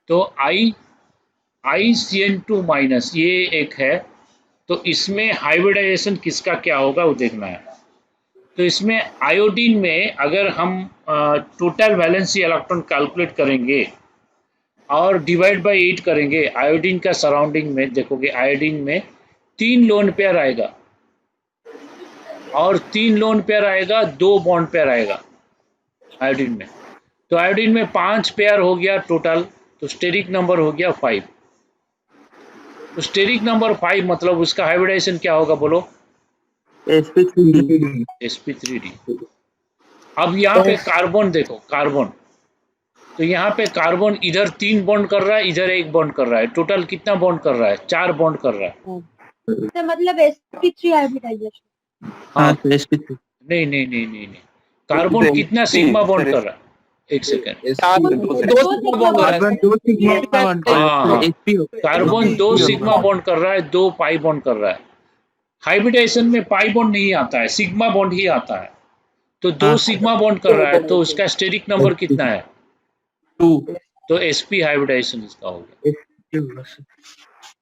तो ICN2 minus ये एक है, तो इसमें हाइब्रिडाइजेशन किसका क्या होगा वो देखना है। तो इसमें आयोडीन में अगर हम टोटल वैलेंसी इलेक्ट्रॉन कैलकुलेट करेंगे और डिवाइड बाय 8 करेंगे, आयोडीन का सराउंडिंग में देखोगे आयोडीन में 3 लोन पेयर आएगा और 3 लोन पेयर आएगा, 2 बॉन्ड पेयर आएगा आयोडीन में। तो आयोडीन में 5 पेयर हो गया टोटल, तो स्टेरिक नंबर हो गया 5। तो स्टेरिक नंबर 5 मतलब उसका हाइब्रिडाइजेशन क्या होगा बोलो? sp3d। sp3d। अब यहाँ पे कार्बन देखो, कार्बन, तो यहाँ पे कार्बन इधर 3 बॉन्ड कर रहा है, इधर 1 बॉन्ड कर रहा है, टोटल कितना बॉन्ड कर रहा है? 4 बॉन्ड कर रहा है। तो मतलब sp3 हाइब्रिडाइजेशन। हाँ sp3। नहीं नहीं नहीं नहीं नहीं, कार्बन कितना सिग्मा बॉन्ड कर रहा है? एक सेकेंड, हाँ कार्बन 2 सिग्मा बॉन्ड कर रहा है, 2 पाई बॉन्ड कर रहा है। हाइब्रिडाइजेशन में पाई बॉन्ड नहीं आता है, सिग्मा बॉन्ड ही आता है। तो 2 सिग्मा बॉन्ड कर रहा है, तो उसका स्टेरिक नंबर कितना है? 2। तो sp हाइब्रिडाइजेशन इसका हो गया।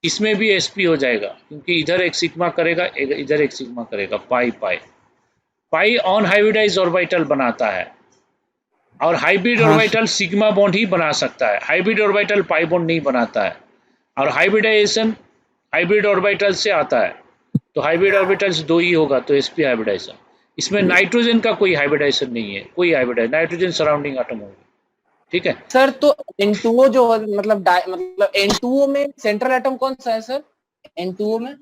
इसमें भी sp हो जाएगा क्योंकि इधर एक सिग्मा करेगा, इधर एक सिग्मा करेगा, पाई पाई पाई ऑन हाइब्रिडाइज ऑर्बिटल बनाता है, और हाइब्रिड ऑर्बिटल सिग्मा बॉन्ड ही बना सकता है, हाइब्रिड ऑर्बिटल पाई बॉन्ड नहीं बनाता है। और हाइब्रिडाइजेशन हाइब्रिड ऑर्बिटल से आता है, तो हाइब्रिड ऑर्बिटल्स 2 ही होगा, तो sp हाइब्रिडाइजेशन। इसमें नाइट्रोजन का कोई हाइब्रिडाइजेशन नहीं है, कोई हाइब्रिडाइज, नाइट्रोजन सराउंडिंग एटम होगा। ठीक है सर, तो N2O जो मतलब N2O में सेंट्रल एटम कौन सा है सर? N2O में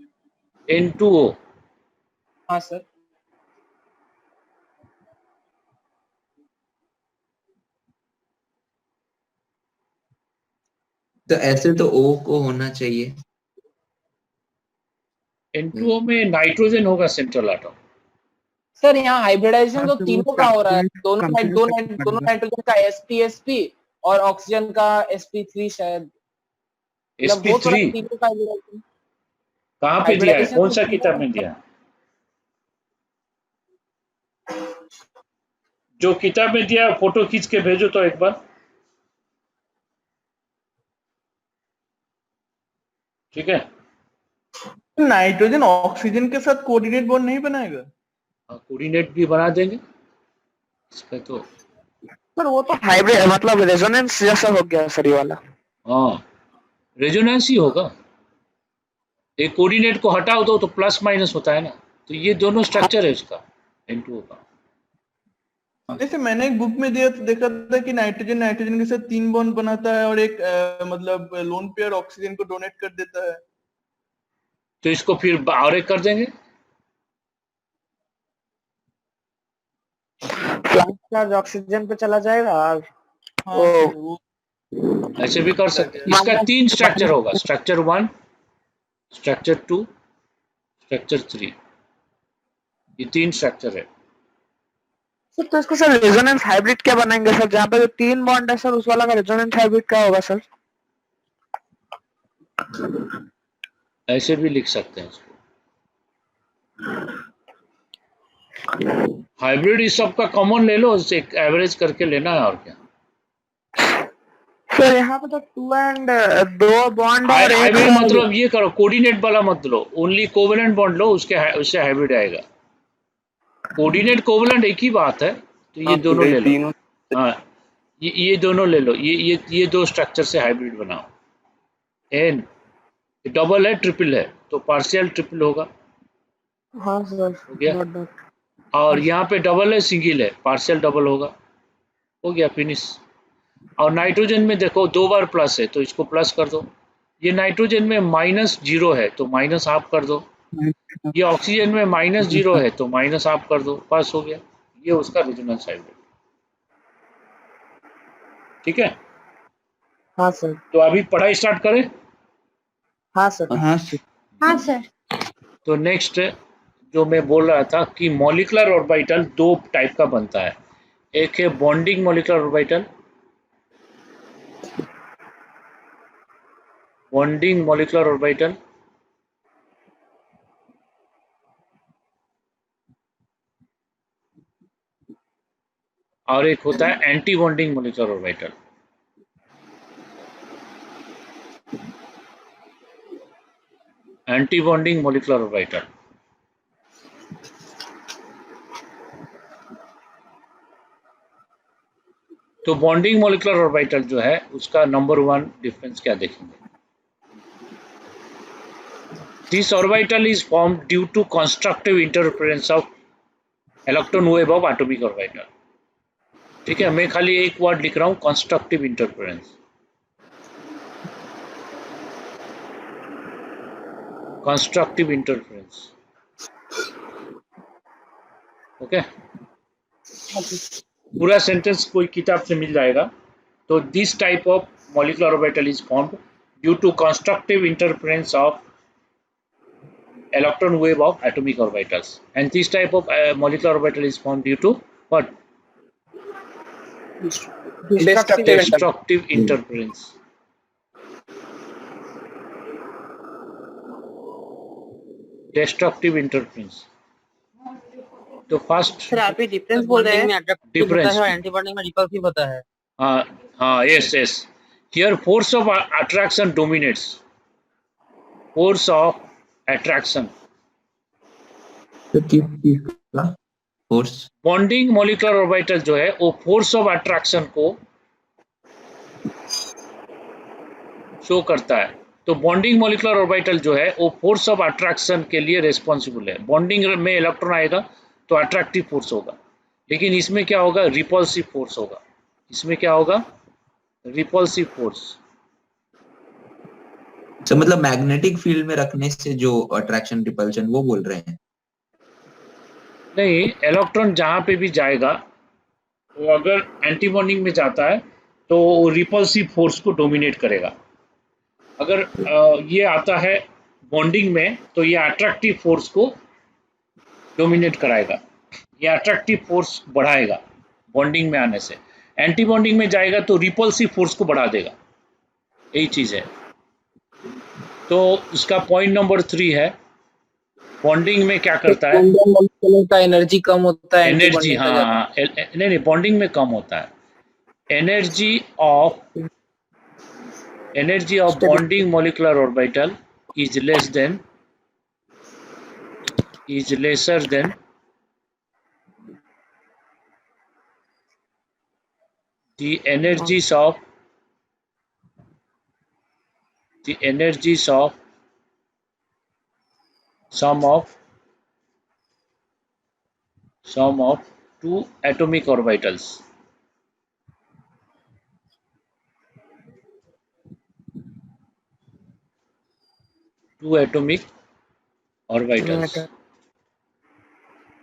N2O, हाँ सर। तो ऐसे तो O को होना चाहिए। N2O में नाइट्रोजन होगा सेंट्रल एटम। सर यहाँ हाइब्रिडाइजेशन तो तीनों का हो रहा है, दोनों नाइट्रोजन का sp और ऑक्सीजन का sp3 शायद, मतलब हो तो रहा है sp3 तीनों का हाइब्रिडाइजेशन। कहाँ पे दिया है, कौन सा किताब में दिया है? जो किताब में दिया है फोटो खींच के भेजो तो एक बार, ठीक है। नाइट्रोजन ऑक्सीजन के साथ कोऑर्डिनेट बॉन्ड नहीं बनाएगा? कोऑर्डिनेट भी बना देंगे इसका तो। सर वो तो हाइब्रिड मतलब रेजोनेंस जैसा हो गया सर ये वाला। हाँ रेजोनेंस ही होगा, एक कोऑर्डिनेट को हटाओ तो प्लस माइनस होता है ना, तो ये दोनों स्ट्रक्चर है उसका N2O का। जैसे मैंने एक बुक में दिया तो देखा था कि नाइट्रोजन नाइट्रोजन के साथ 3 बॉन्ड बनाता है और एक मतलब लोन पेयर ऑक्सीजन को डोनेट कर देता है। तो इसको फिर और एक कर देंगे, चार्ज ऑक्सीजन पे चला जाएगा। हाँ सर, वो ऐसे भी कर सकते हैं। इसका 3 स्ट्रक्चर होगा, स्ट्रक्चर 1, स्ट्रक्चर 2, स्ट्रक्चर 3, ये 3 स्ट्रक्चर है। सर तो इसको सर रेजोनेंस हाइब्रिड क्या बनाएंगे सर, जहाँ पे जो 3 बॉन्ड है सर उस वाला का रेजोनेंस हाइब्रिड क्या होगा सर? ऐसे भी लिख सकते हैं इसको, हाइब्रिड इस सब का कॉमन ले लो, उससे एवरेज करके लेना है और क्या। सर यहाँ पे तो 2 एंड 2 बॉन्ड और एक हाइब्रिड मतलब ये करो, कोऑर्डिनेट वाला मत लो, ओनली कोवेलेंट बॉन्ड लो, उससे हाइब्रिड आएगा। कोऑर्डिनेट कोवेलेंट एक ही बात है, तो ये दोनों ले लो। हाँ ये दोनों ले लो, ये 2 स्ट्रक्चर से हाइब्रिड बनाओ। एन डबल है ट्रिपल है, तो पार्शियल ट्रिपल होगा, हाँ सर हो गया। और यहाँ पे डबल है सिंगल है, पार्शियल डबल होगा, हो गया फिनिश। और नाइट्रोजन में देखो 2 बार प्लस है, तो इसको प्लस कर दो। ये नाइट्रोजन में -0 है, तो माइनस हाफ कर दो। ये ऑक्सीजन में -0 है, तो माइनस हाफ कर दो, बस हो गया। ये उसका रेजोनेंस हाइब्रिड, ठीक है। हाँ सर। तो अभी पढ़ाई स्टार्ट करें। हाँ सर। हाँ सर। हाँ सर। तो नेक्स्ट जो मैं बोल रहा था कि मॉलिक्यूलर ऑर्बिटल 2 टाइप का बनता है, एक है bonding molecular orbital, bonding molecular orbital, और एक होता है anti bonding molecular orbital. Anti bonding molecular orbital. तो बॉन्डिंग मॉलिक्यूलर ऑर्बिटल जो है उसका नंबर 1 डिफरेंस क्या देखेंगे? This orbital is formed due to constructive interference of electron wave of atomic orbital. ठीक है, मैं खाली एक वर्ड लिख रहा हूँ, constructive interference. Constructive interference, okay. पूरा सेंटेंस कोई किताब से मिल जाएगा। तो this type of molecular orbital is formed due to constructive interference of electron wave of atomic orbitals, and this type of molecular orbital is formed due to what? Destructive interference. Destructive interference. तो first sir आप ये difference बोल रहे हैं, attractive होता है और antibody में रिपल्सिव होता है। हाँ, yes. Here force of attraction dominates. Force of attraction. तो किसका फोर्स? बॉन्डिंग मॉलिक्यूलर ऑर्बिटल जो है वो फोर्स ऑफ अट्रैक्शन को शो करता है। तो बॉन्डिंग मॉलिक्यूलर ऑर्बिटल जो है वो फोर्स ऑफ अट्रैक्शन के लिए रिस्पॉन्सिबल है। बॉन्डिंग में इलेक्ट्रॉन आएगा तो अट्रैक्टिव फोर्स होगा, लेकिन इसमें क्या होगा? रिपल्सिव फोर्स होगा। इसमें क्या होगा? Repulsive force. तो मतलब मैग्नेटिक फील्ड में रखने से जो अट्रैक्शन रिपल्शन वो बोल रहे हैं? नहीं, इलेक्ट्रॉन जहाँ पे भी जाएगा वो अगर एंटी बॉन्डिंग में जाता है तो रिपल्सिव फोर्स को डोमिनेट करेगा। अगर ये आता है बॉन्डिंग में तो ये अट्रैक्टिव फोर्स को डोमिनेट कराएगा, ये अट्रैक्टिव फोर्स बढ़ाएगा बॉन्डिंग में आने से। एंटी बॉन्डिंग में जाएगा तो रिपल्सिव फोर्स को बढ़ा देगा। यही चीज़ है। तो इसका पॉइंट नंबर 3 है, बॉन्डिंग में क्या करता है? का एनर्जी कम होता है, एनर्जी, हाँ, नहीं, बॉन्डिंग में कम होता है। Energy of bonding molecular orbital is lesser than the energies of sum of two atomic orbitals.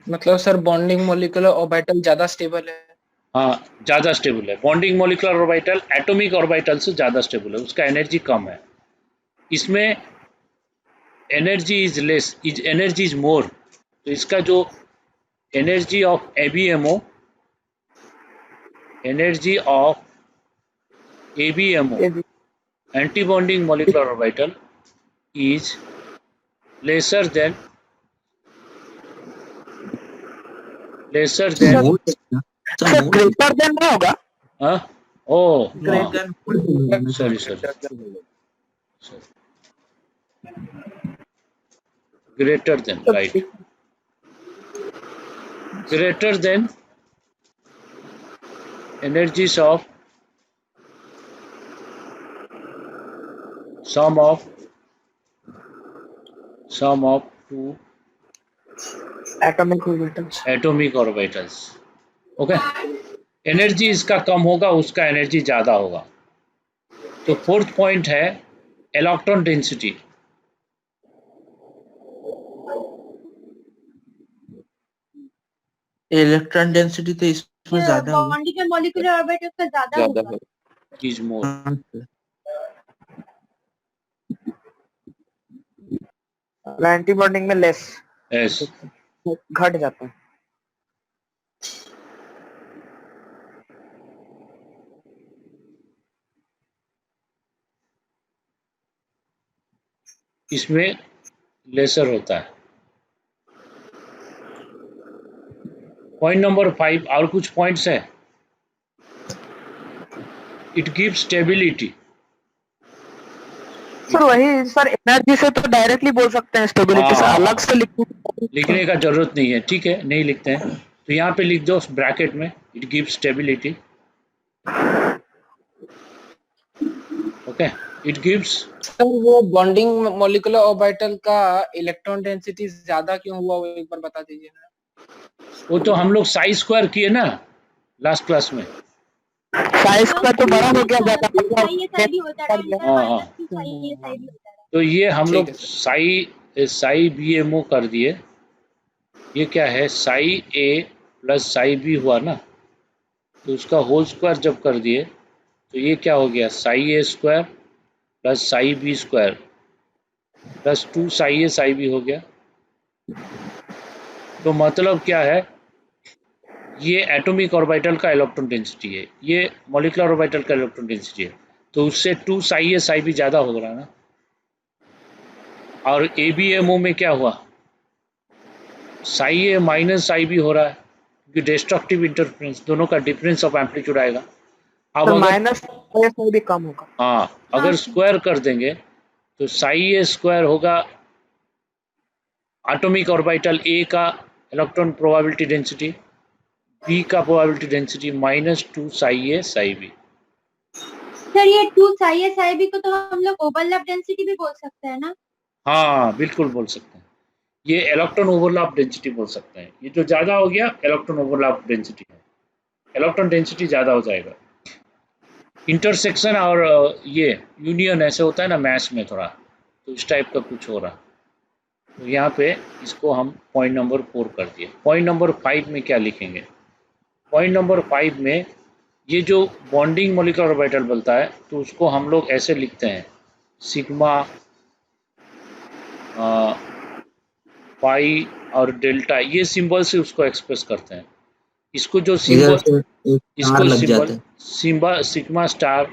मतलब सर बॉन्डिंग मॉलिक्यूलर ऑर्बिटल ज्यादा स्टेबल है। हाँ, ज़्यादा स्टेबल है। Bonding molecular orbital atomic orbital से ज़्यादा स्टेबल है, उसका एनर्जी कम है। इसमें energy is less, energy is more. तो इसका जो energy of ABMO anti bonding molecular orbital is lesser than greater than नहीं होगा? Sorry, greater than, right? Greater than energies of sum of two atomic orbitals. Okay, energy इसका कम होगा, उसका energy ज्यादा होगा। तो फोर्थ पॉइंट है इलेक्ट्रॉन डेंसिटी। इलेक्ट्रॉन डेंसिटी तो इसमें ज्यादा होगा। बॉन्डिंग में मॉलिक्यूलर ऑर्बिटल का ज्यादा होगा। Is more. एंटी बॉन्डिंग में लेस, यस, घट जाता है। इसमें लेसर होता है। पॉइंट नंबर 5, और कुछ पॉइंट्स है। It gives stability. सर वही सर, एनर्जी से तो डायरेक्टली बोल सकते हैं, स्टेबिलिटी से हाँ, अलग से लिखने का जरूरत नहीं है, ठीक है, नहीं लिखते हैं। तो यहाँ पे लिख दो ब्रैकेट में, it gives stability. Okay, it gives. Sir वो बॉन्डिंग मॉलिक्यूलर ऑर्बिटल का इलेक्ट्रॉन डेंसिटी ज्यादा क्यों हुआ, वो एक बार बता दीजिए ना। वो तो हम लोग साई स्क्वायर किए ना लास्ट क्लास में। साइज का तो बड़ा हो गया ज्यादा। हाँ हाँ, तो ये हम लोग साई बी एम ओ कर दिए। ये क्या है, साई ए प्लस साई बी हुआ ना, तो उसका होल स्क्वायर जब कर दिए तो ये क्या हो गया, psi A square plus psi B square plus 2 psi A psi B हो गया। तो मतलब क्या है, ये एटॉमिक ऑर्बिटल का इलेक्ट्रॉन डेंसिटी है, ये मॉलिक्यूलर ऑर्बिटल का इलेक्ट्रॉन डेंसिटी है, तो उससे 2 साई ए साई बी ज़्यादा हो रहा है ना। और ए बी एम ओ में क्या हुआ, Sai A minus Sai B हो रहा है, क्योंकि डिस्ट्रक्टिव इंटरफेरेंस, दोनों का डिफरेंस ऑफ एम्पलीट्यूड आएगा। अब तो अगर माइनस से भी कम होगा। हाँ, अगर स्क्वायर कर देंगे तो साई ए स्क्वायर होगा एटॉमिक ऑर्बिटल ए का इलेक्ट्रॉन प्रोबेबिलिटी डेंसिटी, बी का probability density minus 2 psi A psi B. Sir ये 2 साई बी को तो हम लोग ओवरलैप डेंसिटी भी बोल सकते हैं ना? हाँ बिल्कुल बोल सकते हैं, ये इलेक्ट्रॉन ओवरलैप डेंसिटी बोल सकते हैं। ये जो ज़्यादा हो गया इलेक्ट्रॉन ओवरलैप डेंसिटी है, इलेक्ट्रॉन डेंसिटी ज़्यादा हो जाएगा। इंटरसेक्शन और ये यूनियन ऐसे होता है ना मैथ्स में थोड़ा, तो इस टाइप का कुछ हो रहा। तो यहाँ पे इसको हम पॉइंट नंबर 4 कर दिए। पॉइंट नंबर 5 में क्या लिखेंगे, पॉइंट नंबर 5 में ये जो बॉन्डिंग मॉलिक्यूलर ऑर्बिटल बोलता है, तो उसको हम लोग ऐसे लिखते हैं, सिग्मा पाई और डेल्टा, ये सिंबल से उसको एक्सप्रेस करते हैं। इसको जो इधर सिंबल, से एक इसको स्टार लग सिंबल जाता है। Sigma star,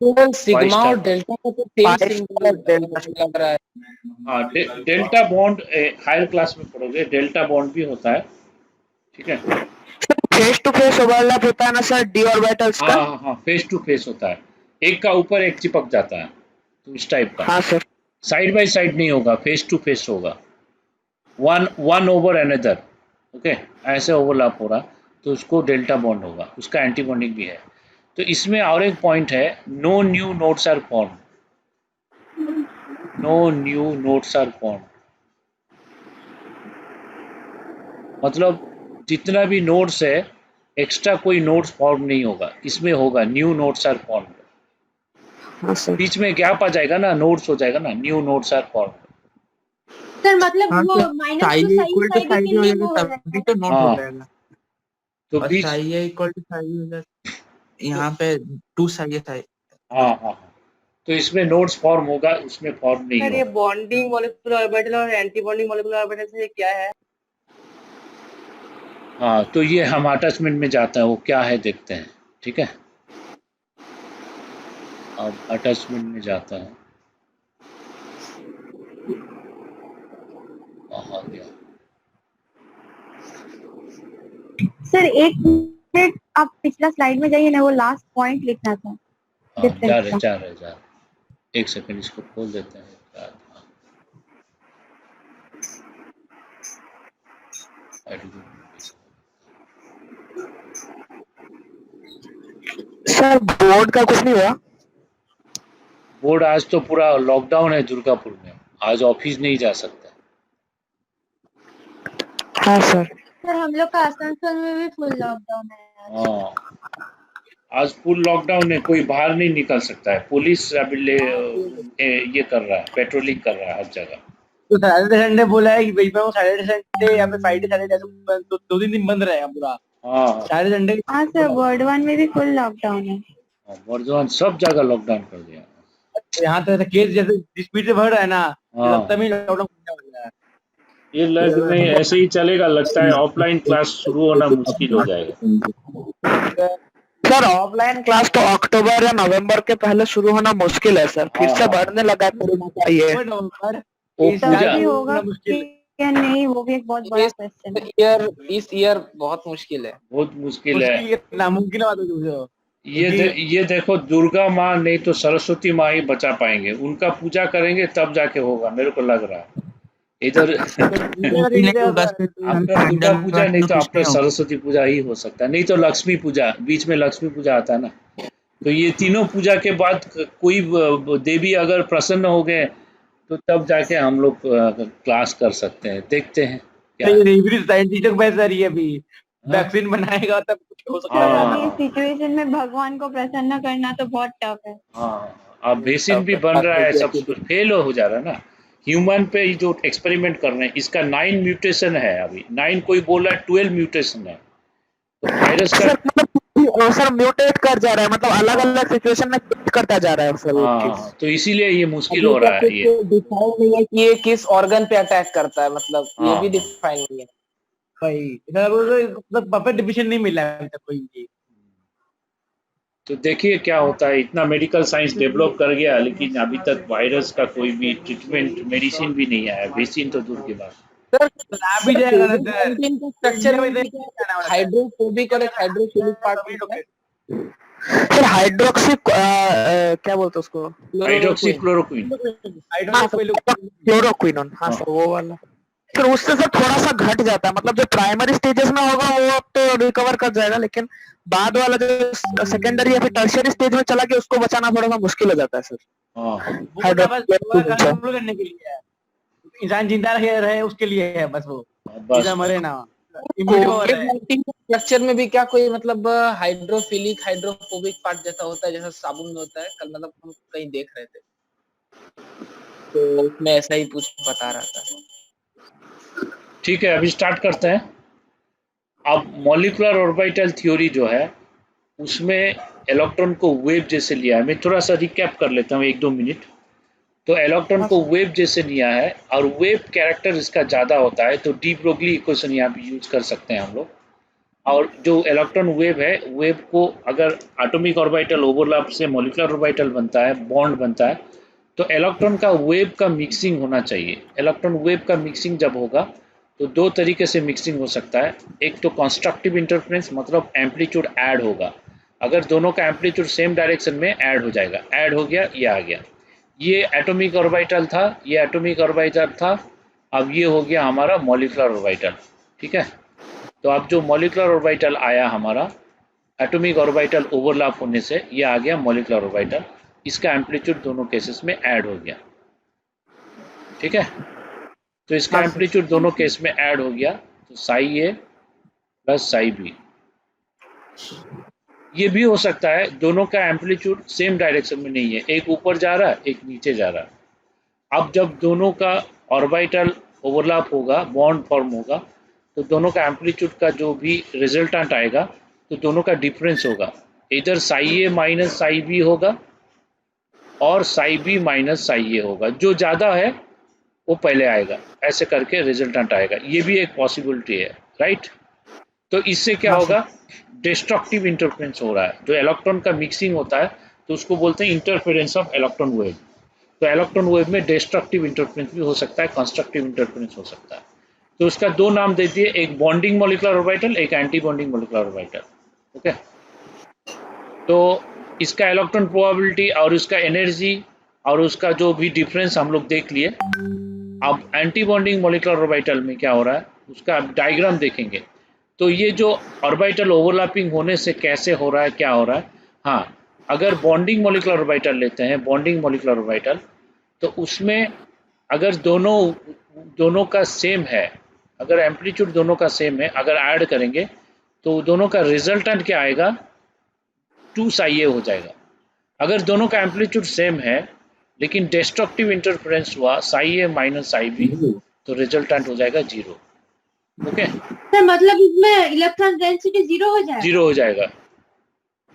sigma star. और डेल्टा का तो सेम सिंबल लग रहा है। हाँ, डेल्टा बॉन्ड हायर क्लास में पढ़ोगे, डेल्टा बॉन्ड भी होता है, ठीक है। फेस टू फेस ओवरलैप होता है ना सर, डी ऑर्बिटल्स का। हाँ हाँ हाँ, फेस टू फेस होता है, एक का ऊपर एक चिपक जाता है, तो इस टाइप का। हाँ सर। साइड बाय साइड नहीं होगा, फेस टू फेस होगा, वन ओवर अनदर। ओके, ऐसे ओवरलैप हो रहा, तो उसको डेल्टा बॉन्ड होगा, उसका एंटी बॉन्डिंग भी है। तो इसमें और एक पॉइंट है, no new nodes are form, no new nodes are form, मतलब जितना भी नोड्स है एक्स्ट्रा कोई नोड्स फॉर्म नहीं होगा, इसमें होगा न्यू नोड्स आर फॉर्म। हाँ सर। बीच में गैप आ जाएगा ना, नोड्स हो जाएगा ना, new nodes are form. Sir मतलब हाँ, वो तो minus psi 2 a psi equal to psi psi b b हो के लिए जाएगा, वो हो तभी जाएगा। तो नोट हाँ, हो जाएगा। तो और बीच, साई ए इक्वल टू साई बी हो जाएगा, यहाँ पे 2 साई ए साई। हाँ हाँ हाँ, तो इसमें नोड्स फॉर्म होगा, उसमें फॉर्म नहीं सर ये होगा। बॉन्डिंग मॉलिक्यूलर ऑर्बिटल और एंटी बॉन्डिंग मॉलिक्यूलर ऑर्बिटल से क्या है? हाँ, तो ये हम अटैचमेंट में जाते हैं, वो क्या है देखते हैं, ठीक है। अब अटैचमेंट में जाता है, आ गया। सर एक मिनट, आप पिछला स्लाइड में जाइए ना, वो लास्ट पॉइंट लिखना था हाँ, जा डिफरेंस का। रहे, एक सेकंड इसको खोल देते हैं। सर बोर्ड का कुछ नहीं हुआ? बोर्ड आज तो पूरा लॉकडाउन है दुर्गापुर में, आज ऑफिस नहीं जा सकता। हाँ सर। सर हम लोग का आसनसोल में भी फुल लॉकडाउन है आज। हाँ, आज फुल लॉकडाउन है, कोई बाहर नहीं निकल सकता है, पुलिस अभी ये कर रहा है, पेट्रोलिंग कर रहा है हर जगह। तो सैटरडे संडे बोला है कि भाई पे वो सैटरडे संडे या फिर फ्राइडे सैटरडे तो 2-3 दिन बंद रहेगा पूरा। हाँ सैटरडे संडे। हाँ सर, वर्ड 1 में भी फुल लॉकडाउन है। वर्धमान सब जगह लॉकडाउन कर दिया। यहाँ तो केस जैसे स्पीड से बढ़ रहा है ना, हाँ, लगता भी लॉकडाउन हो जाएगा। ये लग नहीं, ऐसे ही चलेगा, लगता है ऑफलाइन क्लास शुरू होना मुश्किल हो जाएगा। सर ऑफलाइन क्लास तो अक्टूबर या नवंबर के पहले शुरू होना मुश्किल है सर, फिर से बढ़ने लगा कोरोना का ये। वो पूजा तभी होगा कि या नहीं, वो भी एक बहुत बड़ा क्वेश्चन है। इस ईयर बहुत मुश्किल है। बहुत मुश्किल है। नामुमकिन बात है। ये देखो, दुर्गा माँ नहीं तो सरस्वती माँ ही बचा पाएंगे, उनका पूजा करेंगे तब जाके होगा, मेरे को लग रहा है इधर। नहीं होगा सर, आफ्टर दुर्गा पूजा नहीं तो तो कुछ आफ्टर नहीं होगा। सरस्वती पूजा ही हो सकता है, नहीं तो लक्ष्मी पूजा, बीच में लक्ष्मी पूजा आता है ना। तो ये तीनों पूजा के बाद कोई देवी अगर प्रसन्न हो गए तो तब जाके हम लोग क्लास कर सकते हैं, देखते हैं क्या है। साइंटिस्ट पैसा रही है अभी, हाँ? वैक्सीन बनाएगा तब कुछ हो सकता सर है। अभी हाँ इस सिचुएशन में भगवान को प्रसन्न करना तो बहुत टफ है। हाँ, अब वैक्सीन भी बन रहा है, सब कुछ फेल हो जा रहा है ना। ह्यूमन पे ये जो एक्सपेरिमेंट कर रहे हैं, इसका 9 म्यूटेशन है अभी, 9 कोई बोल रहा है 12 म्यूटेशन है, तो वायरस का। सर म्यूटेट कर जा रहा है, मतलब अलग हाँ अलग सिचुएशन में shift करता जा रहा है सर वो चीज। हाँ, तो इसीलिए ये मुश्किल अभी हो रहा तक है ये। कुछ डिफाइन नहीं है कि ये किस ऑर्गन पे अटैक करता है, मतलब ये भी हाँ डिफाइन नहीं है। भाई सर वो मतलब परफेक्ट डिफिनेशन नहीं मिला है अभी तक कोई भी। तो देखिए क्या होता है, इतना मेडिकल साइंस डेवलप कर गया लेकिन अभी तक वायरस का कोई भी ट्रीटमेंट, मेडिसिन भी नहीं आया, वैक्सीन तो दूर की बात। सर आ भी जाएगा ना सर, कोविड-19 का स्ट्रक्चर में इंडिया में जाना वाला है। हाइड्रोफोबिक और एक हाइड्रोफिलिक पार्ट अभी होता है। लोग सर हाइड्रोक्सी क्या बोलते हैं उसको, हाइड्रोक्सी क्लोरोक्विन। हाँ क्लोरोक्विनोन, हाँ हाँ सर वो वाला। फिर उससे सर थोड़ा सा घट जाता है, मतलब जो प्राइमरी स्टेजेस में होगा वो तो रिकवर कर जाएगा, लेकिन बाद वाला जो सेकेंडरी या फिर टर्शियरी स्टेज में चला गया उसको बचाना थोड़ा सा मुश्किल हो जाता है सर। हाँ वो दवा कंट्रोल करने के लिए है, इंसान जिंदा रहे उसके लिए है बस, वो बस सीधा मरे ना। इम्यूनिटी पावर है। कोविड-19 स्ट्रक्चर में भी क्या कोई मतलब हाइड्रोफिलिक हाइड्रोफोबिक पार्ट जैसा होता है, जैसा साबुन में होता है, कल मतलब हम कहीं देख रहे थे तो उसमें ऐसा ही कुछ बता रहा था। ठीक है, अभी स्टार्ट करते हैं। अब मॉलिक्यूलर ऑर्बिटल थ्योरी जो है उसमें इलेक्ट्रॉन को वेव जैसे लिया है, मैं थोड़ा सा रिकैप कर लेता हूँ 1-2 मिनट। तो इलेक्ट्रॉन को वेव जैसे लिया है और वेव कैरेक्टर इसका ज़्यादा होता है, तो डी ब्रोगली इक्वेशन यहाँ पे यूज कर सकते हैं हम लोग। और जो इलेक्ट्रॉन वेव है, वेव को अगर एटॉमिक ऑर्बिटल ओवरलैप से मॉलिक्यूलर ऑर्बिटल बनता है, बॉन्ड बनता है, तो इलेक्ट्रॉन का वेव का मिक्सिंग होना चाहिए। इलेक्ट्रॉन वेव का मिक्सिंग जब होगा तो दो तरीके से मिक्सिंग हो सकता है। एक तो कंस्ट्रक्टिव इंटरफेरेंस, मतलब एम्पलीट्यूड ऐड होगा, अगर दोनों का एम्पलीट्यूड सेम डायरेक्शन में ऐड हो जाएगा, ऐड हो गया, ये आ गया, ये एटॉमिक ऑर्बिटल था, ये एटॉमिक ऑर्बिटल था, अब ये हो गया हमारा मॉलिक्यूलर ऑर्बिटल। ठीक है, तो अब जो मॉलिक्यूलर ऑर्बिटल आया हमारा, एटॉमिक ऑर्बिटल ओवरलैप होने से ये आ गया मॉलिक्यूलर ऑर्बिटल, इसका एम्पलीट्यूड दोनों केसेस में ऐड हो गया। ठीक है, तो इसका एम्पलीट्यूड दोनों केस में ऐड हो गया, तो साई ए प्लस साई बी। ये भी हो सकता है दोनों का एम्पलीट्यूड सेम डायरेक्शन में नहीं है, एक ऊपर जा रहा है एक नीचे जा रहा है। अब जब दोनों का ऑर्बिटल ओवरलैप होगा, बॉन्ड फॉर्म होगा, तो दोनों का एम्पलीट्यूड का जो भी रिजल्टेंट आएगा तो दोनों का डिफरेंस होगा, इधर Sai A minus Sai B होगा और साई बी माइनस साई ए होगा, जो ज़्यादा है वो पहले आएगा, ऐसे करके रिजल्टेंट आएगा। ये भी एक पॉसिबिलिटी है, राइट। तो इससे क्या होगा, डिस्ट्रक्टिव इंटरफेरेंस हो रहा है, जो इलेक्ट्रॉन का मिक्सिंग होता है तो उसको बोलते हैं इंटरफेरेंस ऑफ इलेक्ट्रॉन वेव। तो इलेक्ट्रॉन वेव में डिस्ट्रक्टिव इंटरफेरेंस भी हो सकता है, कंस्ट्रक्टिव इंटरफेरेंस हो सकता है। तो उसका दो नाम दे दिए, एक बॉन्डिंग मॉलिक्यूलर ऑर्बिटल, एक anti bonding molecular orbital. Okay, तो इसका इलेक्ट्रॉन प्रोबेबिलिटी और उसका एनर्जी और उसका जो भी डिफरेंस हम लोग देख लिए। अब एंटी बॉन्डिंग मॉलिक्यूलर ऑर्बिटल में क्या हो रहा है उसका डायग्राम देखेंगे, तो ये जो ऑर्बिटल ओवरलैपिंग होने से कैसे हो रहा है, क्या हो रहा है। हाँ, अगर बॉन्डिंग मॉलिक्यूलर ऑर्बिटल लेते हैं, बॉन्डिंग मॉलिक्यूलर ऑर्बिटल, तो उसमें अगर दोनों का सेम है, अगर एम्पलीट्यूड दोनों का सेम है, अगर ऐड करेंगे तो दोनों का रिजल्टेंट क्या आएगा, 2 साई ए हो जाएगा। अगर दोनों का एम्पलीट्यूड सेम है लेकिन डिस्ट्रक्टिव इंटरफेरेंस हुआ Sai A minus Sai B, तो रिजल्टेंट हो जाएगा 0। ओके, सर मतलब इसमें इलेक्ट्रॉन डेंसिटी 0 हो जाएगा? 0 हो जाएगा।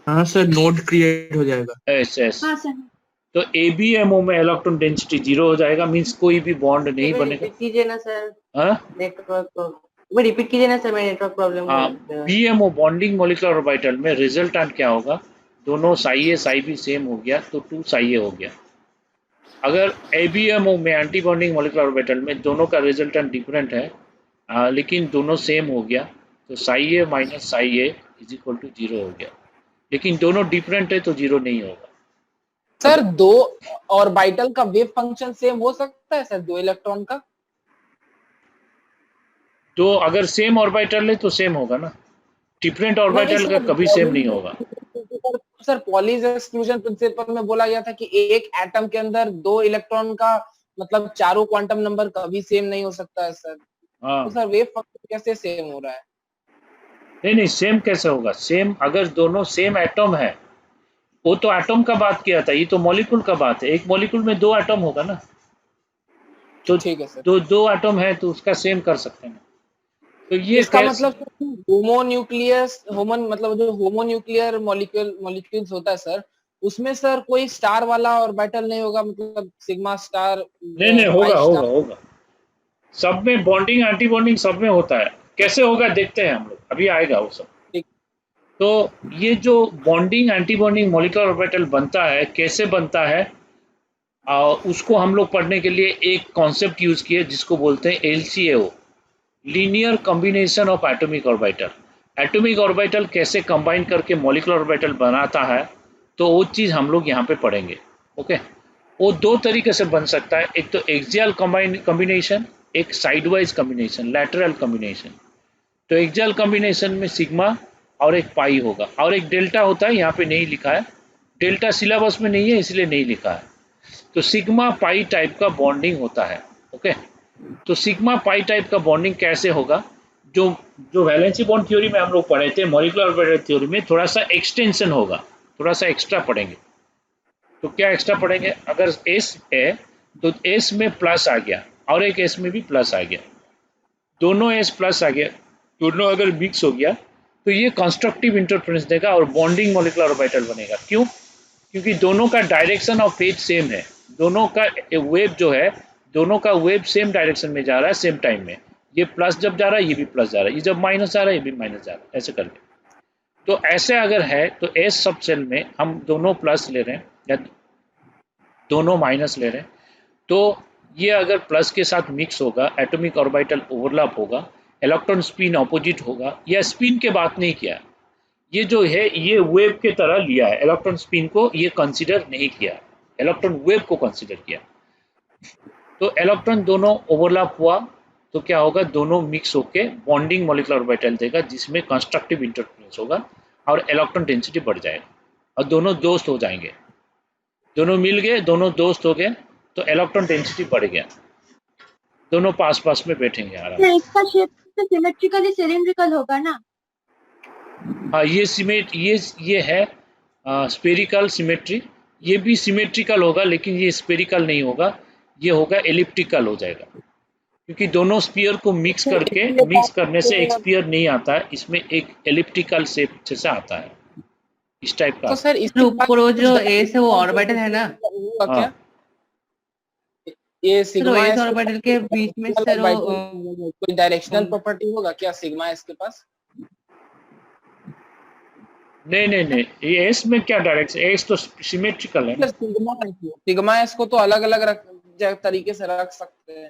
हाँ सर, नोड क्रिएट हो जाएगा। एस हाँ सर। तो ABMO में इलेक्ट्रॉन डेंसिटी 0 हो जाएगा, मींस कोई भी बॉन्ड नहीं बनेगा। रिपीट कीजिए ना सर, हाँ नेटवर्क वो रिपीट कीजिए ना सर, मेरा नेटवर्क प्रॉब्लम हाँ, BMO बॉन्डिंग मॉलिक्यूलर ऑर्बिटल में रिजल्टेंट क्या होगा, दोनों Sai A psi B same हो गया तो 2 साई ए हो गया। अगर ABMO में एंटी बॉन्डिंग मॉलिक्यूलर ऑर्बिटल में दोनों का रिजल्टेंट डिफरेंट है लेकिन दोनों सेम हो गया, तो psi A minus psi A is equal to 0 हो गया। लेकिन दोनों डिफरेंट है तो जीरो नहीं होगा। सर दो ऑर्बिटल का वेव फंक्शन सेम हो सकता है सर, दो इलेक्ट्रॉन का? तो अगर सेम ऑर्बिटल है तो सेम होगा ना, डिफरेंट नहीं ऑर्बिटल का सर, कभी सेम नहीं होगा। सर पॉलीज एक्सक्लूजन प्रिंसिपल में बोला गया था कि एक एटम के अंदर दो इलेक्ट्रॉन का मतलब चारों क्वांटम नंबर कभी सेम नहीं हो सकता है सर। हाँ, तो सर वेव फंक्शन कैसे सेम हो रहा है? नहीं सेम कैसे होगा? सेम अगर दोनों सेम एटम है, वो तो एटम का बात किया था, ये तो मॉलिक्यूल का बात है। एक मॉलिक्यूल में दो एटम होगा ना, तो ठीक है सर। दो एटम है तो उसका सेम कर सकते हैं। तो ये इसका कैसे? मतलब होमोन्यूक्लियस मतलब जो होमोन्यूक्लियर मॉलिक्यूल्स होता है सर, उसमें सर कोई स्टार वाला ऑर्बिटल नहीं होगा, मतलब सिग्मा स्टार, नहीं पाई होगा स्टार? होगा, सब में बॉन्डिंग एंटी बॉन्डिंग सब में होता है। कैसे होगा देखते हैं हम लोग, अभी आएगा वो सब। ठीक। तो ये जो bonding anti bonding molecular orbital बनता है, कैसे बनता है, उसको हम लोग पढ़ने के लिए एक कॉन्सेप्ट यूज किए जिसको बोलते हैं LCAO, linear combination of atomic orbital. Atomic orbital कैसे कंबाइन करके मॉलिक्यूलर ऑर्बिटल बनाता है, तो वो चीज़ हम लोग यहाँ पे पढ़ेंगे। ओके, वो दो तरीके से बन सकता है, एक तो एक्सियल कॉम्बिनेशन, एक साइडवाइज कॉम्बिनेशन, लैटरल कॉम्बिनेशन। तो एक्सियल कॉम्बिनेशन में सिग्मा और एक पाई होगा, और एक डेल्टा होता है, यहाँ पे नहीं लिखा है, डेल्टा सिलेबस में नहीं है इसलिए नहीं लिखा है। तो सिग्मा पाई टाइप का बॉन्डिंग होता है। ओके, तो सिग्मा पाई टाइप का बॉन्डिंग कैसे होगा? जो जो वैलेंसी बॉन्ड थ्योरी में हम लोग पढ़े थे, मॉलिक्यूलर ऑर्बिटल थ्योरी में थोड़ा सा एक्सटेंशन होगा, थोड़ा सा एक्स्ट्रा पढ़ेंगे। तो क्या एक्स्ट्रा पढ़ेंगे? अगर S है तो S में प्लस आ गया और एक S में भी प्लस आ गया, दोनों S प्लस आ गया, दोनों अगर मिक्स हो गया तो ये कंस्ट्रक्टिव इंटरफेरेंस देगा और बॉन्डिंग मॉलिक्यूलर ऑर्बिटल बनेगा। क्यों? क्योंकि दोनों का डायरेक्शन ऑफ फेज सेम है, दोनों का वेव जो है, दोनों का वेव सेम डायरेक्शन में जा रहा है सेम टाइम में। ये प्लस जब जा रहा है ये भी प्लस जा रहा है, ये जब माइनस जा रहा है ये भी माइनस जा रहा है, ऐसे करके। तो ऐसे अगर है तो एस सब सेल में हम दोनों प्लस ले रहे हैं या दोनों माइनस ले रहे हैं, तो ये अगर प्लस के साथ मिक्स होगा, एटॉमिक ऑर्बिटल ओवरलैप होगा, इलेक्ट्रॉन स्पिन ऑपोजिट होगा, या स्पिन के बात नहीं किया, ये जो है ये वेव के तरह लिया है, इलेक्ट्रॉन स्पिन को ये कंसीडर नहीं किया, इलेक्ट्रॉन वेव को कंसीडर किया। तो इलेक्ट्रॉन दोनों ओवरलैप हुआ तो क्या होगा? दोनों मिक्स होके बॉन्डिंग मॉलिक्यूलर ऑर्बिटल देगा जिसमें कंस्ट्रक्टिव इंटरफेरेंस होगा और इलेक्ट्रॉन डेंसिटी बढ़ जाएगा और दोनों दोस्त हो जाएंगे, दोनों मिल गए, दोनों दोस्त हो गए तो इलेक्ट्रॉन डेंसिटी बढ़ गया, दोनों पास पास में बैठेंगे आराम से। इसका शेप तो सिमेट्रिकली सिलिंड्रिकल होगा ना? हाँ, ये है स्पेरिकल सिमेट्री, ये भी सिमेट्रिकल होगा लेकिन ये स्पेरिकल नहीं होगा, ये होगा एलिप्टिकल हो जाएगा, क्योंकि दोनों स्फीयर को मिक्स करने से एक स्फीयर नहीं आता है, इसमें एक एलिप्टिकल शेप जैसा आता है, इस टाइप का। तो सर इसके ऊपर वो जो एस है वो ऑर्बिटल है ना? होगा क्या? हाँ। ये sir sigma S S orbital के बीच में सर वो कोई डायरेक्शनल प्रॉपर्टी होगा क्या सिग्मा एस के पास? नहीं, ये एस में क्या डायरेक्शन? एस तो सिमेट्रिकल है ना। सिग्मा एस को तो अलग अलग तरीके से रख सकते हैं।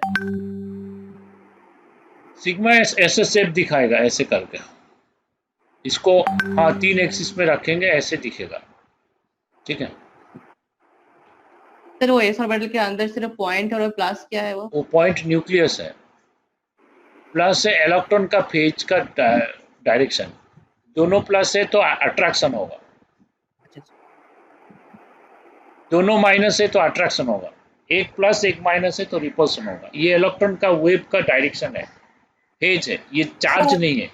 सिग्मा एस ऐसे शेप दिखाएगा, ऐसे करके इसको, हाँ 3 एक्सिस में रखेंगे ऐसे दिखेगा, ठीक है। सर वो एस ऑर्बिटल के अंदर सिर्फ पॉइंट और प्लस क्या है वो? वो पॉइंट न्यूक्लियस है, प्लस है इलेक्ट्रॉन का फेज का डायरेक्शन, दोनों प्लस है तो अट्रैक्शन होगा, दोनों माइनस है तो अट्रैक्शन होगा, एक प्लस एक माइनस है तो रिपल्सन होगा। ये इलेक्ट्रॉन का वेव का डायरेक्शन है, फेज है, ये चार्ज नहीं है,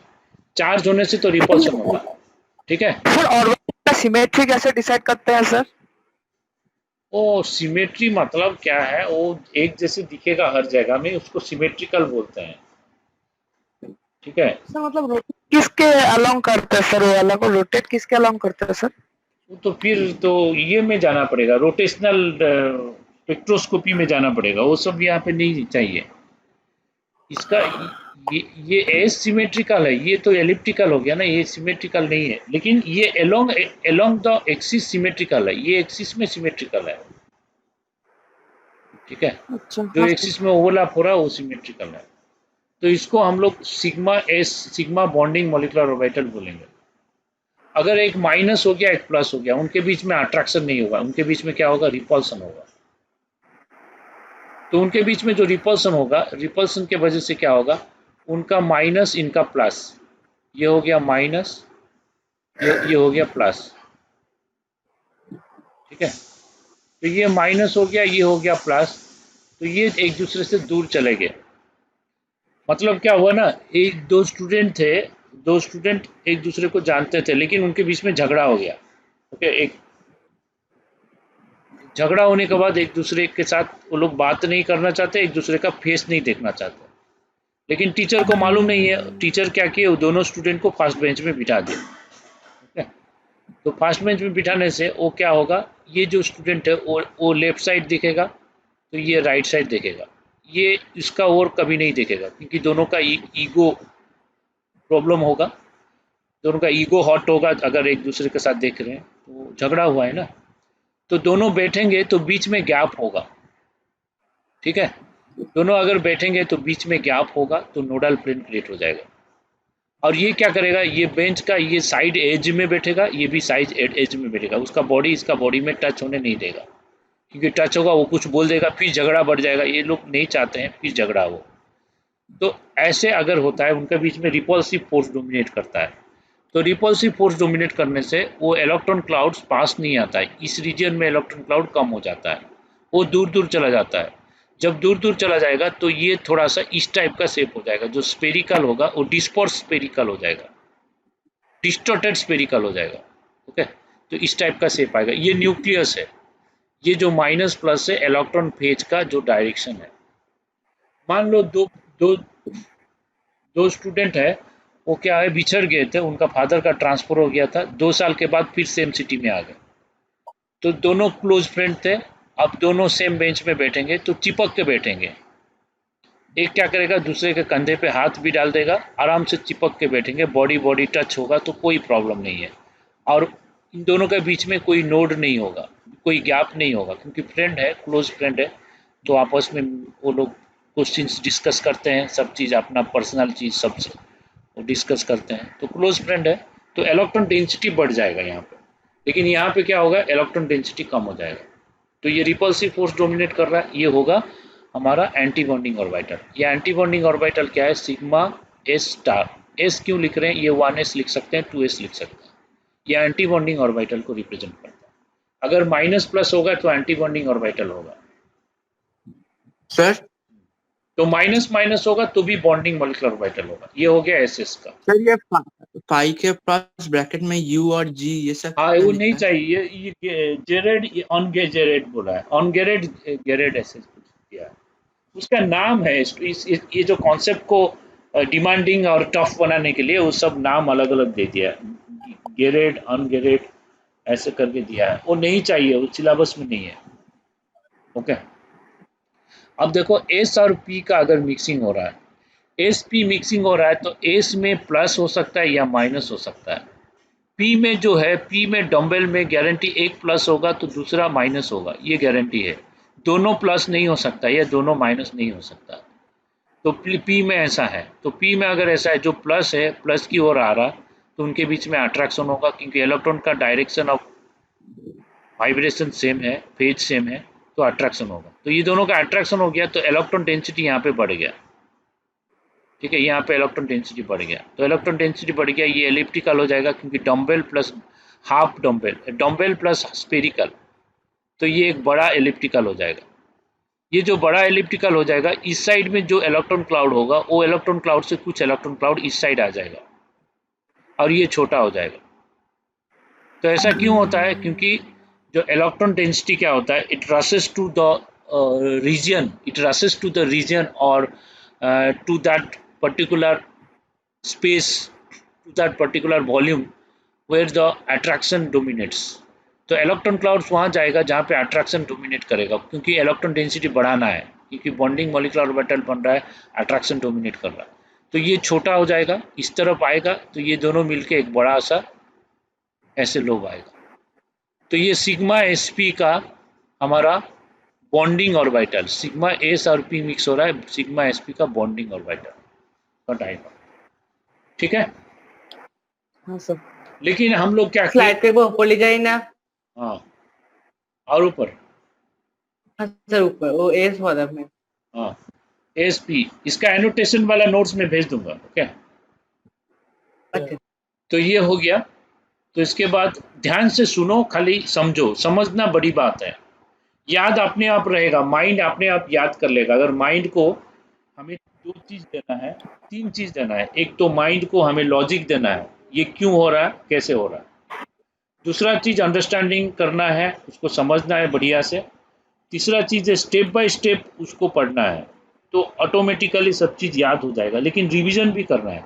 चार्ज होने से तो रिपल्सन होगा, ठीक है। सर ऑर्बिटल का सिमेट्री कैसे डिसाइड करते हैं सर? वो सिमेट्री मतलब क्या है? वो एक जैसे दिखेगा हर जगह में, उसको सिमेट्रिकल बोलते हैं, ठीक है। सर मतलब रोटेट किसके अलोंग करते हैं सर? वो वाला को रोटेट किसके अलोंग करते हैं सर? तो फिर तो ये में जाना पड़ेगा, रोटेशनल स्पेक्ट्रोस्कोपी में जाना पड़ेगा, वो सब यहाँ पे नहीं चाहिए। इसका ये एस सिमेट्रिकल है, ये तो एलिप्टिकल हो गया ना, ये सिमेट्रिकल नहीं है, लेकिन ये एलोंग द एक्सिस सिमेट्रिकल है, ये एक्सिस में सिमेट्रिकल है, ठीक है। जो एक्सिस में ओवरलैप हो रहा है वो सिमेट्रिकल है। तो इसको हम लोग सिग्मा बॉन्डिंग मॉलिक्यूलर ऑर्बिटल बोलेंगे। अगर एक माइनस हो गया एक प्लस हो गया, उनके बीच में अट्रैक्शन नहीं होगा, उनके बीच में क्या होगा, रिपल्सन होगा। तो उनके बीच में जो रिपल्सन होगा, रिपल्सन के वजह से क्या होगा, उनका माइनस इनका प्लस, ये हो गया माइनस, ये हो गया प्लस, ठीक है। तो ये माइनस हो गया, ये हो गया प्लस, तो ये एक दूसरे से दूर चले गए। मतलब क्या हुआ ना, एक दो स्टूडेंट थे, दो स्टूडेंट एक दूसरे को जानते थे, लेकिन उनके बीच में झगड़ा हो गया। ओके, एक झगड़ा होने के बाद एक दूसरे के साथ वो लोग बात नहीं करना चाहते, एक दूसरे का फेस नहीं देखना चाहते, लेकिन टीचर को मालूम नहीं है। टीचर क्या किए, वो दोनों स्टूडेंट को फर्स्ट बेंच में बिठा दिया। ठीक है, तो फर्स्ट बेंच में बिठाने से वो क्या होगा, ये जो स्टूडेंट है वो लेफ्ट साइड दिखेगा, तो ये राइट साइड देखेगा, ये इसका और कभी नहीं देखेगा, क्योंकि दोनों का ईगो प्रॉब्लम होगा, दोनों का ईगो हॉट होगा। अगर एक दूसरे के साथ देख रहे हैं तो झगड़ा हुआ है ना, तो दोनों बैठेंगे तो बीच में गैप होगा। ठीक है, दोनों अगर बैठेंगे तो बीच में गैप होगा, तो नोडल प्लेन क्रिएट हो जाएगा। और ये क्या करेगा, ये बेंच का ये साइड एज में बैठेगा, ये भी साइड एज में बैठेगा, उसका बॉडी इसका बॉडी में टच होने नहीं देगा, क्योंकि टच होगा वो कुछ बोल देगा, फिर झगड़ा बढ़ जाएगा। ये लोग नहीं चाहते हैं फिर झगड़ा हो। तो ऐसे अगर होता है, उनके बीच में रिपल्सिव फोर्स डोमिनेट करता है, तो रिपल्सिव फोर्स डोमिनेट करने से वो इलेक्ट्रॉन क्लाउड्स पास नहीं आता है, इस रीजन में इलेक्ट्रॉन क्लाउड कम हो जाता है, वो दूर दूर चला जाता है। जब दूर दूर चला जाएगा तो ये थोड़ा सा इस टाइप का शेप हो जाएगा, जो स्पेरिकल होगा वो डिस्पर्स स्पेरिकल हो जाएगा, डिस्टॉर्टेड स्पेरिकल हो जाएगा। ओके, तो इस टाइप का शेप आएगा। ये न्यूक्लियस है, ये जो माइनस प्लस है इलेक्ट्रॉन फेज का जो डायरेक्शन है। मान लो दो दो दो स्टूडेंट है, वो क्या है, बिछड़ गए थे, उनका फादर का ट्रांसफर हो गया था, 2 साल के बाद फिर सेम सिटी में आ गए, तो दोनों क्लोज फ्रेंड थे, अब दोनों सेम बेंच में बैठेंगे तो चिपक के बैठेंगे। एक क्या करेगा, दूसरे के कंधे पे हाथ भी डाल देगा, आराम से चिपक के बैठेंगे, बॉडी बॉडी टच होगा तो कोई प्रॉब्लम नहीं है। और इन दोनों के बीच में कोई नोड नहीं होगा, कोई गैप नहीं होगा, क्योंकि फ्रेंड है, क्लोज फ्रेंड है, तो आपस में वो लोग क्वेश्चंस डिस्कस करते हैं, सब चीज़ अपना पर्सनल चीज़ सब वो डिस्कस करते हैं, तो क्लोज फ्रेंड है, तो इलेक्ट्रॉन डेंसिटी बढ़ जाएगा यहाँ पे। लेकिन यहाँ पे क्या होगा, इलेक्ट्रॉन डेंसिटी कम हो जाएगा। तो ये रिपल्सिव फोर्स डोमिनेट कर रहा है, ये होगा हमारा एंटी बॉन्डिंग ऑर्बिटल। ये एंटी बॉन्डिंग ऑर्बिटल क्या है, सिग्मा एस स्टार। एस क्यों लिख रहे हैं, ये 1s लिख सकते हैं, 2s लिख सकते हैं, ये एंटी बॉन्डिंग ऑर्बिटल को रिप्रेजेंट करता है। अगर माइनस प्लस होगा तो एंटी बॉन्डिंग ऑर्बिटल होगा सर। तो माइनस माइनस होगा तो भी बॉन्डिंग मॉलिक्यूलर ऑर्बिटल होगा। ये हो गया एसएस का। सर ये पाई के पास ब्रैकेट में यू और जी ये सब हाँ, वो नहीं चाहिए, ये जेरेड ऑन गेरेड बोला है, ऑन गेरेड गेरेड ऐसे किया है, उसका नाम है। ये जो कॉन्सेप्ट को डिमांडिंग और टफ बनाने के लिए वो सब नाम अलग अलग दे दिया है, गेरेड अन गेरेड ऐसे करके दिया है, वो नहीं चाहिए, वो सिलेबस में नहीं है। ओके, अब देखो एस और पी का अगर मिक्सिंग हो रहा है, एस पी मिक्सिंग हो रहा है, तो एस में प्लस हो सकता है या माइनस हो सकता है। पी में जो है, पी में डम्बल में गारंटी एक प्लस होगा तो दूसरा माइनस होगा, ये गारंटी है। दोनों प्लस नहीं हो सकता या दोनों माइनस नहीं हो सकता, तो पी में ऐसा है। तो पी में अगर ऐसा है, जो प्लस है प्लस की ओर आ रहा, तो उनके बीच में अट्रैक्शन होगा, क्योंकि इलेक्ट्रॉन का डायरेक्शन ऑफ वाइब्रेशन सेम है, फेज सेम है, तो अट्रैक्शन होगा। तो ये दोनों का अट्रैक्शन हो गया, तो इलेक्ट्रॉन डेंसिटी यहाँ पे बढ़ गया। ठीक है, यहाँ पे इलेक्ट्रॉन डेंसिटी बढ़ गया, तो इलेक्ट्रॉन डेंसिटी बढ़ गया, ये एलिप्टिकल हो जाएगा, क्योंकि dumbbell plus half dumbbell plus spherical, तो ये एक बड़ा एलिप्टिकल हो जाएगा। ये जो बड़ा एलिप्टिकल हो जाएगा, इस साइड में जो इलेक्ट्रॉन क्लाउड होगा, वो इलेक्ट्रॉन क्लाउड से कुछ इलेक्ट्रॉन क्लाउड इस साइड आ जाएगा और ये छोटा हो जाएगा। तो ऐसा क्यों होता है, क्योंकि जो इलेक्ट्रॉन डेंसिटी क्या होता है, it rushes to the region और to that particular space, to that particular volume where the attraction dominates. तो इलेक्ट्रॉन क्लाउड्स वहाँ जाएगा जहाँ पे अट्रैक्शन डोमिनेट करेगा, क्योंकि इलेक्ट्रॉन डेंसिटी बढ़ाना है, क्योंकि बॉन्डिंग मॉलिक्यूलर ऑर्बिटल बन रहा है, अट्रैक्शन डोमिनेट कर रहा है, तो ये छोटा हो जाएगा, इस तरफ आएगा, तो ये दोनों मिलके एक बड़ा सा ऐसे लोब आएगा। तो ये सिग्मा एस पी का हमारा बॉन्डिंग ऑर्बिटल, सिग्मा एस और पी मिक्स हो रहा है, सिग्मा एस पी का बॉन्डिंग ऑर्बिटल का डायग्राम। ठीक है, हाँ सर। लेकिन हम लोग क्या किए, स्लाइड के ऊपर ले जाइए ना। हाँ और ऊपर, हाँ सर ऊपर वो एस वाला में। हाँ एएसपी, इसका एनोटेशन वाला नोट्स में भेज दूंगा। ओके, अच्छा तो ये हो गया। तो इसके बाद ध्यान से सुनो, खाली समझो, समझना बड़ी बात है। याद अपने आप रहेगा, माइंड अपने आप याद कर लेगा। अगर माइंड को हमें 2 चीज देना है, 3 चीज देना है। एक तो माइंड को हमें लॉजिक देना है, ये क्यों हो रहा है, कैसे हो रहा है। दूसरा चीज अंडरस्टैंडिंग करना है, उसको समझना है बढ़िया से। तीसरा चीज है स्टेप बाय स्टेप उसको पढ़ना है, तो ऑटोमेटिकली सब चीज याद हो जाएगा। लेकिन रिवीजन भी करना है,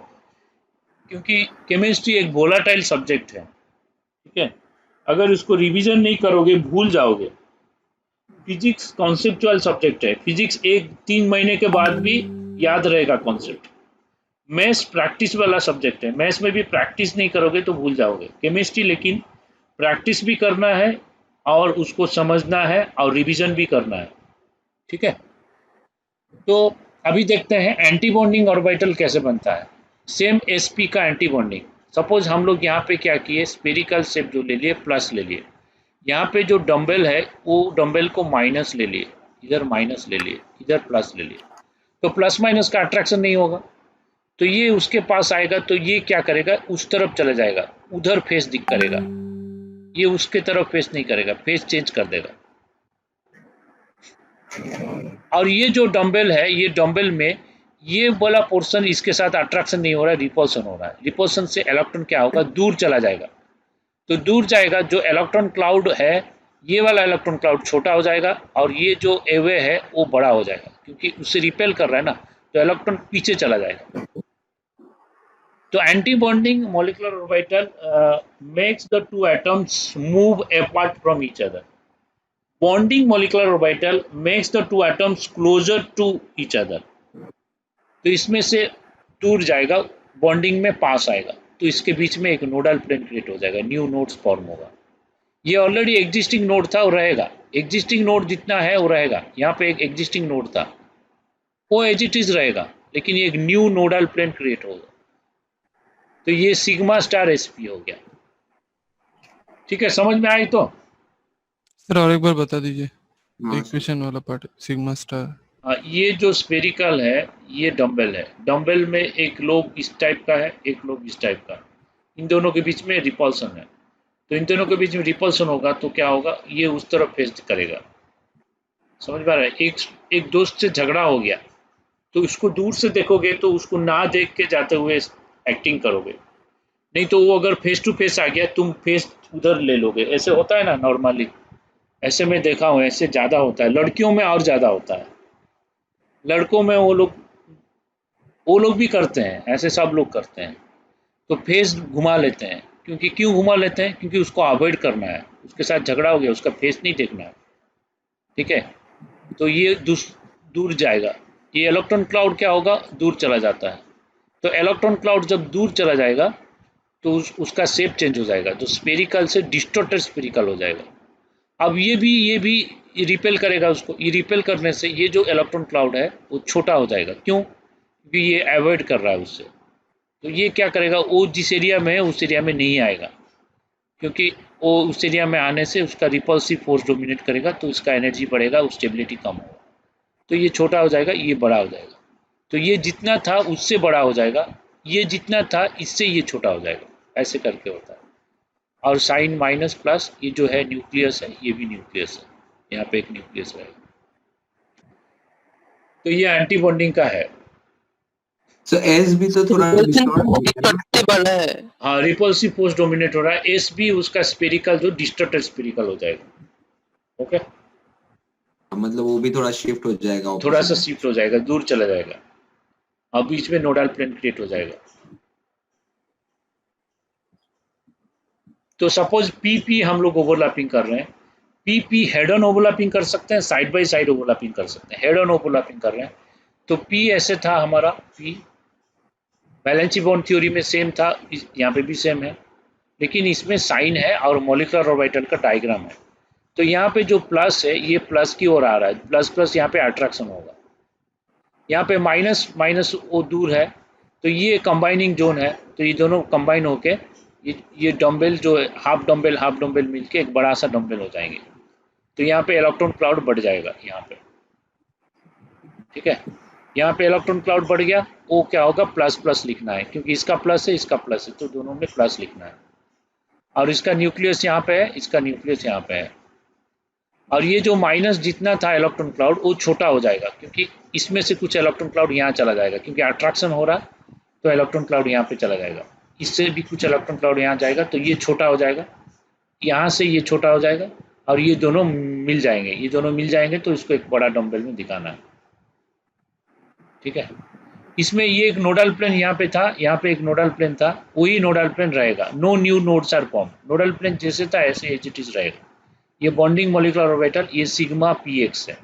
क्योंकि केमिस्ट्री एक वोलाटाइल सब्जेक्ट है, ठीक है। अगर इसको रिवीजन नहीं करोगे भूल जाओगे। फिजिक्स कॉन्सेप्चुअल सब्जेक्ट है, फिजिक्स 3 महीने के बाद भी याद रहेगा कॉन्सेप्ट। मैथ्स प्रैक्टिस वाला सब्जेक्ट है, मैथ्स में भी प्रैक्टिस नहीं करोगे तो भूल जाओगे। केमिस्ट्री लेकिन प्रैक्टिस भी करना है और उसको समझना है और रिवीजन भी करना है, ठीक है। तो अभी देखते हैं एंटी बॉन्डिंग ऑर्बिटल कैसे बनता है। सेम sp का एंटी बॉन्डिंग। सपोज हम लोग यहाँ पे क्या किए, स्पेरिकल शेप जो ले लिए, प्लस ले लिए। यहाँ पे जो डंबल है वो डंबल को माइनस ले लिए, इधर माइनस ले लिए, इधर प्लस ले लिए। तो प्लस माइनस का अट्रैक्शन नहीं होगा, तो ये उसके पास आएगा तो ये क्या करेगा, उस तरफ चला जाएगा, उधर फेस दिख करेगा। ये उसके तरफ फेस नहीं करेगा, फेस चेंज कर देगा। और ये जो डंबल है, ये डंबल में ये वाला पोर्शन इसके साथ अट्रैक्शन नहीं हो रहा है, रिपल्सन हो रहा है। रिपल्सन से इलेक्ट्रॉन क्या होगा, दूर चला जाएगा। तो दूर जाएगा, जो इलेक्ट्रॉन क्लाउड है, ये वाला इलेक्ट्रॉन क्लाउड छोटा हो जाएगा और ये जो एवे है वो बड़ा हो जाएगा, क्योंकि उससे रिपेल कर रहा है ना, तो इलेक्ट्रॉन पीछे चला जाएगा। तो anti bonding molecular orbital makes the 2 atoms move apart from each other. Bonding molecular orbital makes the 2 atoms closer to each other. तो इसमें से दूर जाएगा, बॉन्डिंग में पास आएगा, तो इसके बीच में एक नोडल प्लेन क्रिएट हो जाएगा, न्यू नोड्स फॉर्म होगा। ये ऑलरेडी एग्जिस्टिंग नोड था, वो रहेगा। एग्जिस्टिंग नोड जितना है वो रहेगा। यहाँ पे एक एग्जिस्टिंग नोड था, वो एज इट इज रहेगा, लेकिन ये एक न्यू नोडल प्लेन क्रिएट होगा। तो ये सिग्मा स्टार sp हो गया। ठीक है, समझ में आई? तो सर और एक बार बता दीजिए इक्वेशन वाला पार्ट, सिग्मा स्टार। ये जो स्पेरिकल है ये डंबल है, डंबल में एक लोब इस टाइप का है, एक लोब इस टाइप का। इन दोनों के बीच में रिपल्सन है, तो इन दोनों के बीच में रिपल्सन होगा तो क्या होगा, ये उस तरफ फेस करेगा। समझ में आ रहा है? एक दोस्त से झगड़ा हो गया तो उसको दूर से देखोगे तो उसको ना देख के जाते हुए एक्टिंग करोगे, नहीं तो वो अगर फेस टू फेस आ गया तुम फेस उधर ले लोगे। ऐसे होता है ना नॉर्मली, ऐसे में देखा हूँ, ऐसे ज़्यादा होता है। लड़कियों में और ज़्यादा होता है, लड़कों में वो लोग भी करते हैं, ऐसे सब लोग करते हैं। तो फेस घुमा लेते हैं, क्यों घुमा लेते हैं, क्योंकि उसको अवॉइड करना है, उसके साथ झगड़ा हो गया, उसका फेस नहीं देखना है, ठीक है। तो ये दूर जाएगा, ये इलेक्ट्रॉन क्लाउड क्या होगा, दूर चला जाता है। तो इलेक्ट्रॉन क्लाउड जब दूर चला जाएगा तो उसका शेप चेंज हो जाएगा, जो स्पेरिकल से डिस्टॉर्टेड स्पेरिकल हो जाएगा। अब ये भी रिपेल करेगा उसको। ये रिपेल करने से ये जो इलेक्ट्रॉन क्लाउड है वो छोटा हो जाएगा। क्यों? क्योंकि ये अवॉइड कर रहा है उससे। तो ये क्या करेगा, वो जिस एरिया में है उस एरिया में नहीं आएगा, क्योंकि वो उस एरिया में आने से उसका रिपल्सिव फोर्स डोमिनेट करेगा, तो इसका एनर्जी बढ़ेगा, स्टेबिलिटी कम होगा। तो ये छोटा हो जाएगा, ये बड़ा हो जाएगा। तो ये जितना था उससे बड़ा हो जाएगा, ये जितना था इससे ये छोटा हो जाएगा, ऐसे करके होता है। और साइन माइनस प्लस, ये जो है न्यूक्लियस है, ये भी न्यूक्लियस है, यहाँ पे एक न्यूक्लियस रहेगा। तो ये एंटी बॉन्डिंग का है। सो एस भी तो थोड़ा बड़ा है। हाँ, रिपल्सिव फोर्स डोमिनेट हो रहा है। एस भी उसका स्पेरिकल जो डिस्टॉर्टेड स्पेरिकल हो जाएगा। ओके, मतलब वो भी थोड़ा शिफ्ट हो जाएगा, थोड़ा सा शिफ्ट हो जाएगा, दूर चला जाएगा और बीच में नोडल प्लेन क्रिएट हो जाएगा। तो सपोज पी हम लोग ओवरलैपिंग कर रहे हैं, पी हेड ऑन ओवरलैपिंग कर सकते हैं, साइड बाय साइड ओवरलैपिंग कर सकते हैं। हेड ऑन ओवरलैपिंग कर रहे हैं तो पी ऐसे था हमारा, पी वैलेंसी बॉन्ड थ्योरी में सेम था, यहाँ पे भी सेम है, लेकिन इसमें साइन है और मॉलिक्यूलर ऑर्बिटल का डायग्राम है। तो यहाँ पे जो प्लस है ये प्लस की ओर आ रहा है, प्लस प्लस यहाँ पे अट्रैक्शन होगा। यहाँ पे माइनस माइनस वो दूर है, तो ये कंबाइनिंग जोन है, तो ये दोनों कंबाइन होके ये डम्बल जो हाफ डम्बल मिलके एक बड़ा सा डम्बल हो जाएंगे। तो यहाँ पे इलेक्ट्रॉन क्लाउड बढ़ जाएगा यहाँ पे, ठीक है। यहाँ पे इलेक्ट्रॉन क्लाउड बढ़ गया, वो क्या होगा, प्लस प्लस लिखना है, क्योंकि इसका प्लस है इसका प्लस है, तो दोनों में प्लस लिखना है। और इसका न्यूक्लियस यहाँ पे है, इसका न्यूक्लियस यहाँ पे है। और ये जो माइनस जितना था इलेक्ट्रॉन क्लाउड वो छोटा हो जाएगा, क्योंकि इसमें से कुछ इलेक्ट्रॉन क्लाउड यहाँ चला जाएगा, क्योंकि अट्रैक्शन हो रहा तो इलेक्ट्रॉन क्लाउड यहाँ पे चला जाएगा। इससे भी कुछ इलेक्ट्रॉन क्लाउड यहाँ जाएगा, तो ये छोटा हो जाएगा, यहाँ से ये छोटा हो जाएगा, और ये दोनों मिल जाएंगे। ये दोनों मिल जाएंगे तो इसको एक बड़ा डम्बल में दिखाना है, ठीक है। इसमें ये एक नोडल प्लेन यहाँ पे था, यहाँ पे एक नोडल प्लेन था, वही नोडल प्लेन रहेगा। No new nodes are form, nodal plane जैसे था ऐसे एज इट इज रहेगा। ये बॉन्डिंग मॉलिक्यूलर ऑर्बिटल, ये सिग्मा px है।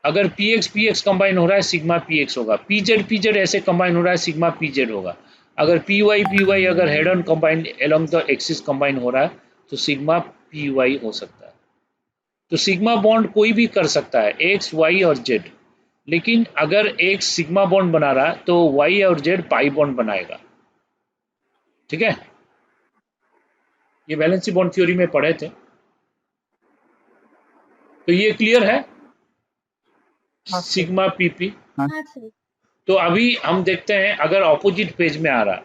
अगर px कंबाइन हो रहा है सिग्मा px होगा, pz ऐसे कंबाइन हो रहा है सिग्मा pz होगा। अगर py अगर head on combine along the axis combine हो रहा है तो सिग्मा py हो सकता है। तो सिग्मा बॉन्ड कोई भी कर सकता है, x, y और z। लेकिन अगर एक सिग्मा बॉन्ड बना रहा है तो y और z पाई बॉन्ड बनाएगा, ठीक है। ये वैलेंसी बॉन्ड थ्योरी में पढ़े थे, तो ये क्लियर है सिग्मा pp। तो अभी हम देखते हैं अगर ऑपोजिट पेज में आ रहा है,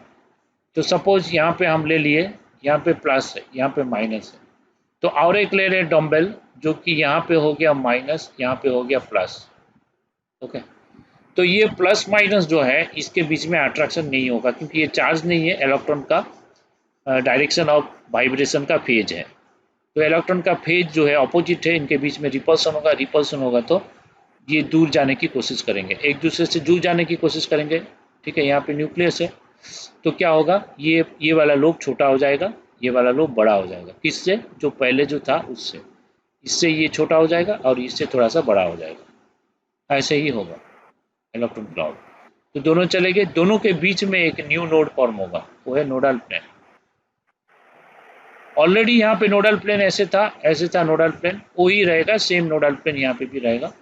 तो सपोज यहाँ पे हम ले लिए, यहाँ पे प्लस है यहाँ पे माइनस है, तो और एक ले रहे डम्बल जो कि यहाँ पे हो गया माइनस, यहाँ पे हो गया प्लस, ओके। तो ये प्लस माइनस जो है इसके बीच में अट्रैक्शन नहीं होगा, क्योंकि ये चार्ज नहीं है, इलेक्ट्रॉन का डायरेक्शन ऑफ वाइब्रेशन का फेज है। तो इलेक्ट्रॉन का फेज जो है ऑपोजिट है, इनके बीच में रिपल्सन होगा तो ये दूर जाने की कोशिश करेंगे, एक दूसरे से दूर जाने की कोशिश करेंगे, ठीक है। यहाँ पे न्यूक्लियस है, तो क्या होगा, ये वाला लोब छोटा हो जाएगा, ये वाला लोब बड़ा हो जाएगा। किससे, जो पहले जो था उससे, इससे ये छोटा हो जाएगा और इससे थोड़ा सा बड़ा हो जाएगा। ऐसे ही होगा इलेक्ट्रॉन क्लाउड। तो दोनों चले गए, दोनों के बीच में एक न्यू नोड फॉर्म होगा, वो है नोडल प्लेन। ऑलरेडी यहाँ पे नोडल प्लेन ऐसे था नोडल प्लेन, वही रहेगा, सेम नोडल प्लेन यहाँ पे भी रहेगा,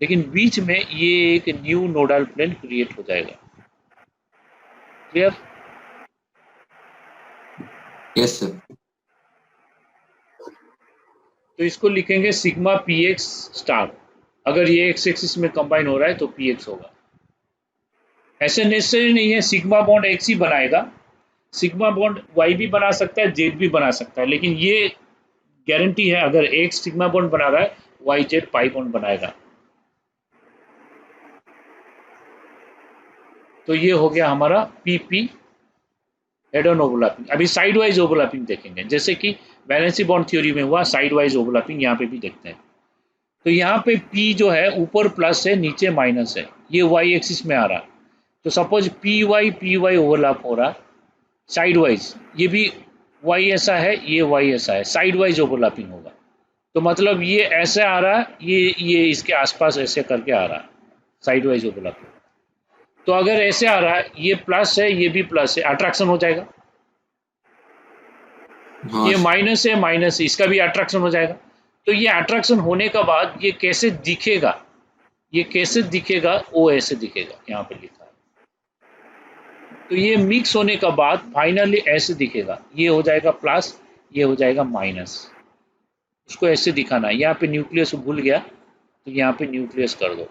लेकिन बीच में ये एक न्यू नोडल प्लेन क्रिएट हो जाएगा। क्लियर? Yes sir. तो इसको लिखेंगे सिग्मा px स्टार। अगर ये एक्स एक्सिस में कंबाइन हो रहा है तो px होगा। ऐसे नेसेसरी नहीं है सिग्मा बॉन्ड x ही बनाएगा, सिग्मा बॉन्ड y भी बना सकता है, z भी बना सकता है, लेकिन ये गारंटी है अगर एक सिग्मा बॉन्ड बना रहा है y z पाई बॉन्ड बनाएगा। तो ये हो गया हमारा pp हेड ऑन ओवरलैपिंग। अभी साइड वाइज ओवरलैपिंग देखेंगे, जैसे कि वैलेंसी बॉन्ड थ्योरी में हुआ साइड वाइज ओवरलैपिंग, यहाँ पे भी देखते हैं। तो यहाँ पे p जो है ऊपर प्लस है नीचे माइनस है, ये y एक्सिस में आ रहा है। तो सपोज py ओवरलैप हो रहा साइड वाइज, ये भी y ऐसा है, ये y ऐसा है, साइड वाइज ओवरलैपिंग होगा। तो मतलब ये ऐसे आ रहा है, ये इसके आसपास ऐसे करके आ रहा है, साइड वाइज ओवरलैपिंग। तो अगर ऐसे आ रहा है, ये प्लस है ये भी प्लस है, अट्रैक्शन हो जाएगा। हाँ, ये माइनस है इसका भी अट्रैक्शन हो जाएगा। तो ये अट्रैक्शन होने के बाद ये कैसे दिखेगा, वो ऐसे दिखेगा, यहाँ पे लिखा है। तो ये मिक्स होने के बाद फाइनली ऐसे दिखेगा, ये हो जाएगा प्लस, ये हो जाएगा माइनस। उसको ऐसे दिखाना है। यहाँ पे न्यूक्लियस भूल गया तो यहाँ पे न्यूक्लियस कर दो,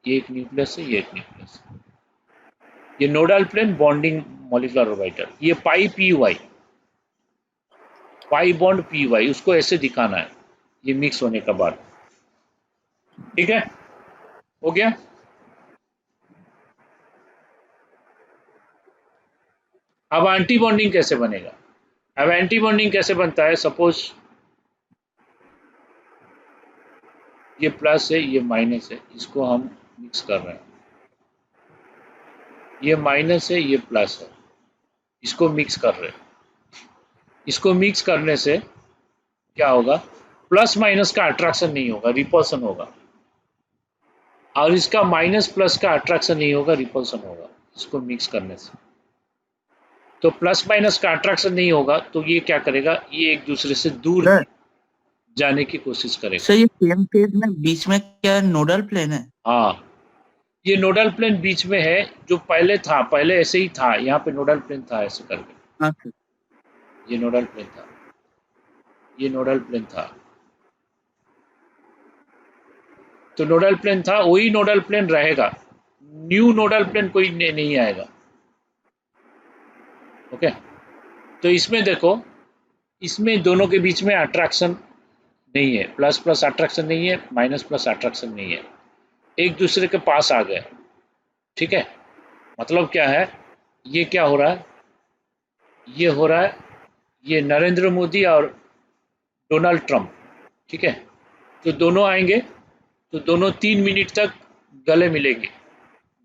ये एक न्यूक्लियस है, ये एक न्यूक्लियस है। ये nodal plane bonding molecular orbital, ये पाई बॉन्ड py, उसको ऐसे दिखाना है ये मिक्स होने के बाद। ठीक है, हो गया। अब एंटी बॉन्डिंग कैसे बनेगा? अब एंटी बॉन्डिंग कैसे बनता है? सपोज ये प्लस है ये माइनस है, इसको हम मिक्स कर रहे हैं। ये माइनस है ये प्लस है, इसको मिक्स कर रहे हैं। इसको मिक्स करने से क्या होगा? प्लस माइनस का अट्रैक्शन नहीं होगा, रिपल्सन होगा। और इसका माइनस प्लस का अट्रैक्शन नहीं होगा, रिपल्सन होगा इसको मिक्स करने से। तो प्लस माइनस का अट्रैक्शन नहीं होगा तो ये क्या करेगा? ये एक दूसरे से दूर जाने की कोशिश करेगा। सर ये सेम फेज में बीच में क्या नोडल प्लेन है? हाँ, ये नोडल प्लेन बीच में है, जो पहले था, पहले ऐसे ही था, यहाँ पे नोडल प्लेन था ऐसे करके, हाँ सर। ये नोडल प्लेन था, ये नोडल प्लेन था। तो नोडल प्लेन था, वही नोडल प्लेन रहेगा, न्यू नोडल प्लेन कोई नहीं आएगा। ओके, तो इसमें देखो, इसमें दोनों के बीच में अट्रैक्शन नहीं है, प्लस प्लस अट्रैक्शन नहीं है, माइनस प्लस अट्रैक्शन नहीं है, एक दूसरे के पास आ गए। ठीक है, मतलब क्या है, ये क्या हो रहा है, ये हो रहा है, ये नरेंद्र मोदी और डोनाल्ड ट्रंप। ठीक है, तो दोनों आएंगे, तो दोनों 3 मिनट तक गले मिलेंगे,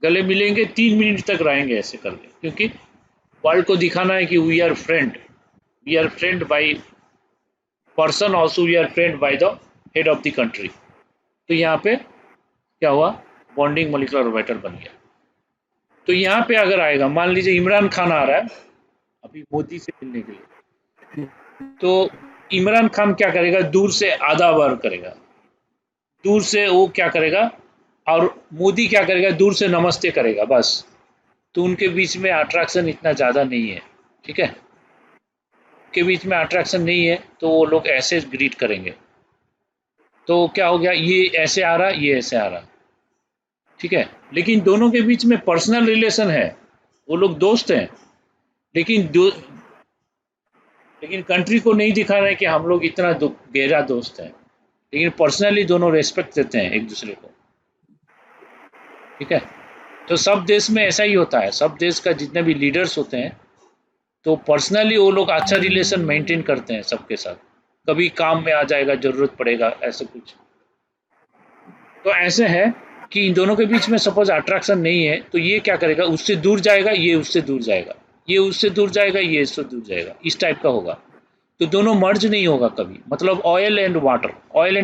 गले मिलेंगे 3 मिनट तक रहेंगे ऐसे करके, क्योंकि वर्ल्ड को दिखाना है कि we are friend by person, also we are friend by the head of the country. तो यहाँ पे क्या हुआ, बॉन्डिंग मॉलिक्यूलर ऑर्बिटल बन गया। तो यहाँ पे अगर आएगा, मान लीजिए इमरान खान आ रहा है अभी मोदी से मिलने के लिए, तो इमरान खान क्या करेगा, दूर से आधा बार करेगा, दूर से वो क्या करेगा, और मोदी क्या करेगा, दूर से नमस्ते करेगा बस। तो उनके बीच में अट्रैक्शन इतना ज़्यादा नहीं है। ठीक है, के बीच में अट्रैक्शन नहीं है, तो वो लोग ऐसे ग्रीट करेंगे। तो क्या हो गया, ये ऐसे आ रहा, ये ऐसे आ रहा। ठीक है, लेकिन दोनों के बीच में पर्सनल रिलेशन है, वो लोग दोस्त हैं, लेकिन कंट्री को नहीं दिखा रहे कि हम लोग इतना गहरा दोस्त हैं, लेकिन पर्सनली दोनों रेस्पेक्ट देते हैं एक दूसरे को। ठीक है, तो सब देश में ऐसा ही होता है, सब देश का जितने भी लीडर्स होते हैं, तो पर्सनली वो लोग अच्छा रिलेशन मेंटेन करते हैं सबके साथ, कभी काम में आ जाएगा, जरूरत पड़ेगा, ऐसे कुछ। तो ऐसे है कि इन दोनों के बीच में सपोज अट्रैक्शन नहीं है, तो ये क्या करेगा, उससे दूर जाएगा, ये उससे दूर जाएगा, ये उससे दूर जाएगा, ये इससे दूर जाएगा, इस टाइप का होगा। तो दोनों मर्ज नहीं होगा कभी, मतलब ऑयल एंड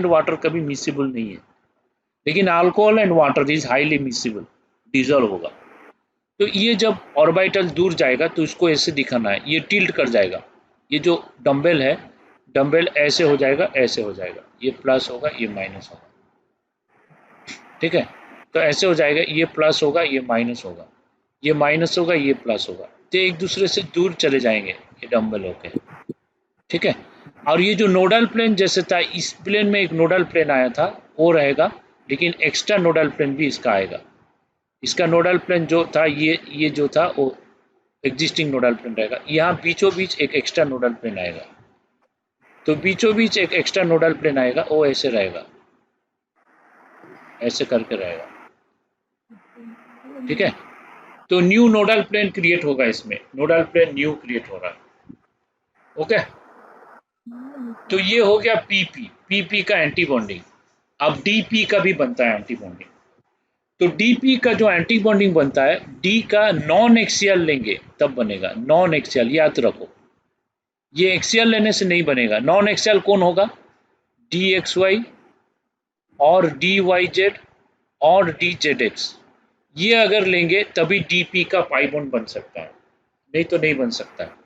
वाटर कभी मिसिबल नहीं है, लेकिन alcohol and water is highly miscible, dissolve होगा। तो ये जब ऑर्बिटल दूर जाएगा तो इसको ऐसे दिखाना है, ये टिल्ट कर जाएगा, ये जो डंबल है, डंबल ऐसे हो जाएगा, ऐसे हो जाएगा, ये प्लस होगा, ये माइनस होगा। ठीक है, तो ऐसे हो जाएगा, ये प्लस होगा, ये माइनस होगा, ये माइनस होगा, ये प्लस होगा, तो एक दूसरे से दूर चले जाएंगे ये डंबल होके। ठीक है, और ये जो नोडल प्लेन जैसे था, इस प्लेन में एक नोडल प्लेन आया था, वो रहेगा, लेकिन एक्स्ट्रा नोडल प्लेन भी इसका आएगा। इसका नोडल प्लेन जो था, ये जो था वो एग्जिस्टिंग नोडल प्लेन रहेगा। यहाँ बीचों बीच एक एक्स्ट्रा नोडल प्लेन आएगा, तो बीचों बीच एक एक्स्ट्रा नोडल प्लेन आएगा, वो ऐसे रहेगा, ऐसे करके रहेगा। ठीक है, तो न्यू नोडल प्लेन क्रिएट होगा, इसमें नोडल प्लेन न्यू क्रिएट हो रहा है। ओके, तो ये हो गया पीपी का एंटी बॉन्डिंग। अब डीपी का भी बनता है एंटी बॉन्डिंग। तो डीपी का जो एंटी बॉन्डिंग बनता है, डी का नॉन एक्सियल लेंगे तब बनेगा, नॉन एक्सियल याद रखो, ये एक्सियल लेने से नहीं बनेगा। नॉन एक्सियल कौन होगा, डी एक्स वाई और डी वाई जेड और डी जेड एक्स, ये अगर लेंगे तभी डीपी का पाई बॉन्ड बन सकता है, नहीं तो नहीं बन सकता है।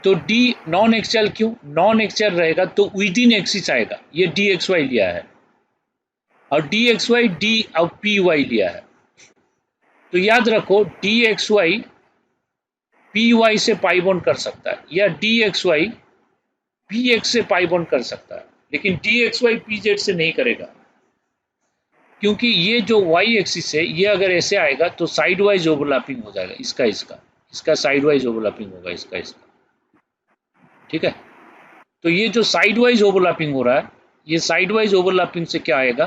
तो डी नॉन एक्सियल क्यों, नॉन एक्सियल रहेगा तो विद इन एक्सिस आएगा, ये डी एक्स वाई लिया है, और डी एक्स वाई डी और पी वाई लिया है। तो याद रखो, d x y p y से पाई बॉन्ड कर सकता है, या d x y p x से पाई बॉन्ड कर सकता है, लेकिन d x y p z से नहीं करेगा, क्योंकि ये जो वाई एक्सिस है, ये अगर ऐसे आएगा तो साइड वाइज ओवरलैपिंग हो जाएगा, इसका साइड वाइज ओवरलैपिंग होगा, इसका। ठीक है, तो ये जो साइड वाइज ओवरलैपिंग हो रहा है, ये साइड वाइज ओवरलैपिंग से क्या आएगा,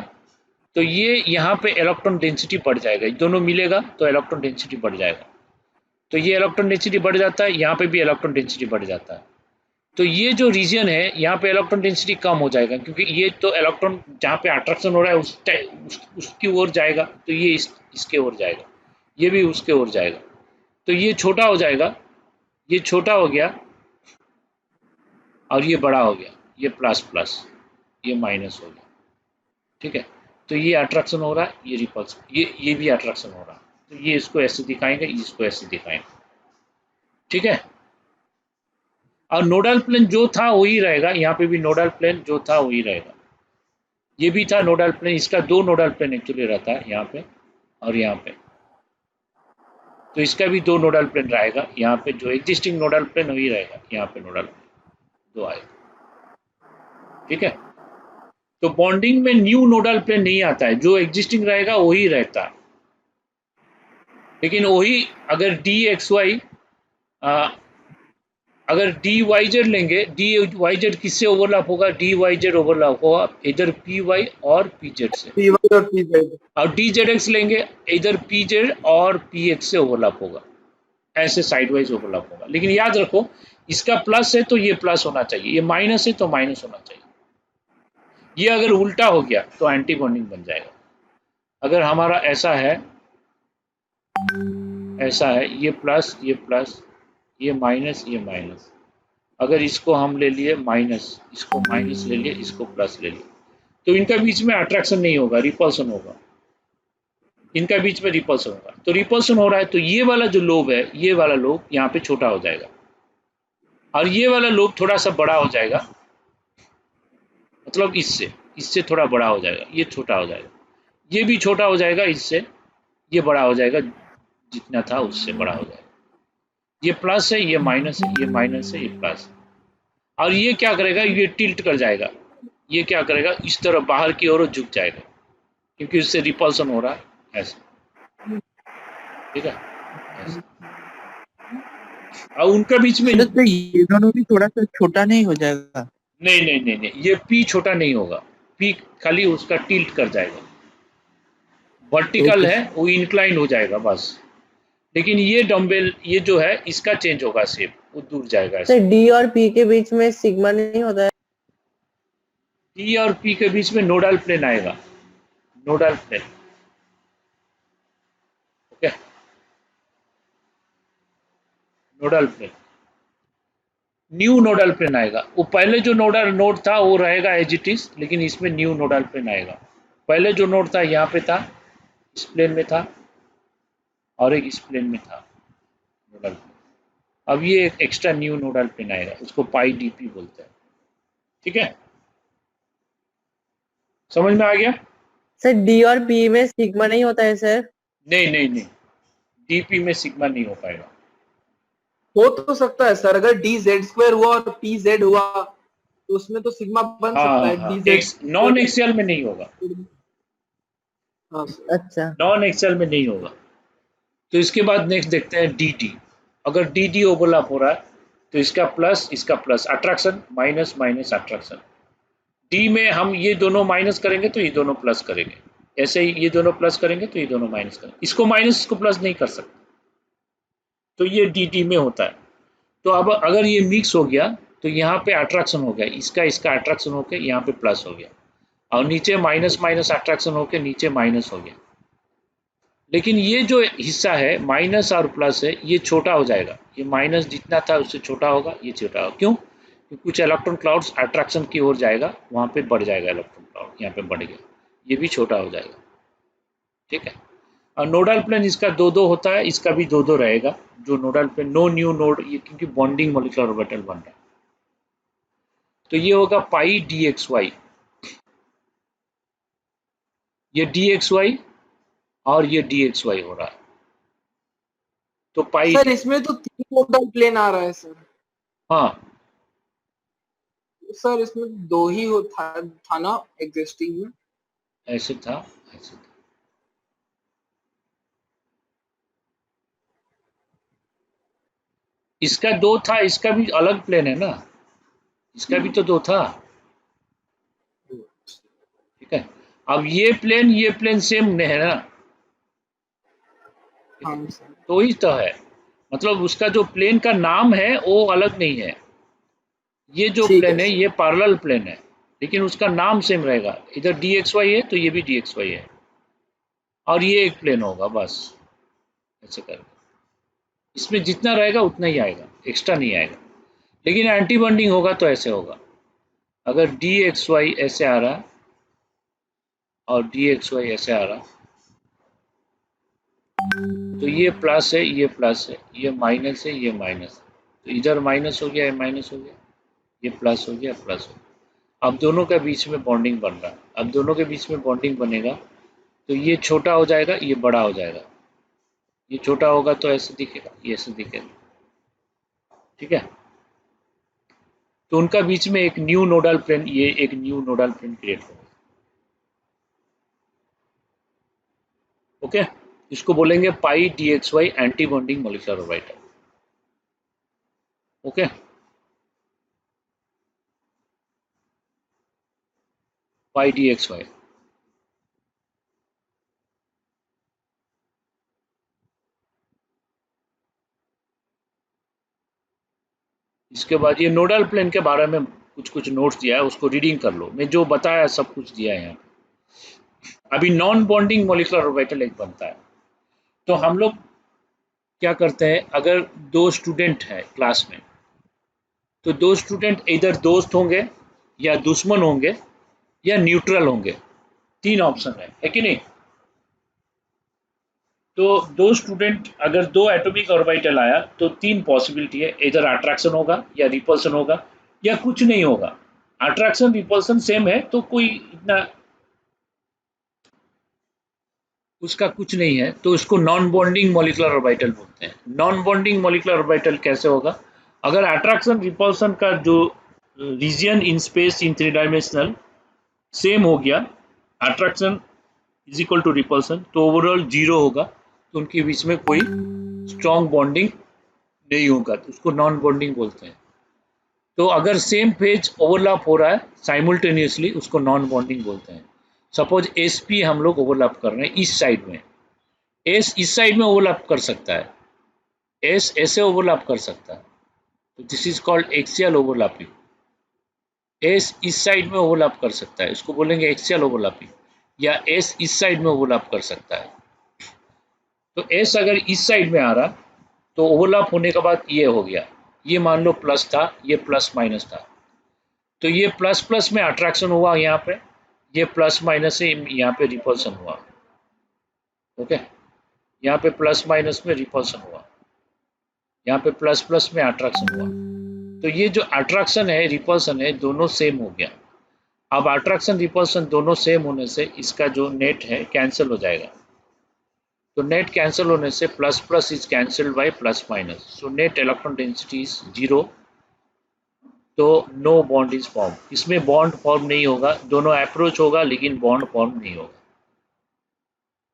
तो ये यहाँ पे इलेक्ट्रॉन डेंसिटी बढ़ जाएगा, दोनों मिलेगा तो इलेक्ट्रॉन डेंसिटी बढ़ जाएगा। तो ये इलेक्ट्रॉन डेंसिटी बढ़ जाता है, यहाँ पे भी इलेक्ट्रॉन डेंसिटी बढ़ जाता है। तो ये जो रीजन है, यहाँ पे इलेक्ट्रॉन डेंसिटी कम हो जाएगा, क्योंकि ये तो इलेक्ट्रॉन जहाँ पे अट्रैक्शन हो रहा है उसकी ओर जाएगा, तो ये इसके ओर जाएगा, ये भी उसके ओर जाएगा, तो ये छोटा हो जाएगा, ये छोटा हो गया और ये बड़ा हो गया, ये प्लस प्लस, ये माइनस हो गया। ठीक है, तो ये अट्रैक्शन हो रहा है, ये रिपल्स, ये भी अट्रैक्शन हो रहा है, तो ये इसको ऐसे दिखाएंगे, इसको ऐसे दिखाएंगे। ठीक है, और नोडल प्लेन जो था वही रहेगा, यहाँ पे भी नोडल प्लेन जो था वही रहेगा, ये भी था नोडल प्लेन, इसका 2 नोडल प्लेन एक्चुअली रहता है यहाँ पे, और यहाँ पे, तो इसका भी 2 नोडल प्लेन रहेगा। यहाँ पे जो एग्जिस्टिंग नोडल प्लेन वही रहेगा, यहाँ पे नोडल प्लेन 2 आएगा। ठीक है, तो बॉन्डिंग में न्यू नोडल प्लेन नहीं आता है, जो एग्जिस्टिंग रहेगा वही रहता है। लेकिन वही अगर डी एक्स वाई, अगर डी वाई जेड लेंगे, डी वाई जेड किससे ओवरलैप होगा? डी वाई जेड ओवरलैप होगा इधर पी वाई और पी जेड से। P1 और P z। और डी जेड एक्स लेंगे, इधर पी जेड और पी एक्स से ओवरलैप होगा, ऐसे साइड वाइज ओवरलैप होगा। लेकिन याद रखो, इसका प्लस है तो ये प्लस होना चाहिए, ये माइनस है तो माइनस होना चाहिए। ये अगर उल्टा हो गया तो एंटी बॉन्डिंग बन जाएगा। अगर हमारा ऐसा है, ये प्लस, ये माइनस, ये माइनस, अगर इसको हम ले लिए माइनस, इसको माइनस ले लिए, इसको प्लस ले लिए, तो इनका बीच में अट्रैक्शन नहीं होगा, रिपल्सन होगा। इनका बीच में रिपल्सन होगा, तो रिपल्सन हो रहा है तो ये वाला जो लोब है, ये वाला लोब यहाँ पे छोटा हो जाएगा और ये वाला लोब थोड़ा सा बड़ा हो जाएगा, मतलब इससे थोड़ा बड़ा हो जाएगा, ये छोटा हो जाएगा, ये भी छोटा हो जाएगा, इससे ये बड़ा हो जाएगा, जितना था उससे बड़ा हो जाएगा। ये प्लस है, ये माइनस है, ये माइनस है, ये प्लस। और ये क्या करेगा? ये टिल्ट कर जाएगा, ये क्या करेगा? इस तरफ बाहर की ओर झुक जाएगा, क्योंकि उससे रिपल्सन हो रहा है, ऐसे। ठीक है, ऐसे। और उनका बीच में तो ये दोनों भी थोड़ा सा छोटा नहीं हो जाएगा? नहीं, ये पी छोटा नहीं होगा, पी खाली उसका टिल्ट कर जाएगा, वर्टिकल है वो इंक्लाइन हो जाएगा बस। लेकिन ये डम्बेल, ये जो है इसका चेंज होगा शेप, वो दूर जाएगा। सर डी और पी के बीच में सिग्मा नहीं होता है? डी और पी के बीच में नोडल प्लेन आएगा, nodal plane. Okay, nodal plane, new nodal plane आएगा। वो पहले जो नोडल नोड था वो रहेगा एज इट इज, लेकिन इसमें न्यू नोडल प्लेन आएगा। पहले जो नोड था यहाँ पे था, इस प्लेन में था, और एक इस प्लेन में था नोडल प्लेन। अब ये एक एक्स्ट्रा न्यू नोडल प्लेन आएगा, उसको पाई डीपी बोलते हैं। ठीक है, समझ में आ गया? सर डी और पी में सिग्मा नहीं होता है सर? नहीं, डीपी में सिग्मा नहीं हो पाएगा। हो तो सकता है सर, अगर dz² हुआ और pz हुआ तो उसमें तो सिग्मा बन सकता है। dz नॉन एक्सियल में नहीं होगा, हाँ सर। अच्छा, नॉन एक्सियल में नहीं होगा। तो इसके बाद नेक्स्ट देखते हैं डी। अगर डी ओवरलैप हो रहा है तो इसका plus, attraction minus minus attraction. D में हम ये दोनों माइनस करेंगे तो ये दोनों प्लस करेंगे, ऐसे ही ये दोनों प्लस करेंगे तो ये दोनों माइनस करेंगे। इसको माइनस, इसको प्लस नहीं कर सकते, तो ये डी में होता है। तो अब अगर ये मिक्स हो गया तो यहाँ पे अट्रैक्शन हो गया, इसका अट्रैक्शन होकर यहाँ पे प्लस हो गया, और नीचे माइनस माइनस अट्रैक्शन होकर नीचे माइनस हो गया। लेकिन ये जो हिस्सा है माइनस और प्लस है, ये छोटा हो जाएगा, ये माइनस जितना था उससे छोटा होगा, ये छोटा होगा। क्यों? क्योंकि कुछ इलेक्ट्रॉन क्लाउड्स अट्रैक्शन की ओर जाएगा, वहाँ पे बढ़ जाएगा इलेक्ट्रॉन क्लाउड, यहाँ पे बढ़ गया, ये भी छोटा हो जाएगा। ठीक है, और नोडल प्लेन इसका 2-2 होता है, इसका भी 2-2 रहेगा। जो nodal plane, no new node, ये क्योंकि बॉन्डिंग मॉलिक्यूलर ऑर्बिटल बन रहा है, तो ये होगा पाई डी एक्स वाई, ये डी एक्स वाई और ये डी एक्स वाई हो रहा है। तो पाई सर इसमें तो 3 नोडल प्लेन आ रहा है सर। हाँ, सर इसमें 2 ही था ना एग्जिस्टिंग में? ऐसे था, ऐसे था। इसका 2 था, इसका भी अलग प्लेन है ना, इसका भी तो 2 था। ठीक है, अब ये प्लेन सेम नहीं है ना, हाँ सर। तो ही तो है, मतलब उसका जो प्लेन का नाम है वो अलग नहीं है। ये जो प्लेन है ये पैरेलल प्लेन है, लेकिन उसका नाम सेम रहेगा। इधर डी एक्स वाई है तो ये भी डी एक्स वाई है, और ये एक प्लेन होगा बस, ऐसे करके। इसमें जितना रहेगा उतना ही आएगा, एक्स्ट्रा नहीं आएगा। लेकिन एंटी बॉन्डिंग होगा तो ऐसे होगा, अगर डी एक्स वाई ऐसे आ रहा और डी एक्स वाई ऐसे आ रहा, तो ये प्लस है, ये प्लस है, ये माइनस है, ये माइनस है, तो इधर माइनस हो गया, ये माइनस हो गया, ये प्लस हो गया, प्लस हो गया। अब दोनों के बीच में बॉन्डिंग बन रहा है। अब दोनों के बीच में बॉन्डिंग बनेगा तो ये छोटा हो जाएगा, ये बड़ा हो जाएगा। ये छोटा होगा तो ऐसे दिखेगा, ये ऐसे दिखेगा, ठीक है। तो उनका बीच में एक न्यू नोडल प्लेन, ये एक न्यू नोडल प्लेन क्रिएट होगा। ओके, इसको बोलेंगे pi DXY anti bonding molecular orbital. Okay, pi DXY। इसके बाद ये नोडल प्लेन के बारे में कुछ कुछ नोट्स दिया है, उसको रीडिंग कर लो। मैं जो बताया सब कुछ दिया है यहाँ पे। अभी नॉन बॉन्डिंग मॉलिक्यूलर ऑर्बिटल एक बनता है। तो हम लोग क्या करते हैं, अगर दो स्टूडेंट है क्लास में, तो दो स्टूडेंट इधर दोस्त होंगे या दुश्मन होंगे या न्यूट्रल होंगे, 3 ऑप्शन है कि नहीं। तो दो स्टूडेंट, अगर दो एटॉमिक ऑर्बिटल आया तो 3 पॉसिबिलिटी है, इधर अट्रैक्शन होगा या रिपल्सन होगा या कुछ नहीं होगा। अट्रैक्शन रिपल्सन सेम है तो कोई इतना उसका कुछ नहीं है, तो इसको नॉन बॉन्डिंग मॉलिक्यूलर ऑर्बिटल बोलते हैं। नॉन बॉन्डिंग मॉलिक्यूलर ऑर्बिटल कैसे होगा, अगर अट्रैक्शन रिपल्सन का जो reason in space in 3 dimensional same हो गया, attraction is equal to repulsion, तो ओवरऑल 0 होगा, तो उनके बीच में कोई स्ट्रॉन्ग बॉन्डिंग नहीं होगा, तो उसको नॉन बॉन्डिंग बोलते हैं। तो अगर सेम फेज ओवरलैप हो रहा है साइमल्टेनियसली, उसको नॉन बॉन्डिंग बोलते हैं। सपोज SP हम लोग ओवरलैप कर रहे हैं इस साइड में, S इस साइड में ओवरलैप कर सकता है, S ऐसे ओवरलैप कर सकता है, तो this is called axial overlapping. S इस साइड में ओवरलैप कर सकता है, इसको बोलेंगे एक्सियल ओवरलैपिंग, या S इस साइड में ओवरलैप कर सकता है। तो S अगर इस साइड में आ रहा तो ओवरलैप होने के बाद ये हो गया, ये मान लो प्लस था, ये प्लस माइनस था, तो ये प्लस प्लस में अट्रैक्शन हुआ यहाँ पे, ये प्लस माइनस से यहाँ पे रिपल्सन हुआ। ओके, यहाँ पे प्लस माइनस में रिपल्सन हुआ, यहाँ पे प्लस प्लस में अट्रैक्शन हुआ। तो ये जो अट्रैक्शन है रिपल्सन है दोनों सेम हो गया। अब अट्रैक्शन रिपल्सन दोनों सेम होने से इसका जो नेट है कैंसिल हो जाएगा। तो नेट कैंसिल होने से plus plus is cancelled by plus minus, so net electron density is 0, तो नो बॉन्ड इज फॉर्म। इसमें बॉन्ड फॉर्म नहीं होगा, दोनों अप्रोच होगा लेकिन बॉन्ड फॉर्म नहीं होगा,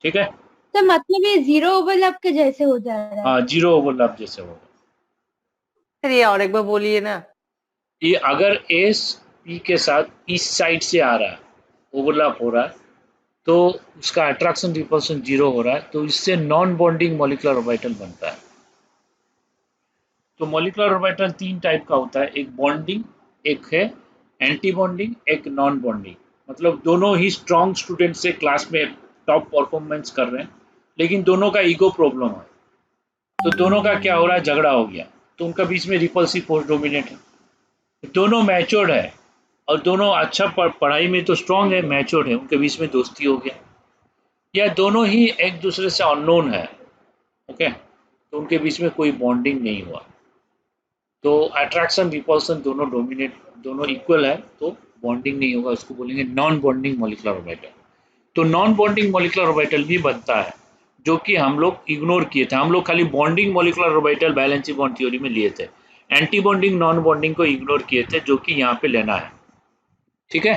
ठीक है। तो मतलब ये 0 ओवरलैप के जैसे हो जा रहा है। हाँ, 0 ओवरलैप जैसे होगा। सर ये और एक बार बोलिए ना। ये अगर SP के साथ इस साइड से आ रहा है, ओवरलैप हो रहा है, तो उसका अट्रैक्शन रिपल्सन 0 हो रहा है, तो इससे नॉन बॉन्डिंग मॉलिक्यूलर ऑर्बिटल बनता है। तो मॉलिक्यूलर ऑर्बिटल 3 टाइप का होता है, एक बॉन्डिंग, एक है एंटी बॉन्डिंग, एक नॉन बॉन्डिंग। मतलब दोनों ही स्ट्रॉन्ग स्टूडेंट से क्लास में टॉप परफॉर्मेंस कर रहे हैं, लेकिन दोनों का ईगो प्रॉब्लम है, तो दोनों का क्या हो रहा है, झगड़ा हो गया, तो उनका बीच में रिपल्सिव फोर्स डोमिनेट है। दोनों मैच्योर्ड है और दोनों अच्छा पढ़ाई में तो स्ट्रॉन्ग है, मैच्योर्ड है, उनके बीच में दोस्ती हो गया, या दोनों ही एक दूसरे से अननोन है, ओके, तो उनके बीच में कोई बॉन्डिंग नहीं हुआ, तो अट्रैक्शन रिपल्सन दोनों डोमिनेट, दोनों इक्वल है, तो बॉन्डिंग नहीं होगा, उसको बोलेंगे नॉन बॉन्डिंग मॉलिक्यूलर ऑर्बिटल। तो नॉन बॉन्डिंग मॉलिक्यूलर ऑर्बिटल भी बनता है, जो कि हम लोग इग्नोर किए थे। हम लोग खाली bonding molecular orbital valency bond theory में लिए थे, एंटी बॉन्डिंग नॉन बॉन्डिंग को इग्नोर किए थे, जो कि यहाँ पे लेना है, ठीक है।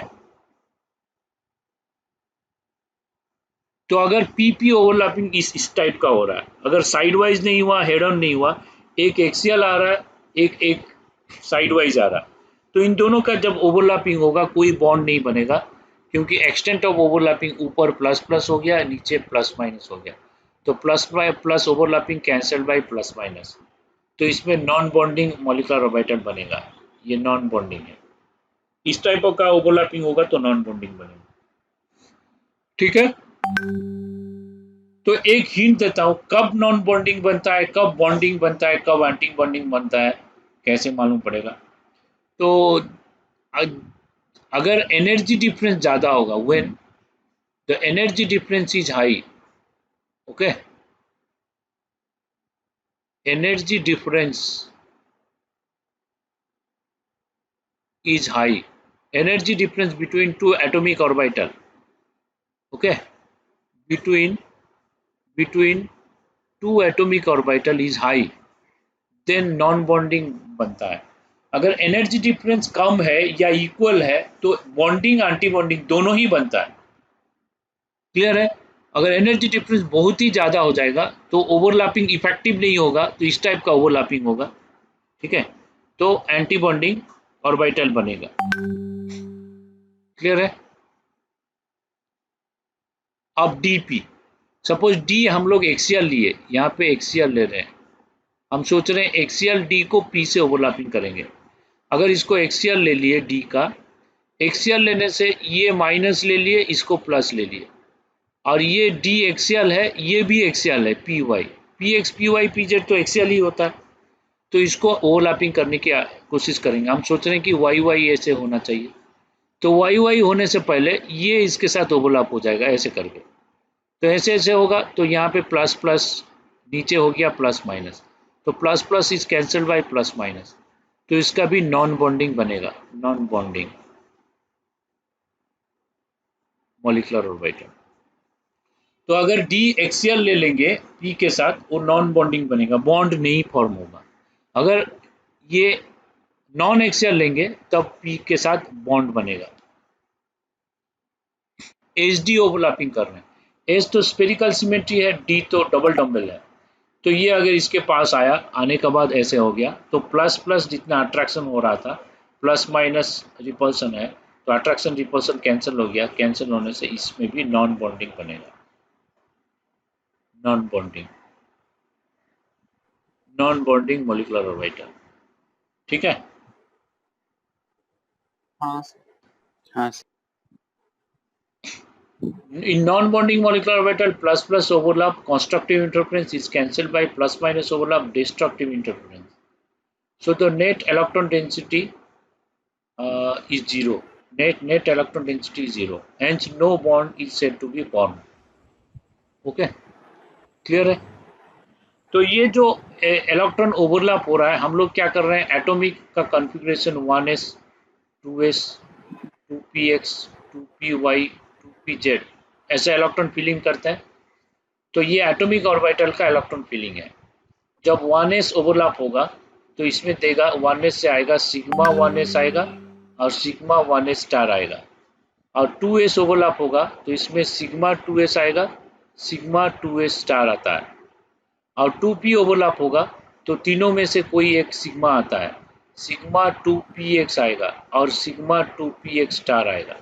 तो अगर PP ओवरलैपिंग इस टाइप का हो रहा है, अगर साइड वाइज नहीं हुआ, हेड ऑन नहीं हुआ, एक एक्सियल आ रहा है, एक साइड वाइज आ रहा है, तो इन दोनों का जब ओवरलैपिंग होगा कोई बॉन्ड नहीं बनेगा, क्योंकि एक्सटेंट ऑफ ओवरलैपिंग ऊपर प्लस प्लस हो गया, नीचे प्लस माइनस हो गया, तो plus by plus overlapping cancelled by plus minus, तो इसमें नॉन बॉन्डिंग मॉलिक्यूलर ऑर्बिटल बनेगा, ये नॉन बॉन्डिंग है। इस टाइप का ओवरलैपिंग होगा तो नॉन बॉन्डिंग बनेगा, ठीक है। तो एक हिंट देता हूं, कब नॉन बॉन्डिंग बनता है, कब बॉन्डिंग बनता है, कब एंटी बॉन्डिंग बनता है, कैसे मालूम पड़ेगा। तो अगर एनर्जी डिफरेंस ज्यादा होगा, when the energy difference is high, okay, energy difference is high, energy difference between two atomic orbital, okay, between two atomic orbital is high, then non bonding बनता है। अगर एनर्जी डिफरेंस कम है या equal है तो bonding anti bonding दोनों ही बनता है। क्लियर है? अगर एनर्जी डिफरेंस बहुत ही ज़्यादा हो जाएगा तो ओवरलैपिंग इफेक्टिव नहीं होगा, तो इस टाइप का ओवरलैपिंग होगा। ठीक है, तो एंटी बॉन्डिंग ऑर्बिटल बनेगा। क्लियर है? अब डीपी, सपोज डी हम लोग एक्सियल लिए, यहाँ पे एक्सियल ले रहे हैं, हम सोच रहे हैं एक्सियल डी को पी से ओवरलैपिंग करेंगे। अगर इसको एक्सियल ले लिए डी का, एक्सियल लेने से ये माइनस ले लिए, इसको प्लस ले लिए, और ये डी एक्सियल है, ये भी एक्सियल है, p y, p x p y p z तो एक्सियल ही होता है, तो इसको ओवरलैपिंग करने की कोशिश करेंगे। हम सोच रहे हैं कि वाई वाई ऐसे होना चाहिए, तो वाई वाई होने से पहले ये इसके साथ ओवरलैप हो जाएगा ऐसे करके, तो ऐसे ऐसे होगा, तो यहाँ पे प्लस प्लस नीचे हो गया प्लस माइनस, तो plus plus is cancel bye plus minus, तो इसका भी नॉन बॉन्डिंग बनेगा, नॉन बॉन्डिंग मॉलिक्यूलर ऑर्बिटल। तो अगर डी एक्सियल ले लेंगे पी के साथ, वो नॉन बॉन्डिंग बनेगा, बॉन्ड नहीं फॉर्म होगा। अगर ये नॉन एक्सियल लेंगे तब पी के साथ बॉन्ड बनेगा। एच डी ओवरलैपिंग कर रहे हैं, एच तो स्पेरिकल सिमेट्री है, डी तो डबल डम्बल है, तो ये अगर इसके पास आया, आने के बाद ऐसे हो गया, तो प्लस प्लस जितना अट्रैक्शन हो रहा था, प्लस माइनस रिपल्सन है, तो अट्रैक्शन रिपल्सन कैंसिल हो गया, कैंसिल होने से इसमें भी नॉन बॉन्डिंग बनेगा, नॉन बॉन्डिंग मॉलिक्यूलर ऑर्बिटल। ठीक है? हाँ सर, हाँ sir. In non-bonding molecular orbital, plus plus overlap, constructive interference is cancelled by plus minus overlap, destructive interference. So the net electron density is zero. Net electron density is zero. Hence, no bond is said to be formed. Okay, clear है? तो ये जो electron overlap हो रहा है, हम लोग क्या कर रहे हैं, एटॉमिक का configuration 1s 2s 2px 2py 2pz ऐसे इलेक्ट्रॉन फीलिंग करता है, तो ये एटॉमिक ऑर्बिटल का इलेक्ट्रॉन फीलिंग है। जब 1s ओवरलैप होगा तो इसमें देगा 1s से आएगा सिग्मा 1s आएगा और सिग्मा 1s स्टार आएगा, और 2s ओवरलैप होगा तो इसमें सिग्मा 2s आएगा, सिग्मा 2s स्टार आता है, और 2p ओवरलैप होगा तो तीनों में से कोई एक सिग्मा आता है, सिग्मा 2px आएगा और सिग्मा 2px स्टार आएगा,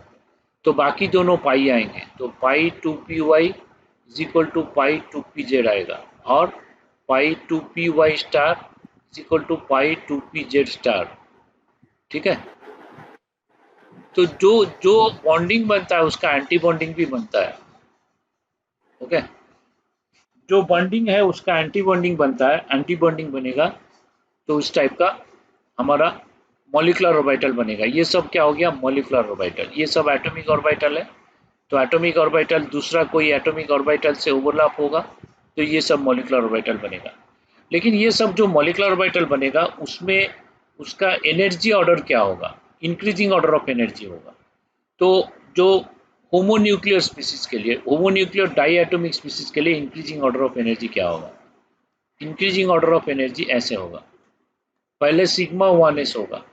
तो बाकी दोनों पाई आएंगे, तो pi 2py is equal to pi 2pz आएगा, और pi 2py star is equal to pi 2pz star. ठीक है? तो जो बॉन्डिंग बनता है उसका एंटी बॉन्डिंग भी बनता है। ओके, जो बॉन्डिंग है उसका एंटी बॉन्डिंग बनता है, एंटी बॉन्डिंग बनेगा तो उस टाइप का हमारा मॉलिक्यूलर ऑर्बिटल बनेगा। ये सब क्या हो गया, मॉलिक्यूलर ऑर्बिटल। ये सब एटॉमिक ऑर्बिटल है, तो एटॉमिक ऑर्बिटल दूसरा कोई एटॉमिक ऑर्बिटल से ओवरलैप होगा तो ये सब मॉलिक्यूलर ऑर्बिटल बनेगा। लेकिन ये सब जो मॉलिक्यूलर ऑर्बिटल बनेगा उसमें उसका एनर्जी ऑर्डर क्या होगा, इंक्रीजिंग ऑर्डर ऑफ एनर्जी होगा। तो जो होमोन्यूक्लियर स्पीसीज के लिए, होमोन्यूक्लियर डाईएटॉमिक स्पीसीज के लिए इंक्रीजिंग ऑर्डर ऑफ एनर्जी क्या होगा, इंक्रीजिंग ऑर्डर ऑफ एनर्जी ऐसे होगा, पहले सिग्मा 1s होगा,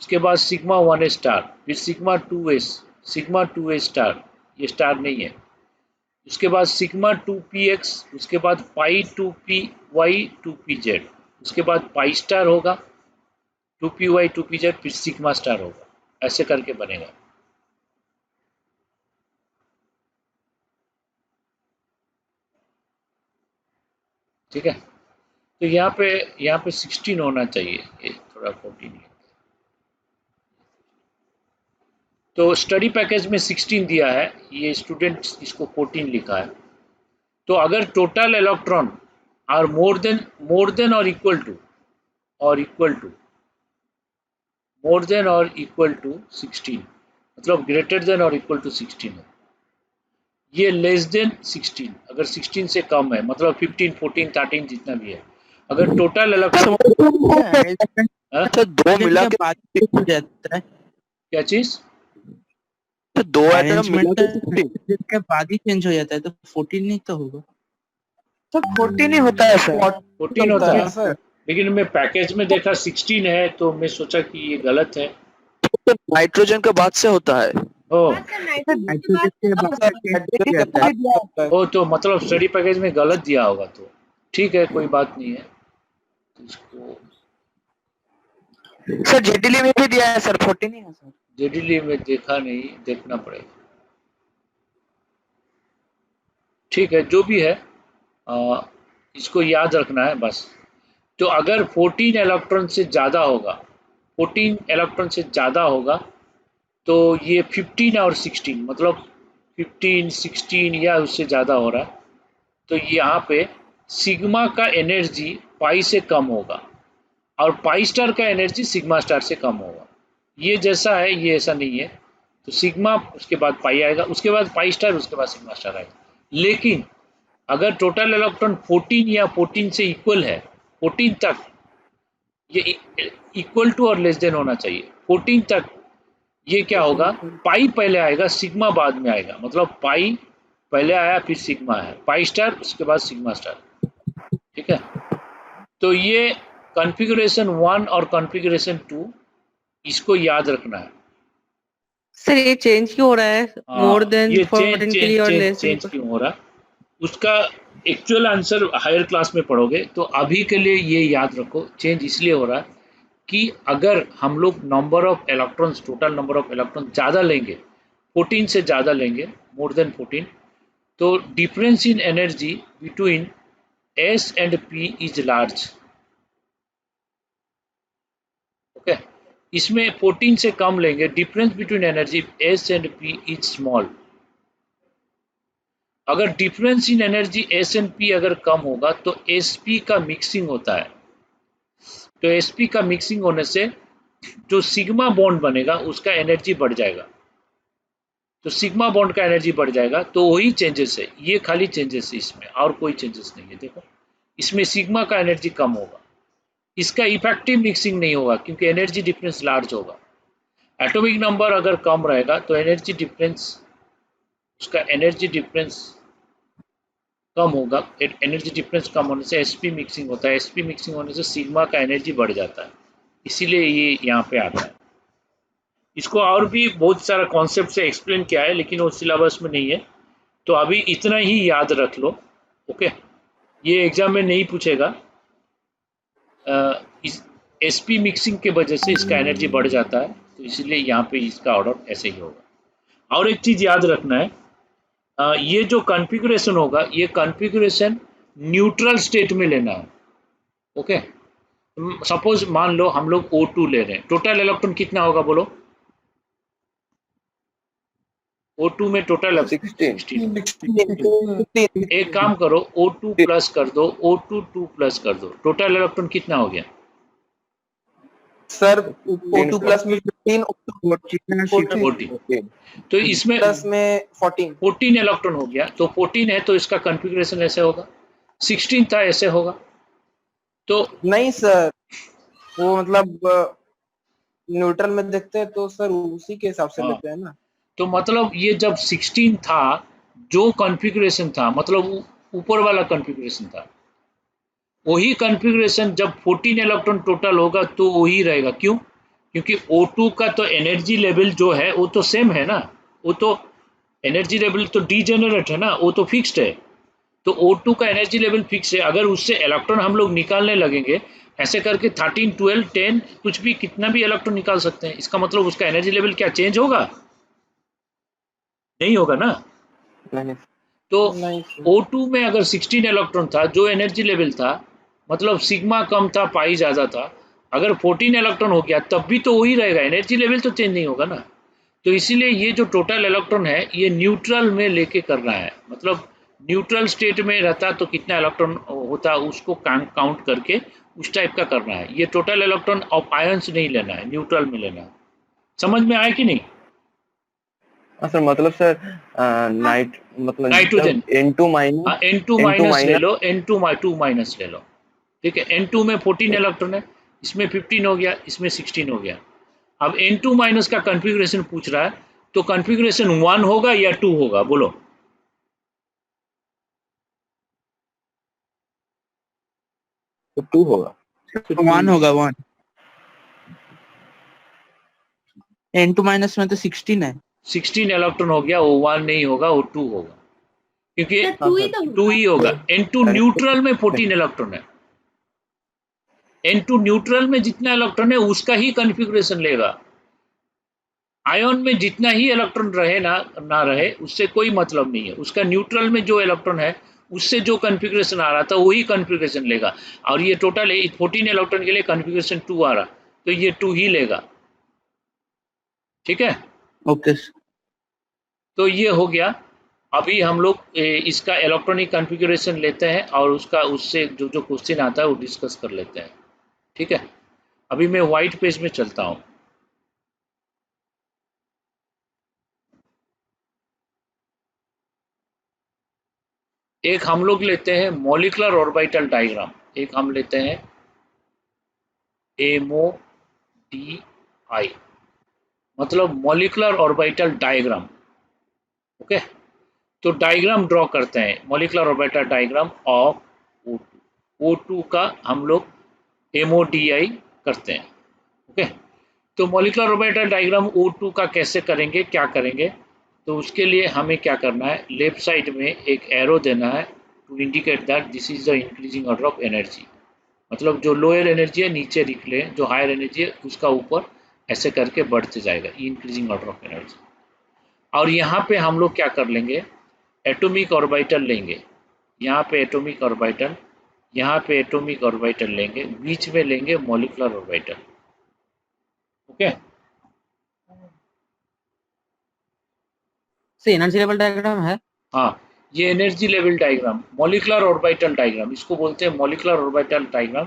उसके बाद सिग्मा 1s स्टार, फिर sigma 2s, sigma 2s star, ये स्टार नहीं है, उसके बाद सिग्मा 2px, उसके बाद पाई 2py 2pz, उसके बाद पाई स्टार होगा 2py 2pz, फिर सिग्मा स्टार होगा, ऐसे करके बनेगा। ठीक है? तो यहाँ पे 16 होना चाहिए, ये थोड़ा 14 है। तो स्टडी पैकेज में 16 दिया है, ये स्टूडेंट इसको 14 लिखा है। तो अगर total electron are more than और इक्वल टू (16), मतलब ग्रेटर देन और इक्वल टू 16 है। ये लेस देन 16, अगर 16 से कम है, मतलब 15, 14, 13 जितना भी है, अगर टोटल इलेक्ट्रॉन अच्छा 2 मिला के बाद जाता है, क्या चीज तो दो एटम अरेंजमेंट मिला के 15। के बाद ही चेंज हो जाता है, तो 14 नहीं तो होगा। तो 14 ही होता है सर। 14 होता है, सर लेकिन मैं पैकेज में देखा 16 है, तो मैं सोचा कि ये गलत है। तो नाइट्रोजन के बाद से होता है। ओ नाइट्रोजन के बाद change हो जाता है। ओ, तो मतलब स्टडी पैकेज में गलत दिया होगा, तो ठीक है, कोई बात नहीं है। तो इसको सर जेडीली में भी दिया है सर, 14 ही है सर। जेडीली में देखा नहीं, देखना पड़ेगा। ठीक है, जो भी है, इसको याद रखना है बस। तो अगर 14 इलेक्ट्रॉन से ज़्यादा होगा, 14 इलेक्ट्रॉन से ज़्यादा होगा, तो ये 15 और 16, मतलब 15, 16 या उससे ज़्यादा हो रहा है, तो यहाँ पे सिग्मा का एनर्जी पाई से कम होगा और पाई स्टार का एनर्जी सिग्मा स्टार से कम होगा। ये जैसा है, ये ऐसा नहीं है। तो सिग्मा, उसके बाद पाई आएगा, उसके बाद पाई स्टार, उसके बाद सिग्मा स्टार आएगा। लेकिन अगर टोटल इलेक्ट्रॉन 14 या 14 से इक्वल है, 14 तक, ये इक्वल टू और लेस देन होना चाहिए 14 तक, ये क्या होगा, पाई पहले आएगा, सिग्मा बाद में आएगा। मतलब पाई पहले आया, फिर सिग्मा है, पाई स्टार, उसके बाद सिग्मा स्टार। ठीक है, तो ये कॉन्फ़िगरेशन 1 और कॉन्फ़िगरेशन 2, इसको याद रखना है। सर ये चेंज क्यों हो रहा है, मोर देन ये 14 के लिए और लेस देन? चेंज क्यों हो रहा, उसका एक्चुअल आंसर हायर क्लास में पढ़ोगे। तो अभी के लिए ये याद रखो, चेंज इसलिए हो रहा है कि अगर हम लोग number of electrons, total number of electron ज़्यादा लेंगे, 14 से ज़्यादा लेंगे, मोर देन 14, तो difference in energy between S and P is large. Okay, इसमें 14 से कम लेंगे, difference between energy S and P is small. अगर difference in energy S and P अगर कम होगा, तो SP का मिक्सिंग होता है। तो SP का मिक्सिंग होने से जो सिग्मा बॉन्ड बनेगा, उसका एनर्जी बढ़ जाएगा। तो सिग्मा बॉन्ड का एनर्जी बढ़ जाएगा, तो वही चेंजेस है, ये खाली चेंजेस है, इसमें और कोई चेंजेस नहीं है। देखो, इसमें सिग्मा का एनर्जी कम होगा, इसका इफेक्टिव मिक्सिंग नहीं होगा, क्योंकि एनर्जी डिफरेंस लार्ज होगा। एटॉमिक नंबर अगर कम रहेगा, तो एनर्जी डिफरेंस, उसका एनर्जी डिफरेंस कम होगा। एनर्जी डिफरेंस कम होने से SP मिक्सिंग होता है, SP मिक्सिंग होने से सिग्मा का एनर्जी बढ़ जाता है, इसीलिए ये यहाँ पे आता है। इसको और भी बहुत सारा कॉन्सेप्ट से एक्सप्लेन किया है, लेकिन वो सिलेबस में नहीं है, तो अभी इतना ही याद रख लो। ओके, ये एग्जाम में नहीं पूछेगा। इस SP मिक्सिंग के वजह से इसका एनर्जी बढ़ जाता है, तो इसलिए यहाँ पे इसका ऑर्डर ऐसे ही होगा। और एक चीज़ याद रखना है, ये जो कॉन्फ़िगरेशन होगा, ये कॉन्फ़िगरेशन न्यूट्रल स्टेट में लेना है। ओके, सपोज मान लो हम लोग O2 ले रहे हैं, टोटल इलेक्ट्रॉन कितना होगा बोलो? O2 में टोटल 16। एक काम करो, O2 प्लस कर दो, O2 2 प्लस कर दो, टोटल इलेक्ट्रॉन कितना हो गया सर? O2 प्लस में 15, 14। तो इसमें प्लस में 14 इलेक्ट्रॉन हो गया। तो 14 है, तो इसका कॉन्फ़िगरेशन ऐसे होगा, 16 था, ऐसे होगा। तो नहीं सर, वो मतलब न्यूट्रल में देखते हैं तो सर उसी के हिसाब से लेते हैं ना। तो मतलब ये जब 16 था, जो कॉन्फ़िगरेशन था, मतलब ऊपर वाला कॉन्फ़िगरेशन था, वही कॉन्फ़िगरेशन जब 14 इलेक्ट्रॉन टोटल होगा, तो वही रहेगा। क्यों? क्योंकि O2 का तो एनर्जी लेवल जो है, वो तो सेम है ना, वो तो एनर्जी लेवल तो डीजेनरेट है ना, वो तो फिक्स्ड है। तो O2 का एनर्जी लेवल फिक्स है, अगर उससे इलेक्ट्रॉन हम लोग निकालने लगेंगे, ऐसे करके 13, 12, 10, कुछ भी, कितना भी इलेक्ट्रॉन निकाल सकते हैं। इसका मतलब उसका एनर्जी लेवल क्या चेंज होगा? नहीं होगा ना। तो O2 में अगर 16 इलेक्ट्रॉन था, जो एनर्जी लेवल था, मतलब सिग्मा कम था, पाई ज़्यादा था, अगर 14 इलेक्ट्रॉन हो गया, तब भी तो वही रहेगा, एनर्जी लेवल तो चेंज नहीं होगा ना। तो इसीलिए ये जो टोटल इलेक्ट्रॉन है, ये न्यूट्रल में लेके करना है। मतलब न्यूट्रल स्टेट में रहता तो कितना इलेक्ट्रॉन होता, उसको काउंट करके उस टाइप का करना है। ये टोटल इलेक्ट्रॉन ऑफ आयंस नहीं लेना है, न्यूट्रल में लेना है। समझ में आया कि नहीं? सर मतलब सर मतलब nitrogen N2 minus N2 minus ले लो, N2 माइनस ले लो, ठीक है। N2 में 14 इलेक्ट्रॉन है, इसमें 15 हो गया, इसमें 16 हो गया। अब N2 माइनस का कॉन्फ़िगरेशन पूछ रहा है, तो कॉन्फ़िगरेशन 1 होगा या 2 होगा, बोलो। तो 2 होगा। 1 होगा 1। N2 माइनस में तो 16 है। 16 इलेक्ट्रॉन हो गया, वो 1 नहीं होगा, वो 2 होगा, क्योंकि सर 2 ही तो 2 ही होगा। N2 Correct. न्यूट्रल में 14 इलेक्ट्रॉन है। N2 न्यूट्रल में जितना इलेक्ट्रॉन है उसका ही कॉन्फ़िगरेशन लेगा। आयन में जितना ही इलेक्ट्रॉन रहे ना रहे उससे कोई मतलब नहीं है। उसका न्यूट्रल में जो इलेक्ट्रॉन है उससे जो कॉन्फ़िगरेशन आ रहा था वही कॉन्फ़िगरेशन लेगा। और ये टोटल 14 इलेक्ट्रॉन के लिए कॉन्फ़िगरेशन 2 आ रहा, तो ये 2 ही लेगा। ठीक है, ओके। तो ये हो गया। अभी हम लोग इसका इलेक्ट्रॉनिक कॉन्फ़िगरेशन लेते हैं और उसका उससे जो जो क्वेश्चन आता है वो डिस्कस कर लेते हैं। ठीक है, अभी मैं व्हाइट पेज में चलता हूँ। एक हम लोग लेते हैं मॉलिक्यूलर ऑर्बिटल डायग्राम, एक हम लेते हैं MODI, मतलब मॉलिक्यूलर ऑर्बिटल डायग्राम। ओके, तो डायग्राम ड्रॉ करते हैं, molecular orbital diagram of O2। O2 का हम लोग MODI करते हैं। ओके, तो मॉलिक्यूलर ऑर्बिटल डायग्राम O2 का कैसे करेंगे, क्या करेंगे, तो उसके लिए हमें क्या करना है, लेफ्ट साइड में एक एरो देना है to indicate that this is the increasing order of energy. मतलब जो लोअर एनर्जी है नीचे लिख ले, जो हायर एनर्जी है उसका ऊपर, ऐसे करके बढ़ते जाएगा, इंक्रीजिंग ऑर्डर ऑफ एनर्जी। और यहाँ पे हम लोग क्या कर लेंगे, एटॉमिक ऑर्बिटल लेंगे। यहाँ पे एटॉमिक ऑर्बिटल, यहाँ पे एटॉमिक ऑर्बिटल लेंगे, बीच में लेंगे मॉलिक्यूलर ऑर्बिटल। ओके, से एनर्जी लेवल डायग्राम है। हाँ, ये energy level diagram, molecular orbital diagram, इसको बोलते हैं molecular orbital diagram,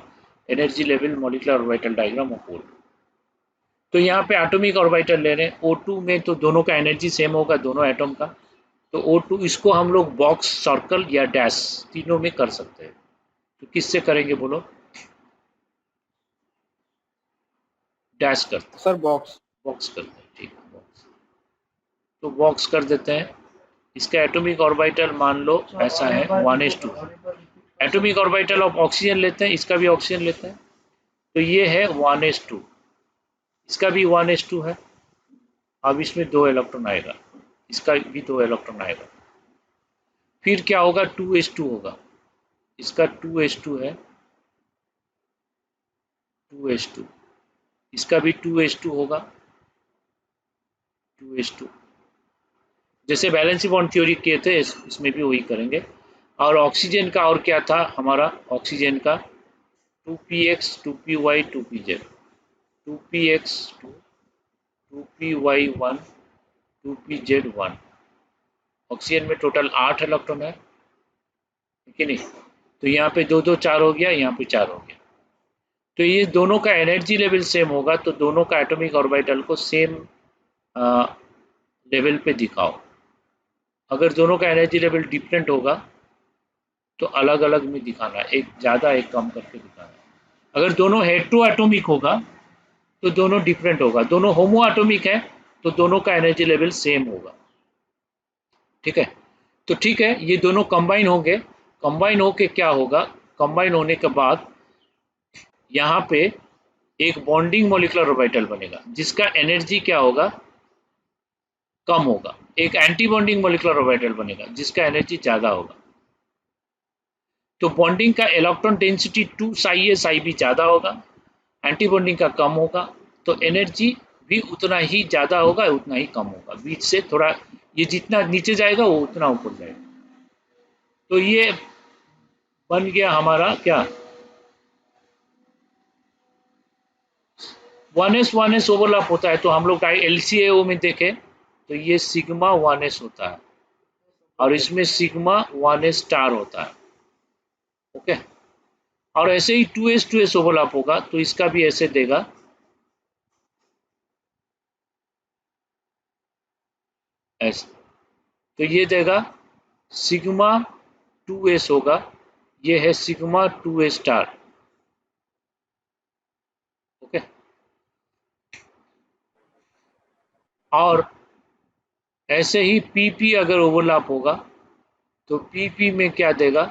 energy level molecular orbital diagram of O2। तो यहाँ पे एटॉमिक ऑर्बिटल ले रहे हैं O2 में, तो दोनों का एनर्जी सेम होगा, दोनों एटम का। तो O2 इसको हम लोग बॉक्स, सर्कल या डैश तीनों में कर सकते हैं। तो किससे करेंगे बोलो, डैश करते हैं, सर बॉक्स। बॉक्स करते हैं। ठीक है, बॉक्स, तो बॉक्स कर देते हैं। इसका एटॉमिक ऑर्बिटल मान लो ऐसा है 1s2। Atomic orbital of oxygen लेते हैं, इसका भी ऑक्सीजन लेते हैं, तो ये है 1s2, इसका भी 1s2 है। अब इसमें 2 इलेक्ट्रॉन आएगा, इसका भी 2 इलेक्ट्रॉन आएगा। फिर क्या होगा, 2s2 होगा, इसका 2s2 है, 2s2, इसका भी 2s2 होगा, 2s2। जैसे वैलेंसी बॉन्ड थ्योरी किए थे इसमें भी वही करेंगे। और ऑक्सीजन का और क्या था हमारा, ऑक्सीजन का 2px 2py 2pz, 2px 2, 2py 1, 2pz 1। Oxygen में टोटल 8 इलेक्ट्रॉन है, ठीक है नहीं, तो यहाँ पे 2 2 4 हो गया, यहाँ पे 4 हो गया। तो ये दोनों का एनर्जी लेवल सेम होगा, तो दोनों का एटॉमिक ऑर्बिटल को सेम लेवल पे दिखाओ। अगर दोनों का एनर्जी लेवल डिफरेंट होगा तो अलग अलग में दिखाना, एक ज़्यादा एक कम करके दिखाना। अगर दोनों हेट्रो एटॉमिक होगा तो दोनों डिफरेंट होगा, दोनों होमो एटॉमिक है तो दोनों का एनर्जी लेवल सेम होगा। ठीक है, तो ठीक है, ये दोनों कंबाइन होंगे, कंबाइन होके क्या होगा, कंबाइन होने के बाद यहाँ पे एक बॉन्डिंग मॉलिक्यूलर ऑर्बिटल बनेगा जिसका एनर्जी क्या होगा, कम होगा। एक एंटी बॉन्डिंग मॉलिक्यूलर ऑर्बिटल बनेगा जिसका एनर्जी ज़्यादा होगा। तो बॉन्डिंग का electron density 2 psi A psi B ज़्यादा होगा, एंटी बॉन्डिंग का कम होगा, तो एनर्जी भी उतना ही ज़्यादा होगा उतना ही कम होगा। बीच से थोड़ा, ये जितना नीचे जाएगा वो उतना ऊपर जाएगा। तो ये बन गया हमारा क्या, 1s ओवरलैप होता है। तो हम लोग LCAO में देखें तो ये सिग्मा 1s होता है और इसमें सिग्मा 1s स्टार होता है। ओके, और ऐसे ही 2s ओवरलैप होगा तो इसका भी ऐसे देगा, ऐसे। तो ये देगा सिग्मा 2s होगा, ये है सिग्मा 2s स्टार। ओके, और ऐसे ही PP अगर ओवरलैप होगा तो PP में क्या देगा,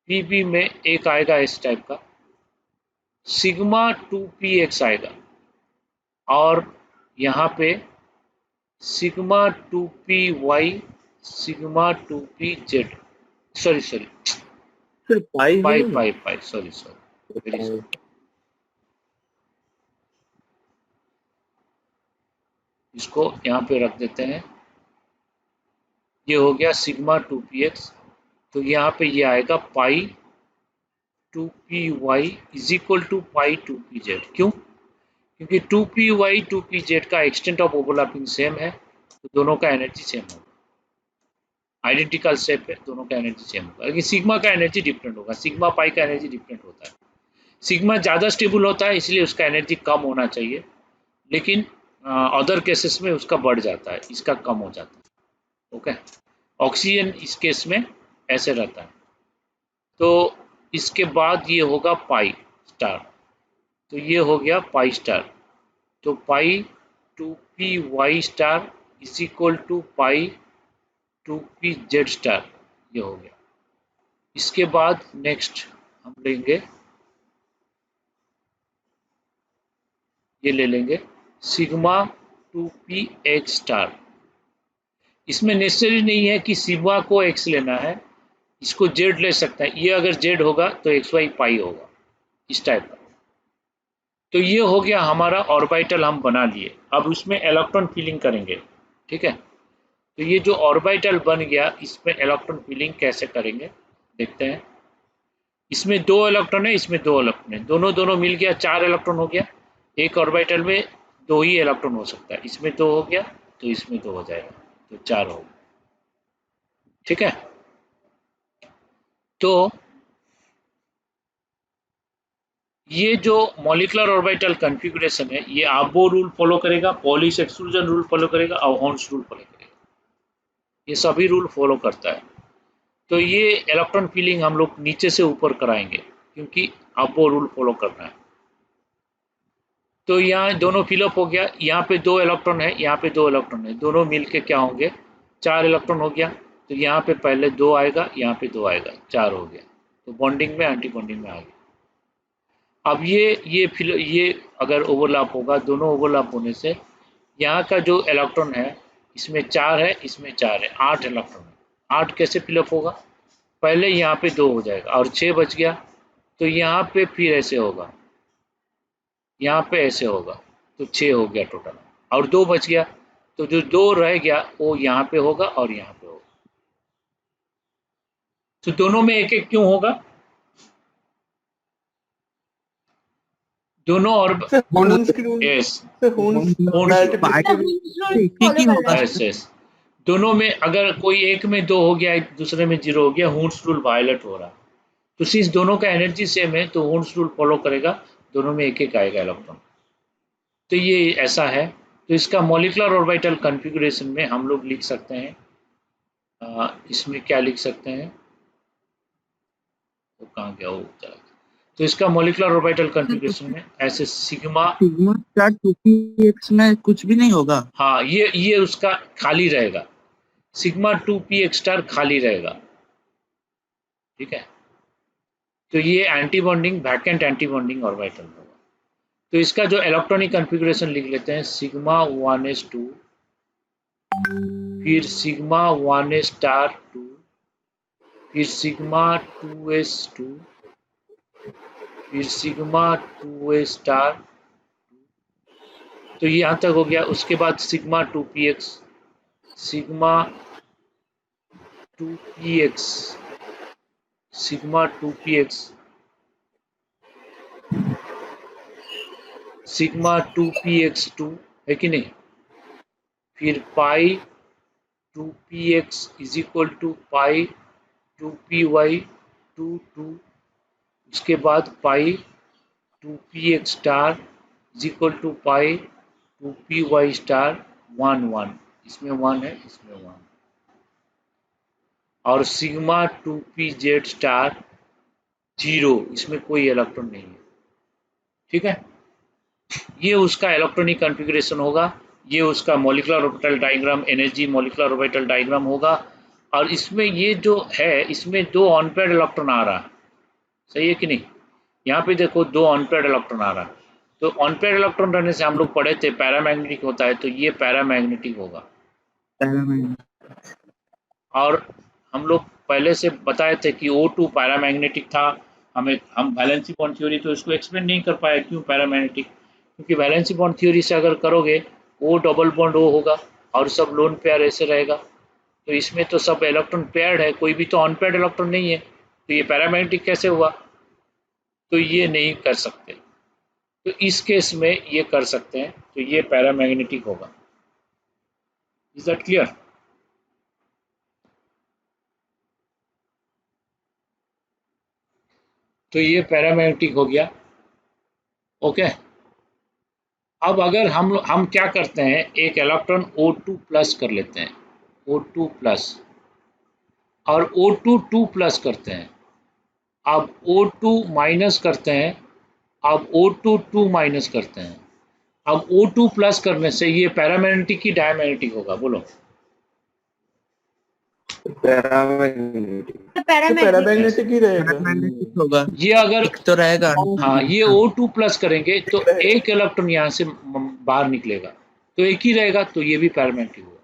PP में एक आएगा इस टाइप का, सिग्मा 2px आएगा, और यहाँ पे sigma 2py, sigma 2pz, sorry sir pi pi नहीं पाई पाई, सॉरी वेरी है? सॉरी। इसको यहाँ पे रख देते हैं, ये हो गया सिग्मा 2px, तो यहाँ पे ये आएगा pi 2py is equal to pi 2pz। क्यों? क्योंकि 2py 2pz का एक्सटेंट ऑफ ओवरलैपिंग सेम है, तो दोनों का एनर्जी सेम होगा, आइडेंटिकल स्टेप है, दोनों का एनर्जी सेम होगा, लेकिन सिग्मा का एनर्जी डिफरेंट होगा, सिग्मा पाई का एनर्जी डिफरेंट होता है। सिग्मा ज़्यादा स्टेबल होता है इसलिए उसका एनर्जी कम होना चाहिए, लेकिन अदर केसेस में उसका बढ़ जाता है, इसका कम हो जाता है। ओके, ऑक्सीजन इस केस में ऐसे रहता है। तो इसके बाद ये होगा पाई स्टार, तो ये हो गया पाई स्टार, तो pi 2py star is equal to pi 2pz star, ये हो गया। इसके बाद नेक्स्ट हम लेंगे, ये ले लेंगे सिग्मा 2px स्टार। इसमें नेसेसरी नहीं है कि सिग्मा को x लेना है, इसको z ले सकता है, ये अगर z होगा तो xy पाई होगा, इस टाइप का। तो ये हो गया हमारा ऑर्बिटल हम बना लिए, अब उसमें इलेक्ट्रॉन फिलिंग करेंगे, ठीक है। तो ये जो ऑर्बिटल बन गया, इसमें इलेक्ट्रॉन फिलिंग कैसे करेंगे देखते हैं। इसमें 2 इलेक्ट्रॉन है, इसमें 2 इलेक्ट्रॉन है, दोनों मिल गया 4 इलेक्ट्रॉन हो गया। एक ऑर्बिटल में 2 ही इलेक्ट्रॉन हो सकता है, इसमें 2 हो गया तो इसमें 2 हो जाएगा, तो 4 हो गया, ठीक है। तो ये जो मॉलिक्यूलर ऑर्बिटल कॉन्फ़िगरेशन है, ये आबो रूल फॉलो करेगा, पॉलिश एक्सक्लूजन रूल फॉलो करेगा और हॉर्न्स रूल फॉलो करेगा, ये सभी रूल फॉलो करता है। तो ये इलेक्ट्रॉन फिलिंग हम लोग नीचे से ऊपर कराएंगे, क्योंकि आबो रूल फॉलो करना है। तो यहाँ दोनों फिलअप हो गया, यहाँ पे 2 इलेक्ट्रॉन है, यहाँ पे 2 इलेक्ट्रॉन है, दोनों मिलके क्या होंगे, 4 इलेक्ट्रॉन हो गया। तो यहाँ पे पहले 2 आएगा, यहाँ पे 2 आएगा, 4 हो गया, तो बॉन्डिंग में एंटी बॉन्डिंग में आ गया। अब ये अगर ओवरलैप होगा, दोनों ओवरलैप होने से यहाँ का जो इलेक्ट्रॉन है, इसमें 4 है, इसमें 4 है, 8 इलेक्ट्रॉन है। 8 कैसे फिलअप होगा, पहले यहाँ पे 2 हो जाएगा और 6 बच गया, तो यहाँ पे फिर ऐसे होगा, यहाँ पे ऐसे होगा, तो 6 हो गया टोटल, और 2 बच गया, तो जो 2 रह गया वो यहाँ पे होगा और यहाँ पे होगा। तो दोनों में एक एक क्यों होगा, दोनों और हॉर्न्स की रूल यस से हॉर्न्स यस, दोनों में अगर कोई एक में 2 हो गया, दूसरे में 0 हो गया, हॉर्न्स रूल वायलेट हो रहा। तो सिंस दोनों का एनर्जी सेम है तो हॉर्न्स रूल फॉलो करेगा, दोनों में एक एक आएगा इलेक्ट्रॉन। तो ये ऐसा है। तो इसका मॉलिक्यूलर ऑर्बिटल कॉन्फ़िगरेशन में हम लोग लिख सकते हैं, इसमें क्या लिख सकते हैं, वो कहाँ गया, वो चला गया। तो इसका मॉलिक्यूलर ऑर्बिटल कॉन्फ़िगरेशन में ऐसे सिग्मा स्टार 2px में कुछ भी नहीं होगा। हाँ, ये उसका खाली रहेगा, सिग्मा 2px स्टार खाली रहेगा, ठीक है। तो ये anti bonding vacant anti bonding orbital होगा। तो इसका जो इलेक्ट्रॉनिक कॉन्फ़िगरेशन लिख लेते हैं, सिग्मा 1s2, फिर सिग्मा 1s स्टार 2, फिर सिग्मा 2s2, फिर सिग्मा 2s स्टार। तो ये यहाँ तक हो गया। उसके बाद sigma 2px, sigma 2px, sigma 2px, sigma 2px2 है कि नहीं, फिर pi 2px is equal to pi 2py 2, उसके बाद pi 2px star is equal to pi 2py star 1, इसमें 1 है, इसमें 1, और सिग्मा 2pz स्टार 0, इसमें कोई इलेक्ट्रॉन नहीं है, ठीक है। ये उसका इलेक्ट्रॉनिक कॉन्फ़िगरेशन होगा। ये उसका molecular orbital diagram, energy molecular orbital diagram होगा। और इसमें ये जो है, इसमें 2 अनपेयर्ड इलेक्ट्रॉन आ रहा है, सही है कि नहीं? यहाँ पे देखो 2 अनपेयर्ड इलेक्ट्रॉन आ रहा है। तो अनपेयर्ड इलेक्ट्रॉन रहने से हम लोग पढ़े थे पैरामैग्नेटिक होता है, तो ये पैरामैग्नेटिक होगा। और हम लोग पहले से बताए थे कि O2 पैरामैग्नेटिक था। हम वैलेंसी बॉन्ड थ्योरी तो इसको एक्सप्लेन नहीं कर पाए क्यों पैरामैग्नेटिक, क्योंकि वैलेंसी बॉन्ड थ्योरी से अगर करोगे O डबल बॉन्ड O होगा और सब लोन पेयर ऐसे रहेगा। तो इसमें तो सब इलेक्ट्रॉन पेयर्ड है, कोई भी तो अनपेयर्ड इलेक्ट्रॉन नहीं है, तो ये पैरामैग्नेटिक कैसे हुआ? तो ये नहीं कर सकते। तो इस केस में ये कर सकते हैं, तो ये पैरामैग्नेटिक होगा। Is that clear? तो ये पैरामैग्नेटिक हो गया। ओके, अब अगर हम क्या करते हैं, एक इलेक्ट्रॉन O2 प्लस कर लेते हैं, O2 प्लस, और O2 2 प्लस करते हैं। अब O2 माइनस करते हैं, अब O2 2 माइनस करते हैं। अब O2 प्लस करने से ये पैरामैग्नेटिक की डायमैग्नेटिक होगा? बोलो। पैरामैग्नेटिक ही रहेगा। होगा ये अगर तो रहेगा। हाँ, ये O2 प्लस करेंगे तो एक इलेक्ट्रॉन यहाँ से बाहर निकलेगा, तो एक ही रहेगा, तो ये भी पैरामैग्नेटिक होगा।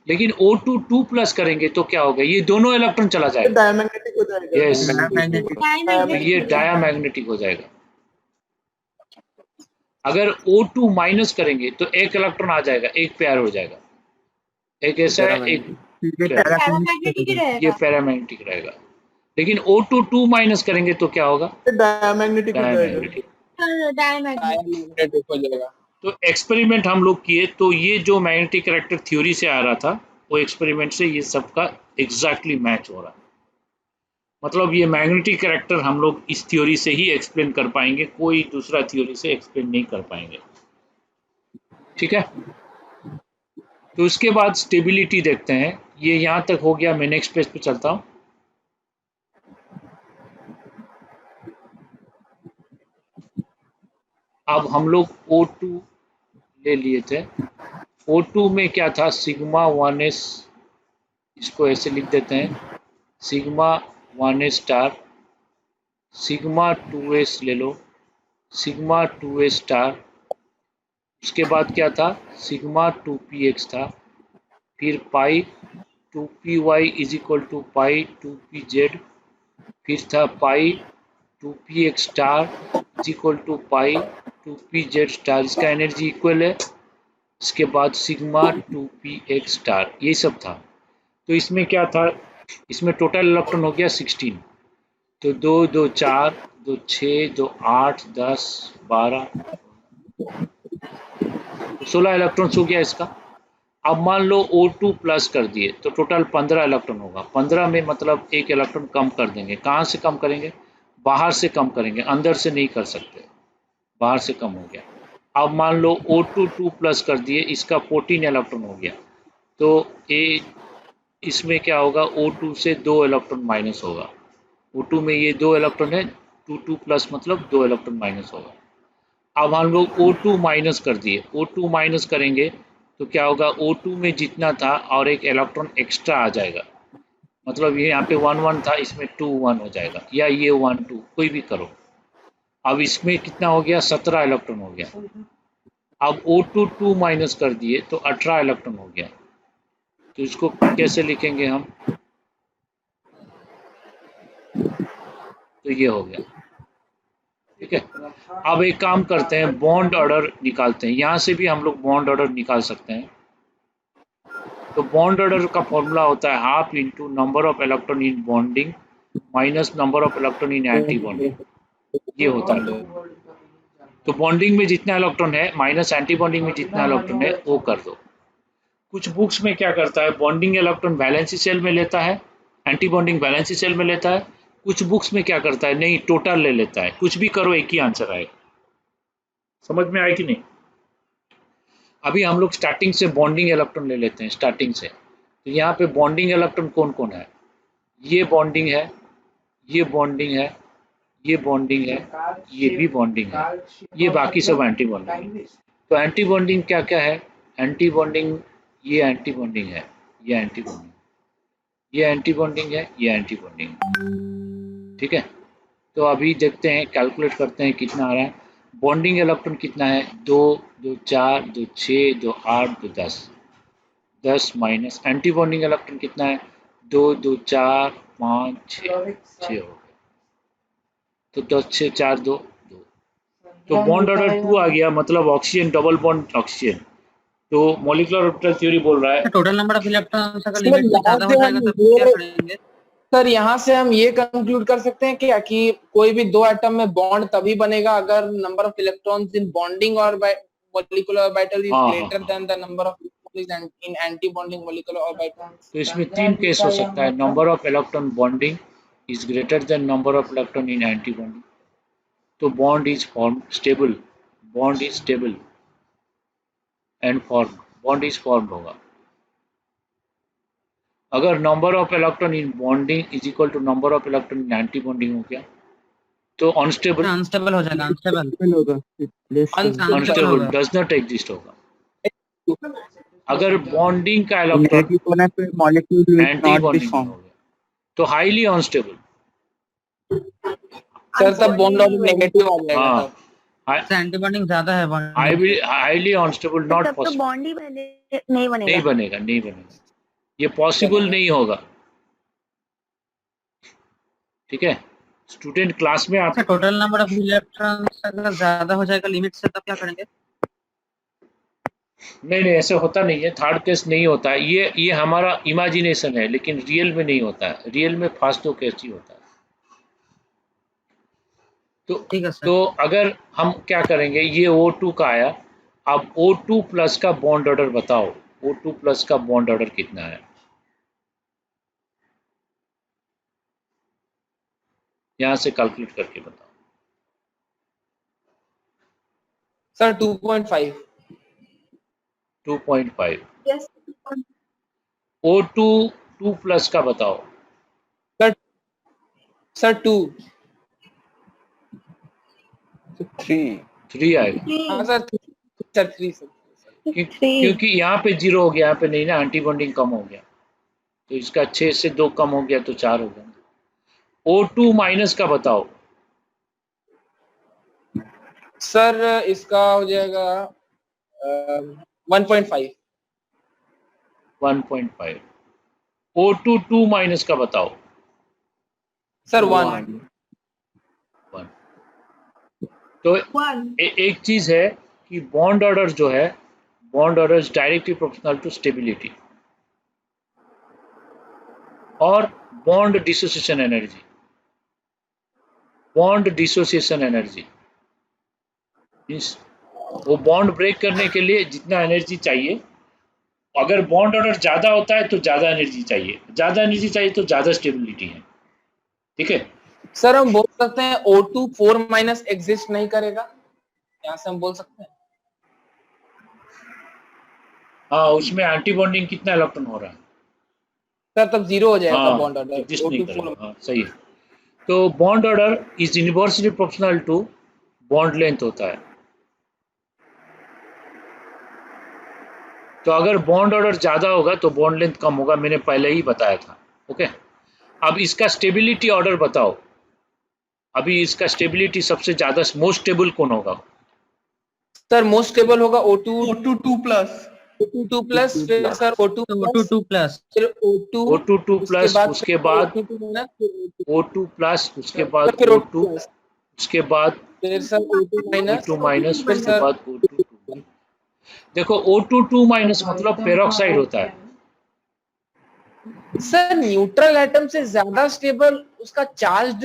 लेकिन O2 2 प्लस करेंगे तो क्या होगा? ये दोनों इलेक्ट्रॉन चला जाएगा, डायमैग्नेटिक हो जाएगा। यस, Diamagnetic ये डायमैग्नेटिक हो जाएगा। अगर O2 माइनस करेंगे तो एक इलेक्ट्रॉन आ जाएगा, एक पेयर हो जाएगा, एक ऐसा है, एक पैरामैग्नेटिक ही ये रहेगा। पैरामैग्नेटिक रहेगा। लेकिन O2 2 माइनस करेंगे तो क्या होगा? डायमैग्नेटिक हो जाएगा। डायमैग्नेटिक। डायमैग्नेटिक हो जाएगा। तो एक्सपेरिमेंट हम लोग किए, तो ये जो मैग्नेटिक कैरेक्टर थ्योरी से आ रहा था, वो एक्सपेरिमेंट से ये सबका एग्जैक्टली मैच हो रहा है। मतलब ये मैग्नेटिक कैरेक्टर हम लोग इस थ्योरी से ही एक्सप्लेन कर पाएंगे, कोई दूसरा थ्योरी से एक्सप्लेन नहीं कर पाएंगे। ठीक है, तो उसके बाद स्टेबिलिटी देखते हैं। ये यहाँ तक हो गया, मैं नेक्स्ट पेज पे चलता हूँ। अब हम लोग O2 ले लिए थे। O2 में क्या था? सिग्मा 1s, इसको ऐसे लिख देते हैं, sigma 1s star, sigma 2s ले लो, सिग्मा 2s स्टार। उसके बाद क्या था? सिग्मा 2px था, फिर pi 2py is equal to pi 2pz, फिर था pi 2px star is equal to pi 2pz star, इसका एनर्जी इक्वल है। इसके बाद सिग्मा 2px स्टार, ये सब था। तो इसमें क्या था? इसमें टोटल इलेक्ट्रॉन हो गया 16। तो 2 2 4 2 6 2 8 10 12 16 इलेक्ट्रॉन्स हो गया इसका। अब मान लो O2 प्लस कर दिए तो टोटल 15 इलेक्ट्रॉन होगा। 15 में मतलब एक इलेक्ट्रॉन कम कर देंगे। कहाँ से कम करेंगे? बाहर से कम करेंगे, अंदर से नहीं कर सकते, बाहर से कम हो गया। अब मान लो O2 2 प्लस कर दिए, इसका 14 इलेक्ट्रॉन हो गया। तो इसमें क्या होगा? O2 से 2 इलेक्ट्रॉन माइनस होगा। O2 में ये 2 इलेक्ट्रॉन है, 2 प्लस मतलब 2 इलेक्ट्रॉन माइनस होगा। अब हम लोग O2 माइनस कर दिए, O2 माइनस करेंगे तो क्या होगा? O2 में जितना था और एक इलेक्ट्रॉन एक्स्ट्रा आ जाएगा, मतलब ये यहाँ पे 1 1 था, इसमें 2 1 हो जाएगा, या ये 1 2 कोई भी करो। अब इसमें कितना हो गया? 17 इलेक्ट्रॉन हो गया। अब O2 2 माइनस कर दिए तो 18 इलेक्ट्रॉन हो गया। तो इसको कैसे लिखेंगे हम? तो ये हो गया। ठीक है, अब एक काम करते हैं, बॉन्ड ऑर्डर निकालते हैं। यहाँ से भी हम लोग बॉन्ड ऑर्डर निकाल सकते हैं। तो बॉन्ड ऑर्डर का फॉर्मूला होता है half into number of electron in bonding minus number of electron in anti bonding, ये होता है। तो बॉन्डिंग में जितना इलेक्ट्रॉन है माइनस एंटी बॉन्डिंग में जितना इलेक्ट्रॉन है वो कर दो। कुछ बुक्स में क्या करता है, बॉन्डिंग इलेक्ट्रॉन वैलेंसी सेल में लेता है, एंटी बॉन्डिंग वैलेंसी सेल में लेता है। कुछ बुक्स में क्या करता है, नहीं टोटल ले लेता है। कुछ भी करो एक ही आंसर आएगा। समझ में आए कि नहीं? अभी हम लोग स्टार्टिंग से बॉन्डिंग इलेक्ट्रॉन ले लेते हैं, स्टार्टिंग से। तो यहाँ पे बॉन्डिंग इलेक्ट्रॉन कौन कौन है? ये बॉन्डिंग है, ये बॉन्डिंग है, ये बॉन्डिंग है, ये भी बॉन्डिंग है, ये बाकी सब एंटी बॉन्डिंग है। तो एंटी बॉन्डिंग क्या क्या है? एंटी बॉन्डिंग, ये एंटी बॉन्डिंग है, ये एंटी बॉन्डिंग, ये एंटी बॉन्डिंग है, ये एंटी बॉन्डिंग है। ठीक है, तो अभी देखते हैं, कैलकुलेट करते हैं कितना आ रहा है। बॉन्डिंग इलेक्ट्रॉन कितना है, 2 2 4 2 6 2 8 2 10, 10 माइनस एंटी बॉन्डिंग इलेक्ट्रॉन कितना है, 2 2 4 5 6 हो गया, तो 10 6 4 2 2, तो बॉन्ड ऑर्डर 2 आ गया, मतलब ऑक्सीजन डबल बॉन्ड ऑक्सीजन। तो मॉलिक्यूलर ऑर्बिटल थ्योरी बोल रहा है टोटल नंबर ऑफ इलेक्ट्रॉन्स अगर सर, लिमिट से यहाँ ज्यादा से हो हम जाएगा तो क्या ये करेंगे? सर यहाँ से हम ये कंक्लूड कर सकते हैं क्या कि कोई भी दो एटम में बॉन्ड तभी बनेगा अगर number of electrons in bonding और मॉलिक्यूलर ऑर्बिटल इज हाँ, ग्रेटर हाँ। Than the number of electrons in anti bonding molecular orbital. तो इसमें 3 केस हो सकता है, number of electron bonding is greater than number of electron in anti bonding, तो bond is form stable, bond is stable and form, bond is form होगा। अगर number of electron in bonding is equal to number of electron in anti bonding हो गया, तो unstable, unstable हो जाएगा, unstable होगा unstable does not exist होगा। अगर बॉन्डिंग का इलेक्ट्रॉन नेगेटिव होने पे molecule will anti not be bonding हो फॉर्म। गया, तो हाईली अनस्टेबल। सर तब बॉन्ड ऑर्डर नेगेटिव आ जाएगा हाँ, तब। एंटी बॉन्डिंग ज्यादा है बॉन्डिंग। हाईली अनस्टेबल, तो नॉट तब तो पॉसिबल, बॉन्ड ही नहीं बनेगा। नहीं बनेगा, नहीं बनेगा, ये पॉसिबल नहीं होगा। ठीक है, स्टूडेंट क्लास में आप टोटल नंबर ऑफ इलेक्ट्रॉन्स अगर ज्यादा हो जाएगा लिमिट से तब क्या करेंगे? नहीं नहीं, ऐसे होता नहीं है, थर्ड केस नहीं होता है, ये हमारा इमेजिनेशन है, लेकिन रियल में नहीं होता है, रियल में फास्ट तो केस ही होता है। ठीक है सर। तो अगर हम क्या करेंगे, ये O2 का आया, अब O2 प्लस का बॉन्ड ऑर्डर बताओ, O2 प्लस का बॉन्ड ऑर्डर कितना है, यहाँ से कैलकुलेट करके बताओ। सर 2.5। 2.5। Yes. O2 2 प्लस का बताओ। सर 2। 3 आएगा, हाँ सर 3 सर। क्योंकि यहाँ पे 0 हो गया, यहाँ पे नहीं ना, एंटी बॉन्डिंग कम हो गया, तो इसका 6 से 2 कम हो गया तो 4 हो गया। O2 माइनस का बताओ। सर इसका हो जाएगा 1.5। 1.5। O2 2 माइनस का बताओ। सर 1। 1। तो एक चीज है कि बॉन्ड ऑर्डर जो है, bond order is directly proportional to stability और bond dissociation energy. Bond dissociation energy means वो बॉन्ड ब्रेक करने के लिए जितना एनर्जी चाहिए, अगर बॉन्ड ऑर्डर ज्यादा होता है तो ज्यादा एनर्जी चाहिए, ज्यादा एनर्जी चाहिए तो ज्यादा स्टेबिलिटी है। ठीक है सर, हम बोल सकते हैं O2 4 माइनस एग्जिस्ट नहीं करेगा, यहाँ से हम बोल सकते हैं। हाँ, उसमें एंटी बॉन्डिंग कितना इलेक्ट्रॉन हो रहा है सर तब 0 हो जाएगा हाँ, बॉन्ड ऑर्डर। एग्जिस्ट नहीं करेगा। हाँ, सही है। तो bond order is inversely proportional to bond length होता है। तो अगर बॉन्ड ऑर्डर ज्यादा होगा तो बॉन्ड लेंथ कम होगा, मैंने पहले ही बताया था। ओके, अब इसका स्टेबिलिटी ऑर्डर बताओ। अभी इसका स्टेबिलिटी सबसे ज्यादा मोस्ट स्टेबल कौन होगा? सर मोस्ट स्टेबल होगा O2 2 प्लस, O2 प्लस, फिर सर O2 2 प्लस, फिर O2 O2 2 प्लस, उसके बाद O2 प्लस, उसके बाद फिर O2, उसके बाद फिर sir O2 minus, O2 minus, फिर उसके सर बाद O2 2। देखो O2 2 माइनस मतलब पेरोक्साइड होता है। सर न्यूट्रल एटम से ज्यादा स्टेबल उसका चार्ज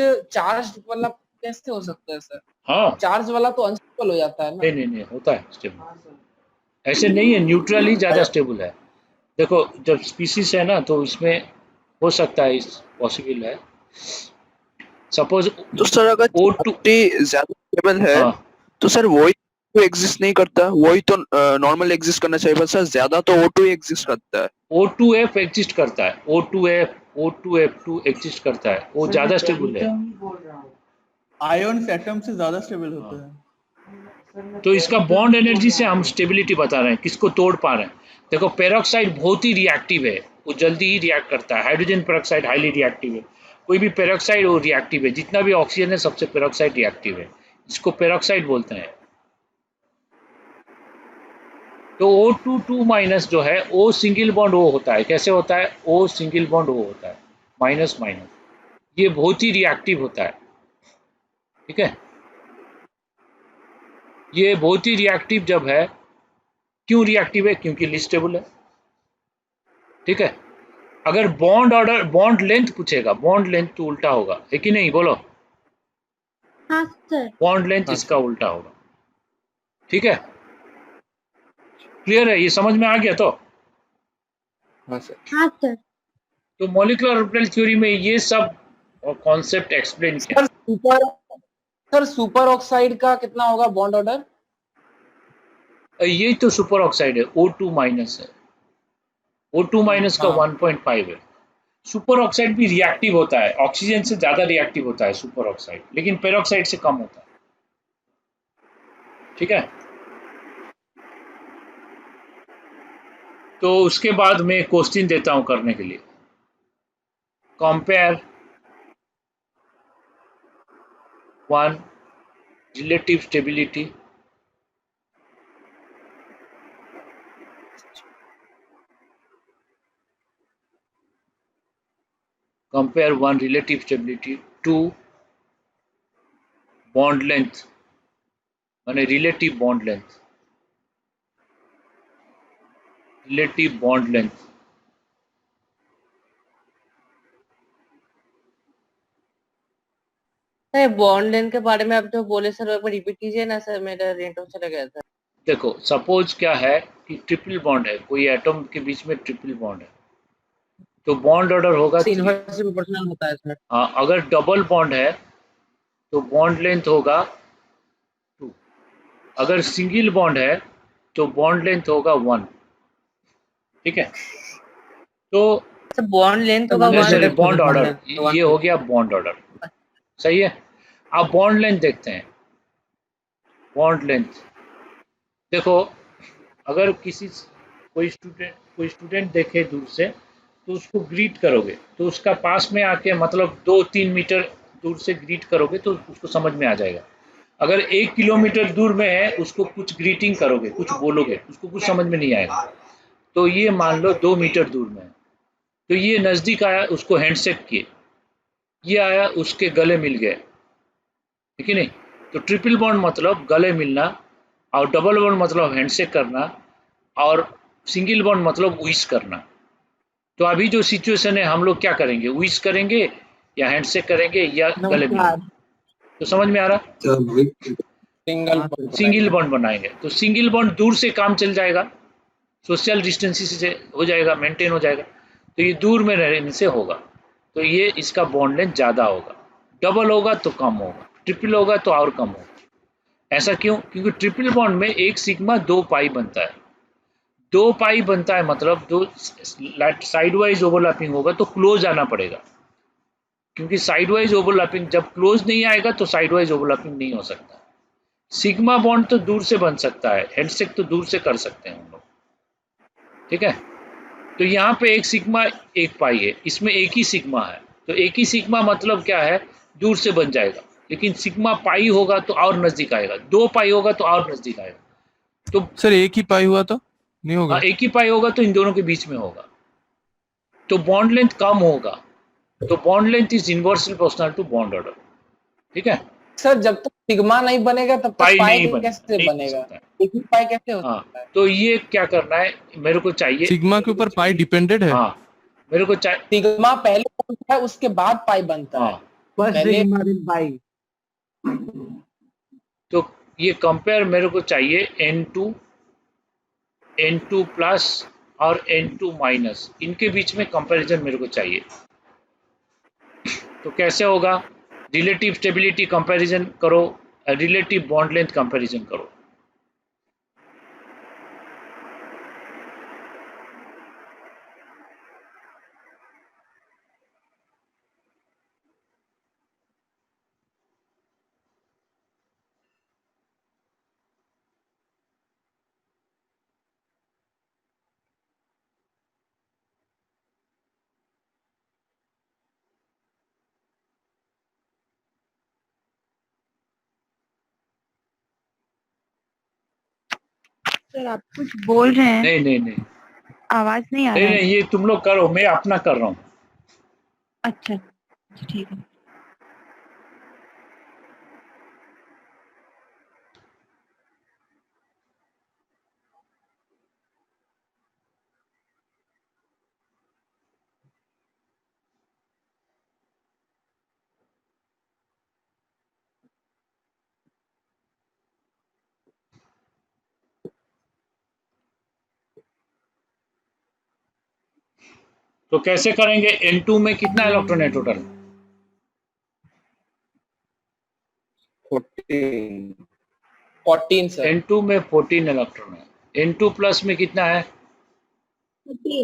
वाला कैसे हो सकता है सर? हाँ, चार्ज वाला तो अनस्टेबल हो जाता है ना। नहीं होता है स्टेबल, ऐसे नहीं है, न्यूट्रल ही ज्यादा स्टेबल है। देखो जब स्पीसीज है ना तो इसमें हो सकता है, इस पॉसिबल है। सपोज तो सर अगर O2 ज्यादा स्टेबल है हाँ, तो सर वही तो एग्जिस्ट नहीं करता, वही तो नॉर्मल एग्जिस्ट करना चाहिए, बस सर ज्यादा तो O2 एग्जिस्ट करता है। O2F एग्जिस्ट करता है, O2F O2F2 एग्जिस्ट करता है, वो ज्यादा स्टेबल है। आयन एटम से ज्यादा स्टेबल होता है। तो इसका बॉन्ड एनर्जी से हम स्टेबिलिटी बता रहे हैं, किसको तोड़ पा रहे हैं। देखो पेरोक्साइड बहुत ही रिएक्टिव है, वो जल्दी ही रिएक्ट करता है। हाइड्रोजन पेरोक्साइड हाईली रिएक्टिव है, कोई भी पेरोक्साइड वो रिएक्टिव है, जितना भी ऑक्सीजन है सबसे पेरोक्साइड रिएक्टिव है, इसको पेरोक्साइड बोलते हैं। तो O2 माइनस जो है O सिंगल बॉन्ड O होता है। कैसे होता है? O सिंगल बॉन्ड O होता है, माइनस माइनस, ये बहुत ही रिएक्टिव होता है। ठीक है, ये बहुत ही रिएक्टिव जब है, क्यों रिएक्टिव है? क्योंकि लिस्टेबल है। ठीक है, अगर बॉन्ड ऑर्डर बॉन्ड लेंथ पूछेगा, बॉन्ड लेंथ तो उल्टा होगा, है कि नहीं? बोलो, हाँ सर। बॉन्ड लेंथ हाँ इसका उल्टा होगा। ठीक है, क्लियर है? ये समझ में आ गया? तो हाँ सर। हाँ सर। तो मॉलिक्यूलर ऑर्बिटल थ्योरी में ये सब कॉन्सेप्ट एक्सप्लेन किया। सर सुपर ऑक्साइड का कितना होगा बॉन्ड ऑर्डर? ये तो सुपर ऑक्साइड है, O2 माइनस है, O2 माइनस का 1.5 है। सुपर ऑक्साइड भी रिएक्टिव होता है, ऑक्सीजन से ज्यादा रिएक्टिव होता है सुपर ऑक्साइड, लेकिन पेरोक्साइड से कम होता है। ठीक है, तो उसके बाद मैं क्वेश्चन देता हूं करने के लिए। Compare one relative stability compare one relative stability to bond length माने relative bond length, relative bond length। Sir bond length के बारे में आप जो बोले सर एक बार रिपीट कीजिए ना सर, मेरा रेंट ऑफ चला गया था। देखो सपोज क्या है कि ट्रिपल बॉन्ड है, कोई एटम के बीच में ट्रिपल बॉन्ड है, तो बॉन्ड ऑर्डर होगा 3। इनवर्सली प्रोपोर्शनल होता है सर। हाँ, अगर डबल बॉन्ड है तो बॉन्ड लेंथ होगा 2, अगर सिंगल बॉन्ड है तो बॉन्ड लेंथ होगा 1। ठीक है, तो सर बॉन्ड लेंथ होगा सॉरी 1। बॉन्ड ऑर्डर, ये हो गया बॉन्ड ऑर्डर। सही है, अब बॉन्ड लेंथ देखते हैं। बॉन्ड लेंथ देखो, अगर कोई स्टूडेंट देखे दूर से तो उसको ग्रीट करोगे, तो उसका पास में आके मतलब 2-3 मीटर दूर से ग्रीट करोगे तो उसको समझ में आ जाएगा। अगर 1 किलोमीटर दूर में है उसको कुछ ग्रीटिंग करोगे, कुछ बोलोगे, उसको कुछ समझ में नहीं आएगा। तो ये मान लो 2 मीटर दूर में है, तो ये नज़दीक आया, उसको हैंडशेक किए, ये आया उसके गले मिल गए, ठीक है नहीं? तो ट्रिपल बॉन्ड मतलब गले मिलना, और डबल बॉन्ड मतलब हैंडशेक करना, और सिंगल बॉन्ड मतलब विश करना। तो अभी जो सिचुएशन है हम लोग क्या करेंगे? विश करेंगे या हैंडशेक करेंगे या गले मिलेंगे? तो समझ में आ रहा? सिंगल सिंगल बॉन्ड बनाएंगे तो सिंगल बॉन्ड दूर से काम चल जाएगा, सोशल डिस्टेंसिंग से हो जाएगा, मेंटेन हो जाएगा। तो ये दूर में रहने से होगा, तो ये इसका बॉन्ड लेंथ ज़्यादा होगा। डबल होगा तो कम होगा, ट्रिपल होगा तो और कम होगा। ऐसा क्यों? क्योंकि ट्रिपल बॉन्ड में 1 सिग्मा 2 पाई बनता है। 2 पाई बनता है मतलब दो साइड वाइज ओवरलैपिंग होगा तो क्लोज आना पड़ेगा, क्योंकि साइड वाइज ओवरलैपिंग जब क्लोज नहीं आएगा तो साइड वाइज ओवरलैपिंग नहीं हो सकता। सिग्मा बॉन्ड तो दूर से बन सकता है, हैंडशेक तो दूर से कर सकते हैं हम लोग। ठीक है, तो यहाँ पे 1 सिग्मा 1 पाई है, इसमें एक ही सिग्मा है, तो एक ही सिग्मा मतलब क्या है? दूर से बन जाएगा। लेकिन सिग्मा पाई होगा तो और नजदीक आएगा, 2 पाई होगा तो और नजदीक आएगा। तो सर एक ही पाई हुआ तो नहीं होगा? एक ही पाई होगा तो इन दोनों के बीच में होगा, तो बॉन्ड लेंथ कम होगा। तो bond length is inversely proportional to bond order. ठीक है, सर जब तक सिग्मा नहीं बनेगा तब तक पाई पाई नहीं बन कैसे नहीं बन बनेगा? सकता है। एक ही पाई कैसे हो हाँ, सकता है? तो ये क्या करना है, मेरे को चाहिए। सिग्मा के ऊपर पाई डिपेंडेंट है? हाँ, मेरे को चाहिए। सिग्मा पहले बनता है उसके बाद पाई बनता है। हाँ, फर्स्ट पहले सिग्मा देन पाई। तो ये कंपेयर मेरे को चाहिए N2 प्लस और N2 माइनस, इनके बीच में कंपैरिजन मेरे को चाहिए। तो कैसे होगा? रिलेटिव स्टेबिलिटी कंपैरिजन करो, रिलेटिव बॉन्ड लेंथ कंपैरिजन करो। सर आप कुछ बोल रहे हैं, नहीं नहीं नहीं आवाज नहीं आ नहीं रहा है। नहीं, ये तुम लोग करो, मैं अपना कर रहा हूँ। अच्छा ठीक है। तो कैसे करेंगे? N2 में कितना इलेक्ट्रॉन है टोटल? 14 सर। N2 में 14 इलेक्ट्रॉन है। N2 प्लस में कितना है?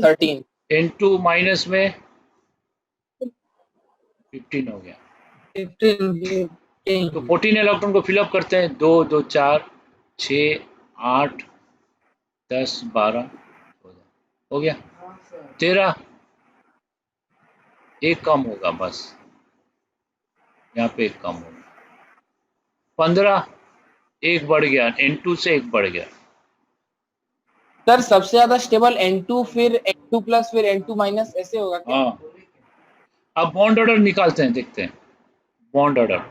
13। N2 माइनस में 15 हो गया। 15 तो 14 इलेक्ट्रॉन को फिलअप करते हैं। 2 2 4 6 8 10 12 हो गया। 13 एक कम होगा बस, यहाँ पे एक कम होगा। 15 एक बढ़ गया, N2 से एक बढ़ गया। सर सबसे ज्यादा स्टेबल N2 फिर N2 प्लस फिर N2 माइनस ऐसे होगा क्या? हाँ, अब बॉन्ड ऑर्डर निकालते हैं, देखते हैं बॉन्ड ऑर्डर।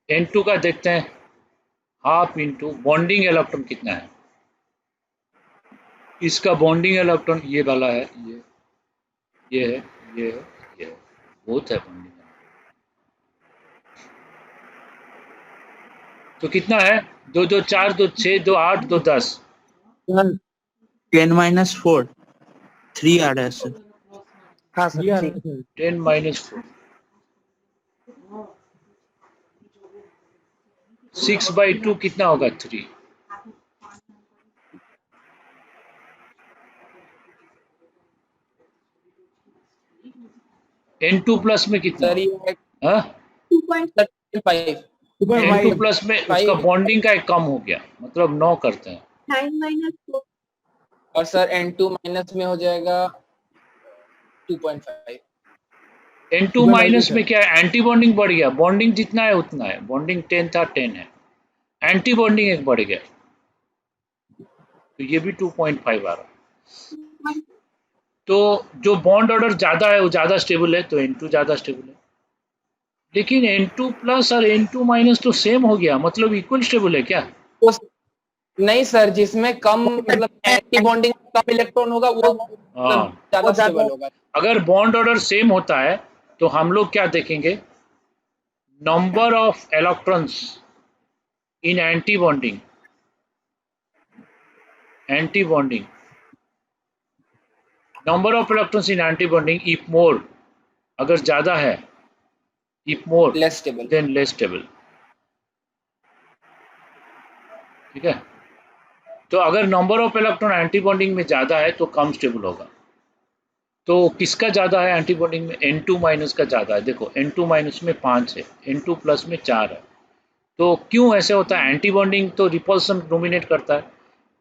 N2 का देखते हैं, हाफ इंटू बॉन्डिंग इलेक्ट्रॉन कितना है। इसका बॉन्डिंग इलेक्ट्रॉन ये वाला है, ये है, ये है, ये है, बहुत है बॉन्डिंग। तो कितना है? 2 2 4 2 6 2 8 2 10। 10 minus 4 3 आ रहा है सर। हाँ सर ठीक। 10 minus 4 6/2 कितना होगा? 3। N2 प्लस में कितना? सर ये हाँ, 2.5। N2 प्लस में उसका बॉन्डिंग का एक कम हो गया, मतलब 9 करते हैं। 9 और सर N2 माइनस में हो जाएगा 2.5। N2 माइनस में क्या है? एंटी बॉन्डिंग बढ़ गया, बॉन्डिंग जितना है उतना है। बॉन्डिंग 10 था, 10 है। एंटी बॉन्डिंग एक बढ़ गया, तो ये भी 2.5 आ रहा। तो जो बॉन्ड ऑर्डर ज्यादा है वो ज्यादा स्टेबल है, तो N2 ज्यादा स्टेबल है। लेकिन N2 प्लस और N2 माइनस तो सेम हो गया, मतलब इक्वल स्टेबल है क्या? तो नहीं सर, जिसमें कम मतलब एंटी बॉन्डिंग कम इलेक्ट्रॉन होगा वो हाँ, ज्यादा स्टेबल होगा। अगर बॉन्ड ऑर्डर सेम होता है तो हम लोग क्या देखेंगे? Number of electrons in anti bonding, number of electrons in anti bonding if more, अगर ज्यादा है, if more less stable. Than less stable. ठीक है, तो अगर number of electron anti bonding में ज्यादा है तो कम स्टेबल होगा। तो किसका ज्यादा है एंटी बॉन्डिंग में? N2 माइनस का ज्यादा है। देखो N2 माइनस में 5 है, N2 प्लस में 4 है। तो क्यों ऐसे होता है? एंटी बॉन्डिंग तो रिपल्सन डोमिनेट करता है।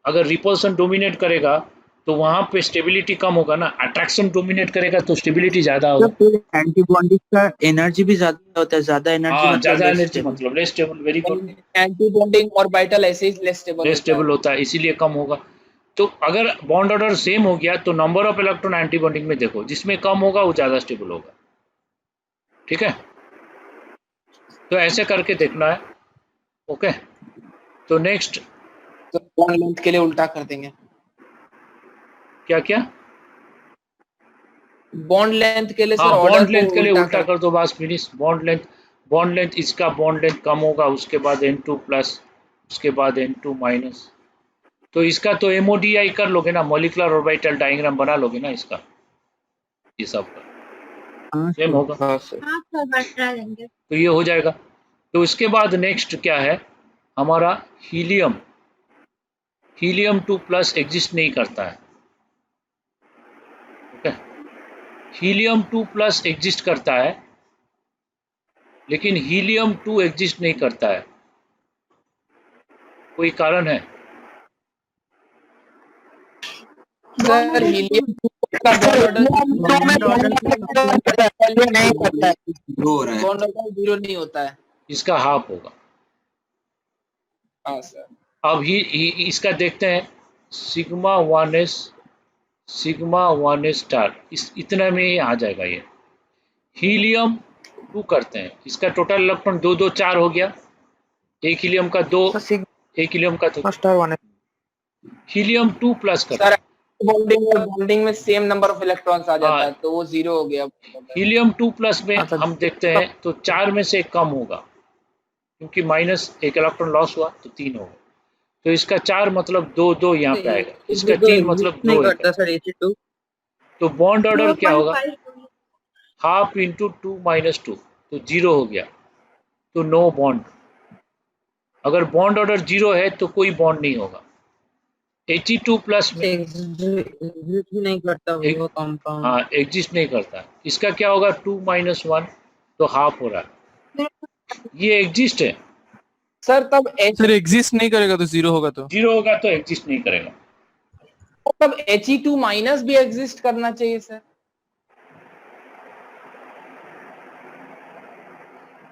अगर रिपल्सन डोमिनेट करेगा तो वहां पे स्टेबिलिटी कम होगा ना, अट्रैक्शन डोमिनेट करेगा तो स्टेबिलिटी ज्यादा होगा। फिर एंटी बॉन्डिंग का एनर्जी भी ज्यादा होता है, ज्यादा एनर्जी हाँ, मतलब ज्यादा less एनर्जी stable। मतलब less stable. Very good, anti bonding और ऑर्बिटल ऐसे ही लेस स्टेबल लेस स्टेबल होता है, इसीलिए कम होगा। तो अगर बॉन्ड ऑर्डर सेम हो गया तो number of electron anti bonding में देखो, जिसमें कम होगा वो ज्यादा स्टेबल होगा। ठीक है, तो ऐसे करके देखना है। ओके, तो नेक्स्ट तो बॉन्ड लेंथ के लिए उल्टा कर देंगे। क्या क्या? बॉन्ड लेंथ के लिए सर हाँ, ऑर्डर बॉन्ड लेंथ को के लिए उल्टा कर कर दो, बस फिनिश। बॉन्ड लेंथ, इसका बॉन्ड लेंथ कम होगा, उसके बाद N2 प्लस, उसके बाद N2 माइनस। तो इसका तो MODI कर लोगे ना, मॉलिक्यूलर ऑर्बिटल डायग्राम बना लोगे ना इसका, ये सब का सेम होगा। हाँ सर। हाँ सर बना लेंगे। तो ये हो जाएगा। तो इसके बाद नेक्स्ट क्या है हमारा? हीलियम। हीलियम 2 प्लस एग्जिस्ट नहीं करता है। ओके, हीलियम 2 प्लस एग्जिस्ट करता है, लेकिन हीलियम 2 एग्जिस्ट नहीं करता है। कोई कारण है? सर हीलियम का बॉन्ड ऑर्डर नहीं करता है, हो रहा है। बॉन्ड ऑर्डर 0 नहीं होता है। इसका हाफ होगा। हाँ सर। अब इसका देखते हैं sigma 1s sigma 1s star, इस इतना में ही आ जाएगा ये। हीलियम 2 करते हैं, इसका टोटल इलेक्ट्रॉन 2 2 4 हो गया। एक हीलियम का 2, एक हीलियम का तो स्टार 1 हीलियम 2 प्लस करते सर, हैं। बॉन्डिंग में सेम नंबर ऑफ इलेक्ट्रॉन्स आ जाता है तो वो 0 हो गया। हीलियम 2 प्लस में अच्छा। हम देखते हैं तो 4 में से कम होगा, क्योंकि माइनस एक इलेक्ट्रॉन लॉस हुआ तो 3 होगा। तो इसका 4 मतलब 2 2 यहाँ पे आएगा, इसका 3 मतलब 2 करता सर Ag2। तो बॉन्ड ऑर्डर क्या होगा, हाफ इंटू 2 माइनस 2, तो 0 हो गया, तो नो बॉन्ड। अगर बॉन्ड ऑर्डर 0 है तो कोई बॉन्ड नहीं होगा। He2 प्लस में एग्जिस्ट नहीं करता वो कंपाउंड। हाँ एग्जिस्ट नहीं करता। इसका क्या होगा 2 माइनस 1, तो हाफ हो रहा है। ये एग्जिस्ट है सर तब सर एग्जिस्ट नहीं करेगा तो 0 होगा, तो 0 होगा तो एग्जिस्ट नहीं करेगा। तब He2 माइनस भी एग्जिस्ट करना चाहिए सर।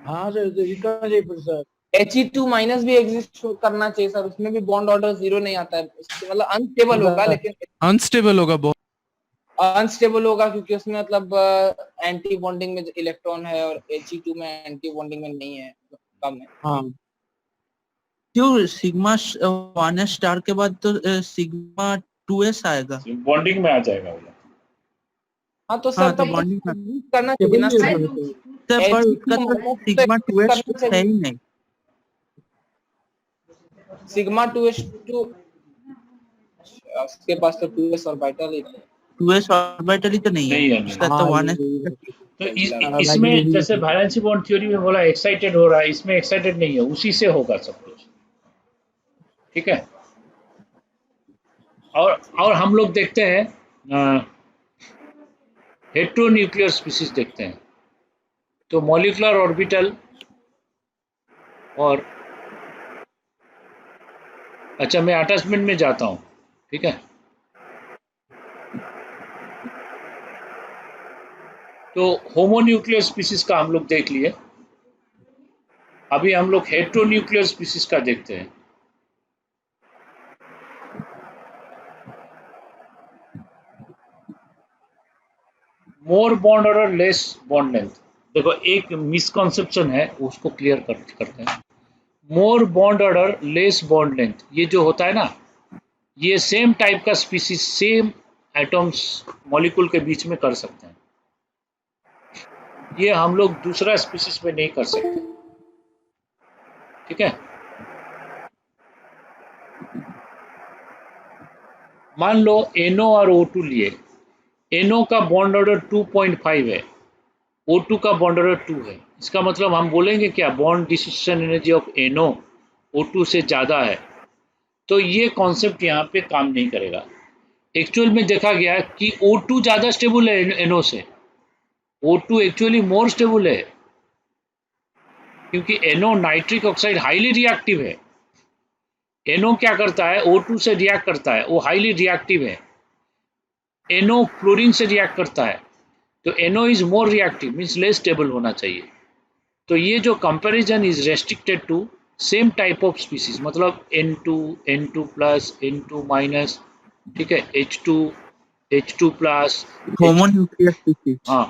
हाँ सर तो इसका चाहिए फिर सर। He2 माइनस भी एग्जिस्ट करना चाहिए सर, उसमें भी बॉन्ड ऑर्डर 0 नहीं आता है, मतलब अनस्टेबल होगा, लेकिन अनस्टेबल होगा बहुत। अनस्टेबल होगा क्योंकि उसमें मतलब एंटी बॉन्डिंग में इलेक्ट्रॉन है और He2 में एंटी बॉन्डिंग में नहीं है, कम है। हाँ क्यों सिग्मा 1s स्टार के बाद तो सिग्मा 2s आएगा। बॉन्डिंग में आ जाएगा वो। हाँ तो सर हाँ, तो तब bonding में करना चाहिए ना सर। सर पर उसका तो सिग्मा 2s है ही नहीं। सिग्मा 2s2 उसके पास तो 2s ऑर्बिटल ही है। 2s ऑर्बिटल ही तो नहीं है, उसका तो 1s। तो इसमें जैसे वैलेंसी बॉन्ड थ्योरी में बोला एक्साइटेड हो रहा है, इसमें एक्साइटेड नहीं है, उसी से होगा सब कुछ, ठीक है। और हम लोग देखते हैं हेट्रोन्यूक्लियर स्पीसीज देखते हैं, तो मॉलिक्यूलर ऑर्बिटल और अच्छा मैं अटैचमेंट में जाता हूँ, ठीक है। तो होमोन्यूक्लियर स्पीसीज का हम लोग देख लिए, अभी हम लोग हेट्रोन्यूक्लियर स्पीसीज का देखते हैं। More bond order less bond length. देखो एक मिसकॉन्सेप्शन है, उसको क्लियर करते हैं। More bond order less bond length, ये जो होता है ना, ये सेम टाइप का स्पीसीज सेम एटम्स मॉलिक्यूल के बीच में कर सकते हैं, ये हम लोग दूसरा स्पीसीज में नहीं कर सकते, ठीक है। मान लो NO और O2 लिए, NO का बॉन्ड ऑर्डर 2.5 है, O2 का बॉन्ड ऑर्डर 2 है। इसका मतलब हम बोलेंगे क्या bond distribution energy of NO O2 से ज़्यादा है, तो ये कॉन्सेप्ट यहाँ पे काम नहीं करेगा। एक्चुअल में देखा गया कि O2 ज़्यादा स्टेबल है NO से, O2 एक्चुअली मोर स्टेबल है, क्योंकि NO nitric oxide highly reactive है। NO क्या करता है, O2 से रिएक्ट करता है, वो हाईली रिएक्टिव है। NO फ्लोरीन से रिएक्ट करता है, तो NO is more reactive, means less stable होना चाहिए। तो ये जो comparison is restricted to same type of species, मतलब N2 N2 plus N2 minus, ठीक है, H2 प्लस होमोन्यूक्लियर स्पीसीज। हाँ,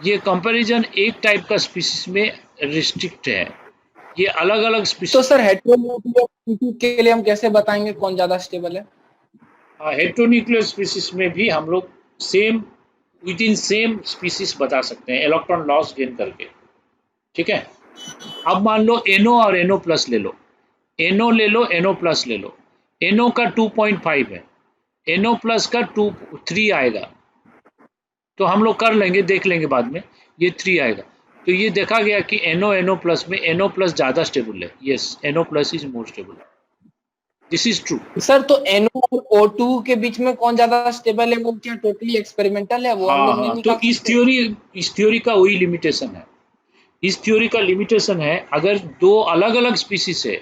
ये कंपैरिजन एक टाइप का स्पीसीज में रिस्ट्रिक्ट है, ये अलग अलग स्पीसीज। तो सर हेट्रोन्यूक्लियर के लिए हम कैसे बताएंगे कौन ज्यादा स्टेबल है? हेट्रोन्यूक्लियर स्पीसीज में भी हम लोग same with in same species बता सकते हैं इलेक्ट्रॉन लॉस गेन करके, ठीक है। अब मान लो NO और NO प्लस ले लो, NO ले लो, NO प्लस ले लो। NO का 2.5 है, NO प्लस का 3 आएगा, तो हम लोग कर लेंगे, देख लेंगे बाद में, ये 3 आएगा। तो ये देखा गया कि NO प्लस में NO प्लस ज़्यादा स्टेबल है। Yes, NO plus is more stable, this is true. Sir तो NO और O2 के बीच में कौन ज्यादा स्टेबल है, वो क्या टोटली एक्सपेरिमेंटल है? वो हम लोग नहीं हाँ, निकाल तो इस थ्योरी का वही लिमिटेशन है। इस थ्योरी का लिमिटेशन है, अगर दो अलग अलग स्पीसीज है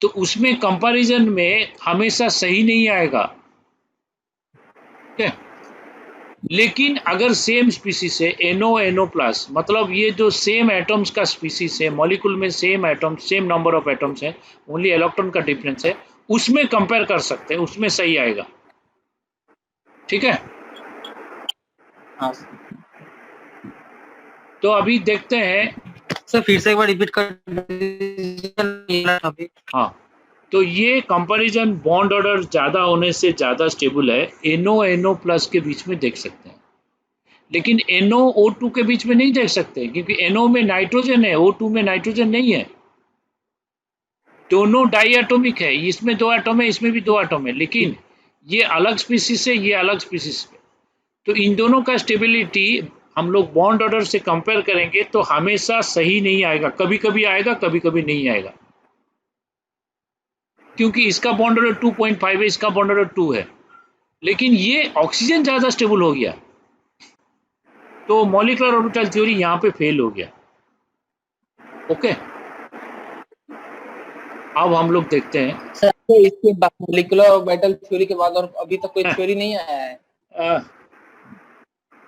तो उसमें कंपैरिजन में हमेशा सही नहीं आएगा, ठीक है। लेकिन अगर सेम स्पीसीज है NO प्लस, मतलब ये जो सेम एटम्स का स्पीसीज है, मॉलिक्यूल में same atoms, same number of atoms है, ओनली इलेक्ट्रॉन का डिफरेंस है, उसमें कंपेयर कर सकते हैं, उसमें सही आएगा। ठीक है, हाँ तो अभी देखते हैं। सर, फिर से एक बार रिपीट कर दीजिए। हाँ, तो ये कंपैरिजन बॉन्ड ऑर्डर ज़्यादा होने से ज़्यादा स्टेबल है, NO प्लस के बीच में देख सकते हैं, लेकिन NO2 के बीच में नहीं देख सकते, क्योंकि NO में नाइट्रोजन है, O2 में नाइट्रोजन नहीं है, दोनों डाई एटॉमिक है, इसमें 2 एटॉम है, इसमें भी 2 एटॉम है, लेकिन ये अलग स्पीसीज है, ये अलग स्पीसीज है। तो इन दोनों का स्टेबिलिटी हम लोग बॉन्ड ऑर्डर से कंपेयर करेंगे तो हमेशा सही नहीं आएगा, कभी कभी आएगा, कभी कभी नहीं आएगा, क्योंकि इसका बॉन्ड ऑर्डर 2.5 है, इसका बॉन्ड ऑर्डर 2 है, लेकिन ये ऑक्सीजन ज़्यादा स्टेबल हो गया, तो मॉलिक्यूलर ऑर्बिटल थ्योरी यहाँ पे फेल हो गया। ओके, अब हम लोग देखते हैं सर तो इसके बाद मॉलिक्यूलर ऑर्बिटल थ्योरी के बाद और अभी तक कोई थ्योरी नहीं आया है।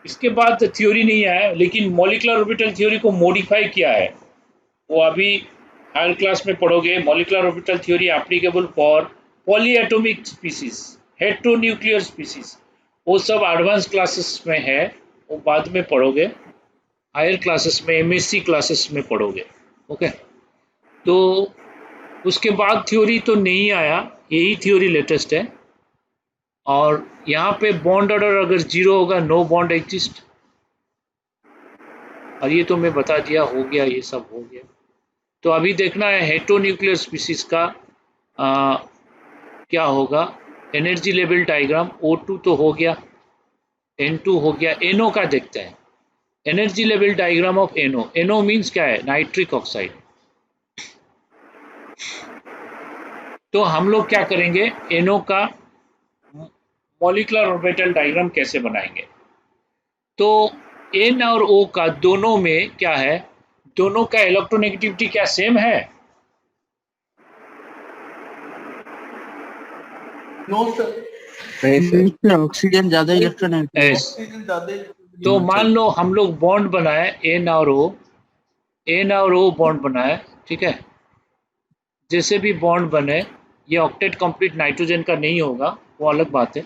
इसके बाद थ्योरी नहीं आया, लेकिन मॉलिक्यूलर ऑर्बिटल थ्योरी को मॉडिफाई किया है, वो अभी हायर क्लास में पढ़ोगे। Molecular orbital theory applicable for polyatomic species, heteronuclear species, वो सब एडवांस क्लासेस में है, वो बाद में पढ़ोगे, हायर क्लासेस में MSc क्लासेस में पढ़ोगे। ओके, तो उसके बाद थ्योरी तो नहीं आया, यही थ्योरी लेटेस्ट है। और यहाँ पे बॉन्ड ऑर्डर अगर 0 होगा, नो बॉन्ड एग्जिस्ट, और ये तो मैं बता दिया, हो गया, ये सब हो गया। तो अभी देखना है हेटेरोन्यूक्लियर स्पीसीज का क्या होगा। एनर्जी लेवल डायग्राम, O2 तो हो गया, N2 हो गया, NO का देखते हैं। Energy level diagram of NO means क्या है, नाइट्रिक ऑक्साइड। तो हम लोग क्या करेंगे, NO का मॉलिक्यूलर ऑर्बिटल डायग्राम कैसे बनाएंगे। तो N और O का दोनों में क्या है, दोनों का इलेक्ट्रोनेगेटिविटी क्या सेम है? नो सर, ऑक्सीजन ज्यादा इलेक्ट्रोनेगेटिव है। ऑक्सीजन ज्यादा। तो मान लो हम लोग बॉन्ड बनाए N और O बॉन्ड बनाए, ठीक है, जैसे भी बॉन्ड बने, ये ऑक्टेट कंप्लीट नाइट्रोजन का नहीं होगा, वो अलग बात है,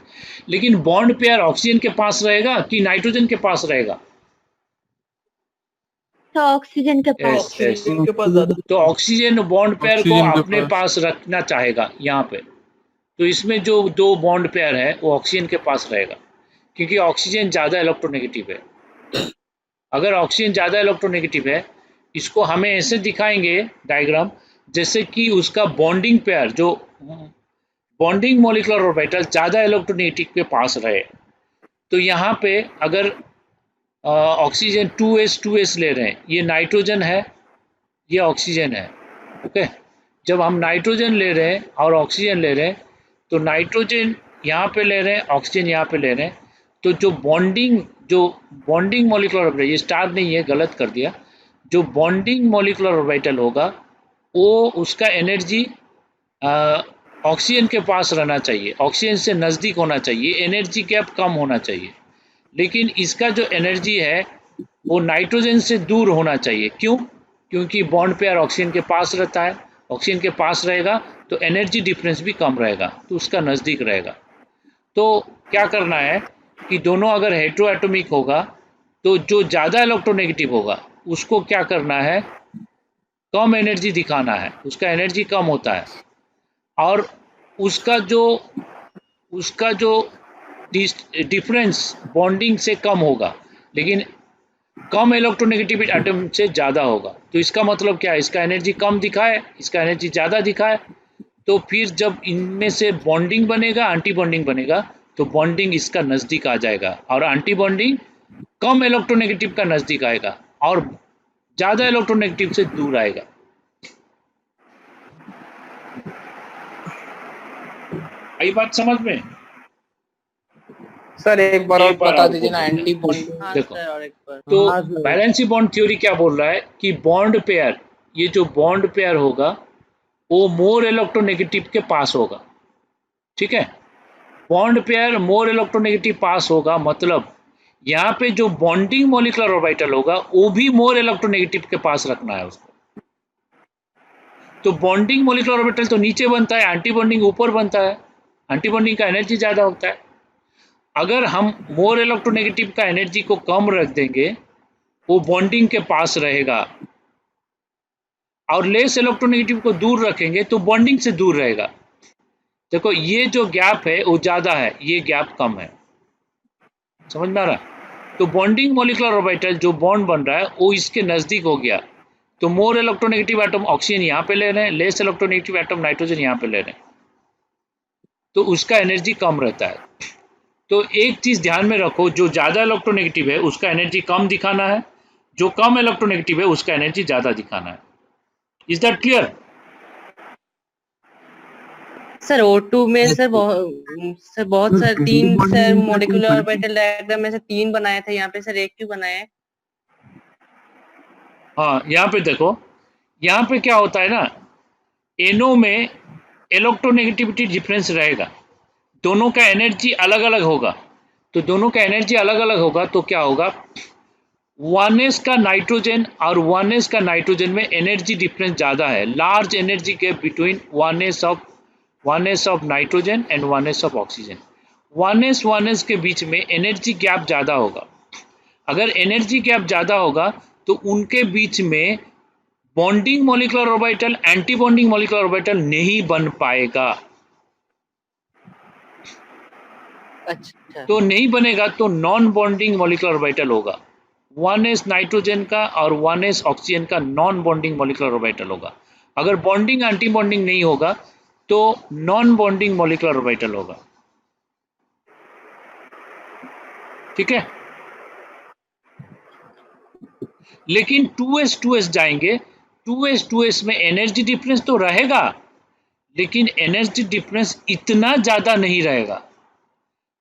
लेकिन बॉन्ड पेयर ऑक्सीजन के पास रहेगा कि नाइट्रोजन के पास रहेगा? तो ऑक्सीजन के पास। ऑक्सीजन के पास ज्यादा। तो ऑक्सीजन बॉन्ड पेयर को ऑक्सीजन के अपने पास रखना चाहेगा यहाँ पे, तो इसमें जो 2 बॉन्ड पेयर है वो ऑक्सीजन के पास रहेगा, क्योंकि ऑक्सीजन ज़्यादा इलेक्ट्रोनेगेटिव है। अगर ऑक्सीजन ज़्यादा इलेक्ट्रोनेगेटिव है, इसको हमें ऐसे दिखाएंगे डायग्राम, जैसे कि उसका बॉन्डिंग पेयर, जो बॉन्डिंग मॉलिक्यूलर ऑर्बिटल ज़्यादा इलेक्ट्रोनेगेटिव के पास रहे। तो यहाँ पे अगर ऑक्सीजन 2s ले रहे हैं, ये नाइट्रोजन है, ये ऑक्सीजन है। ओके, जब हम नाइट्रोजन ले रहे हैं और ऑक्सीजन ले रहे हैं, तो नाइट्रोजन यहाँ पे ले रहे हैं, ऑक्सीजन यहाँ पे ले रहे हैं, तो जो बॉन्डिंग मॉलिक्यूलर ऑर्बिटल, ये स्टार नहीं है, गलत कर दिया, जो बॉन्डिंग मॉलिक्यूलर ऑर्बिटल होगा वो उसका एनर्जी ऑक्सीजन के पास रहना चाहिए, ऑक्सीजन से नज़दीक होना चाहिए, एनर्जी गैप कम होना चाहिए। लेकिन इसका जो एनर्जी है वो नाइट्रोजन से दूर होना चाहिए। क्यों? क्योंकि बॉन्ड पेयर ऑक्सीजन के पास रहता है, ऑक्सीजन के पास रहेगा तो एनर्जी डिफरेंस भी कम रहेगा, तो उसका नज़दीक रहेगा। तो क्या करना है कि दोनों अगर हेटेरो एटॉमिक होगा, तो जो ज़्यादा इलेक्ट्रोनेगेटिव होगा उसको क्या करना है, कम एनर्जी दिखाना है, उसका एनर्जी कम होता है, और उसका जो डिफरेंस बॉन्डिंग से कम होगा, लेकिन कम इलेक्ट्रोनेगेटिविटी एटम से ज़्यादा होगा। तो इसका मतलब क्या है, इसका एनर्जी कम दिखाए, इसका एनर्जी ज़्यादा दिखाए, तो फिर जब इनमें से बॉन्डिंग बनेगा, एंटी बॉन्डिंग बनेगा, तो बॉन्डिंग इसका नज़दीक आ जाएगा, और एंटी बॉन्डिंग कम इलेक्ट्रोनेगेटिव का नज़दीक आएगा और ज़्यादा इलेक्ट्रोनेगेटिव से दूर आएगा। आई बात समझ में? सर एक बार और एक बार बता आपको दीजिए ना, एंटी बॉन्डिंग। देखो, तो वैलेंसी बॉन्ड थ्योरी क्या बोल रहा है कि बॉन्ड पेयर, ये जो बॉन्ड पेयर होगा वो मोर इलेक्ट्रोनेगेटिव के पास होगा, ठीक है। बॉन्ड पेयर मोर इलेक्ट्रोनेगेटिव पास होगा, मतलब यहाँ पे जो बॉन्डिंग मॉलिक्यूलर ऑर्बिटल होगा वो भी मोर इलेक्ट्रोनेगेटिव के पास रखना है उसको। तो बॉन्डिंग मॉलिक्यूलर ऑर्बिटल तो नीचे बनता है, एंटी बॉन्डिंग ऊपर बनता है। एंटी बॉन्डिंग का एनर्जी ज़्यादा होता है। अगर हम मोर इलेक्ट्रोनेगेटिव का एनर्जी को कम रख देंगे, वो बॉन्डिंग के पास रहेगा, और लेस इलेक्ट्रोनेगेटिव को दूर रखेंगे तो बॉन्डिंग से दूर रहेगा। देखो ये जो गैप है वो ज़्यादा है, ये गैप कम है, समझ में आ रहा है? तो बॉन्डिंग मॉलिक्यूलर ऑर्बिटल जो बॉन्ड बन रहा है वो इसके नज़दीक हो गया, तो मोर इलेक्ट्रोनेगेटिव एटम ऑक्सीजन यहाँ पे ले रहे हैं, लेस इलेक्ट्रोनेगेटिव एटम नाइट्रोजन यहाँ पे ले रहे हैं, तो उसका एनर्जी कम रहता है। तो एक चीज़ ध्यान में रखो, जो ज़्यादा इलेक्ट्रोनेगेटिव है उसका एनर्जी कम दिखाना है, जो कम इलेक्ट्रोनेगेटिव है उसका एनर्जी ज़्यादा दिखाना है। Is that clear? Sir O2 में सर बहुत sir 3 sir molecular orbital diagram में से 3 बनाए थे, यहाँ पे सर 1 क्यों बनाए हैं? हाँ, यहाँ पे देखो, यहाँ पे क्या होता है ना, NO में इलेक्ट्रोनेगेटिविटी डिफरेंस रहेगा, दोनों का एनर्जी अलग अलग होगा। तो दोनों का एनर्जी अलग अलग होगा तो क्या होगा, 1s का नाइट्रोजन और 1s का नाइट्रोजन में एनर्जी डिफरेंस ज़्यादा है, large energy gap between 1s of nitrogen and 1s of oxygen. 1s के बीच में एनर्जी गैप ज़्यादा होगा। अगर एनर्जी गैप ज़्यादा होगा तो उनके बीच में bonding molecular orbital, anti bonding molecular orbital नहीं बन पाएगा। अच्छा, तो नहीं बनेगा तो नॉन बॉन्डिंग मॉलिक्यूलर ऑर्बिटल होगा। 1s नाइट्रोजन का और 1s ऑक्सीजन का नॉन बॉन्डिंग मॉलिक्यूलर ऑर्बिटल होगा। अगर बॉन्डिंग एंटी बॉन्डिंग नहीं होगा तो नॉन बॉन्डिंग मॉलिक्यूलर ऑर्बिटल होगा। ठीक है, लेकिन 2s जाएंगे, 2s में एनर्जी डिफरेंस तो रहेगा, लेकिन एनर्जी डिफरेंस इतना ज़्यादा नहीं रहेगा।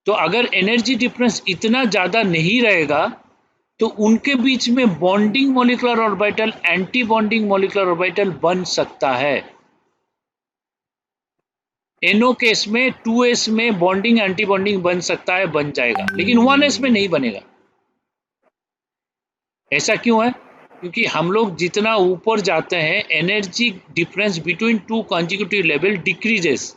तो अगर एनर्जी डिफरेंस इतना ज़्यादा नहीं रहेगा तो उनके बीच में bonding molecular orbital, anti bonding molecular orbital बन सकता है। NO केस में 2s में बॉन्डिंग एंटी बॉन्डिंग बन सकता है, बन जाएगा, लेकिन 1s में नहीं बनेगा। ऐसा क्यों है? क्योंकि हम लोग जितना ऊपर जाते हैं energy difference between two consecutive level decreases.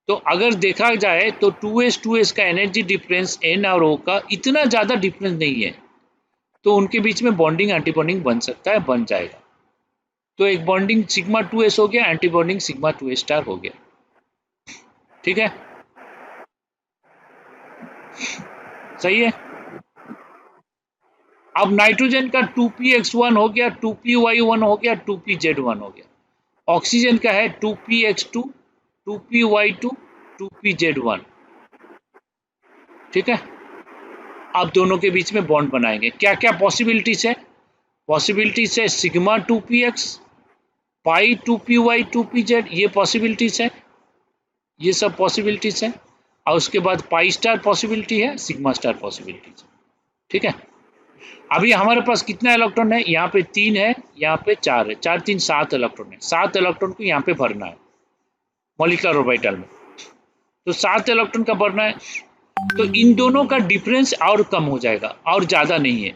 तो अगर देखा जाए तो 2s का एनर्जी डिफरेंस N और O का इतना ज़्यादा डिफरेंस नहीं है, तो उनके बीच में बॉन्डिंग एंटी बॉन्डिंग बन सकता है, बन जाएगा। तो एक बॉन्डिंग सिग्मा 2s हो गया, anti bonding sigma 2s star हो गया। ठीक है, सही है। अब नाइट्रोजन का 2px1 हो गया, 2py1 हो गया, 2pz1 हो गया। ऑक्सीजन का है 2px2, 2py2, 2pz1। ठीक है, अब दोनों के बीच में बॉन्ड बनाएंगे। क्या क्या पॉसिबिलिटीज है? पॉसिबिलिटीज है सिग्मा 2px, पाई 2py, 2pz, ये पॉसिबिलिटीज है, ये सब पॉसिबिलिटीज है। और उसके बाद पाई स्टार पॉसिबिलिटी है, सिग्मा स्टार पॉसिबिलिटीज। ठीक है, अभी हमारे पास कितना इलेक्ट्रॉन है? यहाँ पे 3 है, यहाँ पे 4 है, 4 3 7 इलेक्ट्रॉन है। 7 इलेक्ट्रॉन को यहाँ पे भरना है मॉलिक्यूलर ऑर्बिटल में, तो 7 इलेक्ट्रॉन का भरना है। तो इन दोनों का डिफरेंस और कम हो जाएगा, और ज़्यादा नहीं है।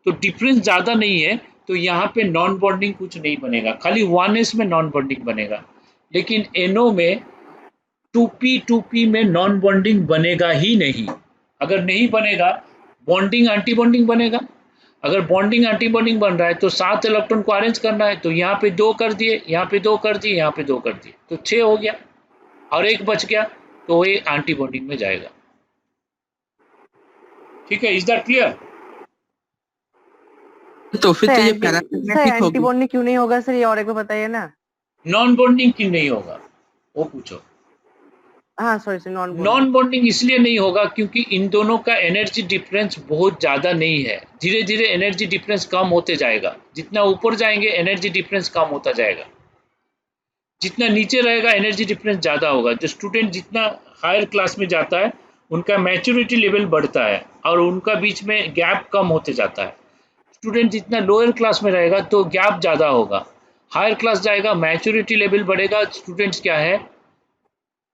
तो डिफरेंस ज़्यादा नहीं है तो यहाँ पे नॉन बॉन्डिंग कुछ नहीं बनेगा, खाली 1s में नॉन बॉन्डिंग बनेगा, लेकिन NO में 2p में नॉन बॉन्डिंग बनेगा ही नहीं। अगर नहीं बनेगा, बॉन्डिंग एंटी बॉन्डिंग बनेगा। अगर बॉन्डिंग एंटी बॉन्डिंग बन रहा है तो 7 इलेक्ट्रॉन को अरेंज करना है, तो यहाँ पे 2 कर दिए, यहाँ पे 2 कर दिए, यहाँ पे 2 कर दिए, तो 6 हो गया, और एक बच गया, तो ये एंटी बॉन्डिंग में जाएगा। ठीक है, इज दैट क्लियर? तो फिर तो ये सर पैरामैग्नेटिक एंटी होगी। बॉन्डिंग क्यों नहीं होगा सर, ये और एक बार बताइए ना। नॉन बॉन्डिंग क्यों नहीं होगा वो पूछो। हाँ sorry sir, non non bonding इसलिए नहीं होगा क्योंकि इन दोनों का एनर्जी डिफरेंस बहुत ज़्यादा नहीं है। धीरे धीरे एनर्जी डिफरेंस कम होते जाएगा, जितना ऊपर जाएंगे एनर्जी डिफरेंस कम होता जाएगा, जितना नीचे रहेगा एनर्जी डिफरेंस ज़्यादा होगा। जो स्टूडेंट जितना हायर क्लास में जाता है उनका मैच्योरिटी लेवल बढ़ता है और उनका बीच में गैप कम होते जाता है। स्टूडेंट जितना लोअर क्लास में रहेगा तो गैप ज़्यादा होगा, हायर क्लास जाएगा मैच्योरिटी लेवल बढ़ेगा, स्टूडेंट्स क्या है,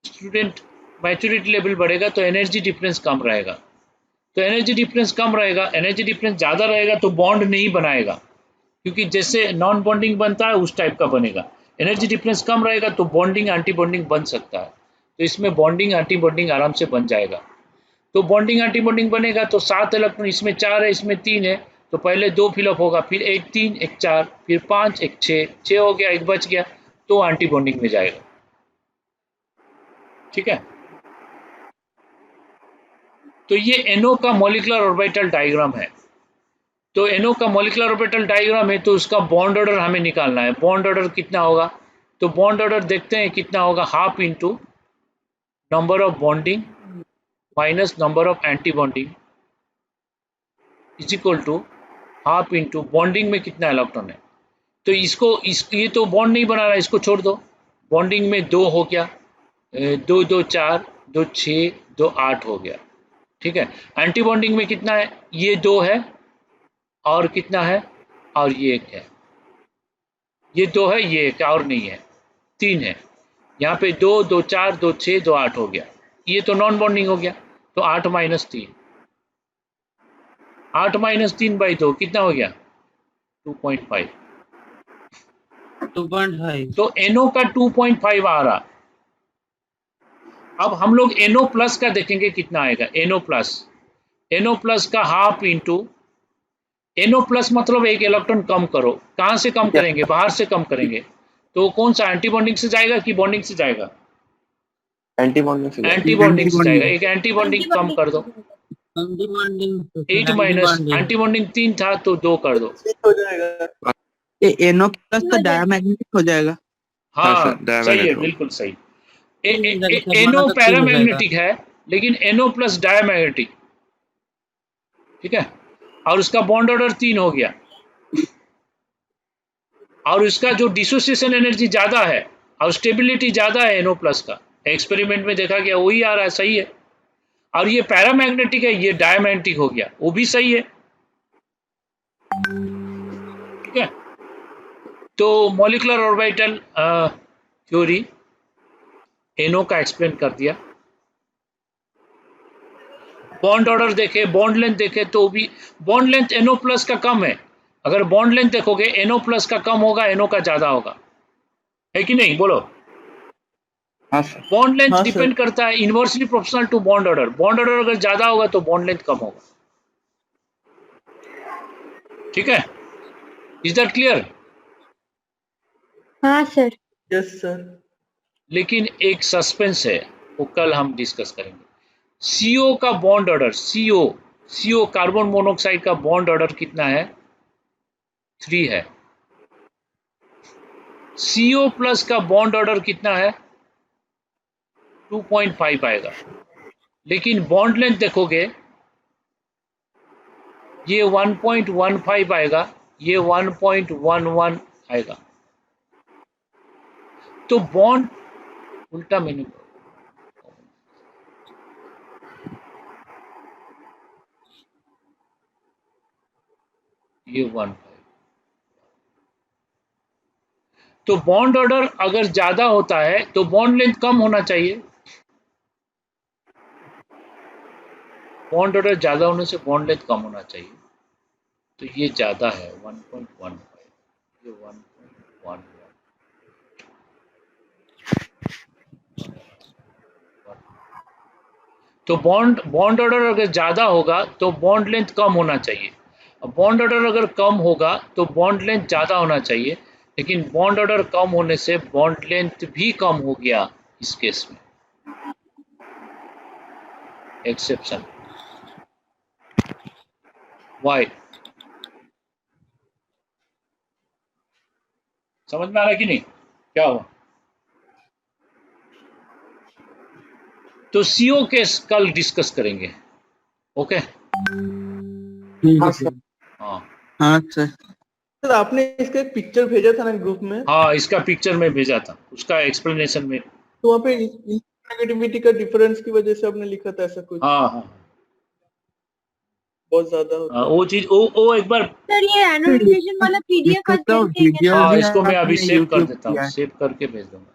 स्टूडेंट मैच्योरिटी लेवल बढ़ेगा तो एनर्जी डिफरेंस कम रहेगा। तो एनर्जी डिफरेंस कम रहेगा, एनर्जी डिफरेंस ज़्यादा रहेगा तो बॉन्ड नहीं बनाएगा, क्योंकि जैसे नॉन बॉन्डिंग बनता है उस टाइप का बनेगा। एनर्जी डिफरेंस कम रहेगा तो बॉन्डिंग एंटी बॉन्डिंग बन सकता है, तो इसमें बॉन्डिंग एंटी बॉन्डिंग आराम से बन जाएगा। तो बॉन्डिंग एंटी बॉन्डिंग बनेगा तो 7 इलेक्ट्रॉन, इसमें 4 है इसमें 3 है, तो पहले 2 फिलअप होगा, फिर एक 3 एक 4 फिर 5 एक 6 हो गया, एक बच गया तो एंटी बॉन्डिंग में जाएगा। ठीक है, तो ये NO का मॉलिक्यूलर ऑर्बिटल डायग्राम है। तो NO का मॉलिक्यूलर ऑर्बिटल डायग्राम है तो उसका बॉन्ड ऑर्डर हमें निकालना है। बॉन्ड ऑर्डर कितना होगा, तो बॉन्ड ऑर्डर देखते हैं कितना होगा, half into number of bonding minus number of anti bonding is equal to half into bonding में कितना इलेक्ट्रॉन है। तो ये तो बॉन्ड नहीं बना रहा, इसको छोड़ दो। बॉन्डिंग में 2 हो गया, 2 2 4 2 6 2 8 हो गया। ठीक है, एंटी बॉन्डिंग में कितना है, ये 2 है और कितना है, और ये 1 है, ये 2 है ये 1 और नहीं है, 3 है। यहाँ पे 2 2 4 2 6 2 8 हो गया, ये तो नॉन बॉन्डिंग हो गया। तो 8 माइनस 3, 8 माइनस 3 बाई 2 कितना हो गया, 2.5। 2.5। तो NO का 2.5 आ रहा। अब हम लोग NO प्लस का देखेंगे कितना आएगा। NO प्लस का हाफ इंटू, NO प्लस मतलब एक इलेक्ट्रॉन कम करो, कहाँ से कम करेंगे, बाहर से कम करेंगे, तो कौन सा एंटी बॉन्डिंग से जाएगा कि बॉन्डिंग से जाएगा, एंटी बॉन्डिंग से एंटी बॉन्डिंग से जाएगा। एक एंटी बॉन्डिंग कम कर दो, 8 माइनस एंटी बॉन्डिंग 3 था तो 2 कर दो, हो जाएगा। ये NO प्लस तो डायमैग्नेटिक हो जाएगा। हाँ हाँ सर, सही है, डायमैग्नेटिक। बिल्कुल सही। NO पैरामैग्नेटिक है लेकिन NO प्लस डायमैग्नेटिक। ठीक है, और उसका बॉन्ड ऑर्डर 3 हो गया, और इसका जो डिसोसिएशन एनर्जी ज्यादा है और स्टेबिलिटी ज्यादा है NO प्लस का, एक्सपेरिमेंट में देखा गया वही आ रहा है, सही है। और ये पैरामैग्नेटिक है, ये डायमैग्नेटिक हो गया, वो भी सही है। ठीक है, तो मॉलिक्यूलर ऑर्बिटल थ्योरी NO का एक्सप्लेन कर दिया। बॉन्ड ऑर्डर देखे, बॉन्ड लेंथ देखे तो भी बॉन्ड लेंथ NO प्लस का कम है। अगर बॉन्ड लेंथ देखोगे NO प्लस का कम होगा, NO का ज्यादा होगा, है कि नहीं, बोलो। हाँ सर। बॉन्ड लेंथ हाँ, डिपेंड सर। करता है inversely proportional to bond order. Bond order अगर ज्यादा होगा तो बॉन्ड लेंथ कम होगा। ठीक है, इज दैट क्लियर। हाँ सर। Yes sir. लेकिन एक सस्पेंस है, वो कल हम डिस्कस करेंगे। CO का bond order, CO carbon monoxide का बॉन्ड ऑर्डर कितना है, 3 है। CO प्लस का बॉन्ड ऑर्डर कितना है, 2.5 आएगा। लेकिन बॉन्ड लेंथ देखोगे ये 1.15 आएगा, ये 1.11 आएगा। तो बॉन्ड उल्टा मैंने ये 1.5, तो बॉन्ड ऑर्डर अगर ज्यादा होता है तो बॉन्ड लेंथ कम होना चाहिए। बॉन्ड ऑर्डर ज्यादा होने से बॉन्ड लेंथ कम होना चाहिए, तो ये ज्यादा है 1.15, ये 1.11। तो बॉन्ड ऑर्डर अगर ज्यादा होगा तो बॉन्ड लेंथ कम होना चाहिए। बॉन्ड ऑर्डर अगर कम होगा तो बॉन्ड लेंथ ज्यादा होना चाहिए, लेकिन बॉन्ड ऑर्डर कम होने से बॉन्ड लेंथ भी कम हो गया इस केस में, एक्सेप्शन। वाई, समझ में आ रहा है कि नहीं, क्या हुआ। तो CO केस कल डिस्कस करेंगे, ओके। हाँ सर। हाँ हाँ सर। सर आपने इसका एक पिक्चर भेजा था ना ग्रुप में, हाँ, इसका पिक्चर में भेजा था, उसका एक्सप्लेनेशन में। तो वहाँ पे नेगेटिविटी का डिफरेंस की वजह से आपने लिखा था ऐसा कुछ, हाँ हाँ, बहुत ज्यादा होता है। वो चीज वो एक बार, सर ये एनोटेशन वाला PDF आज तो भेज देंगे। हाँ इसको मैं अभी आपने सेव कर YouTube देता हूँ, किया है। सेव करके भेज दूंगा।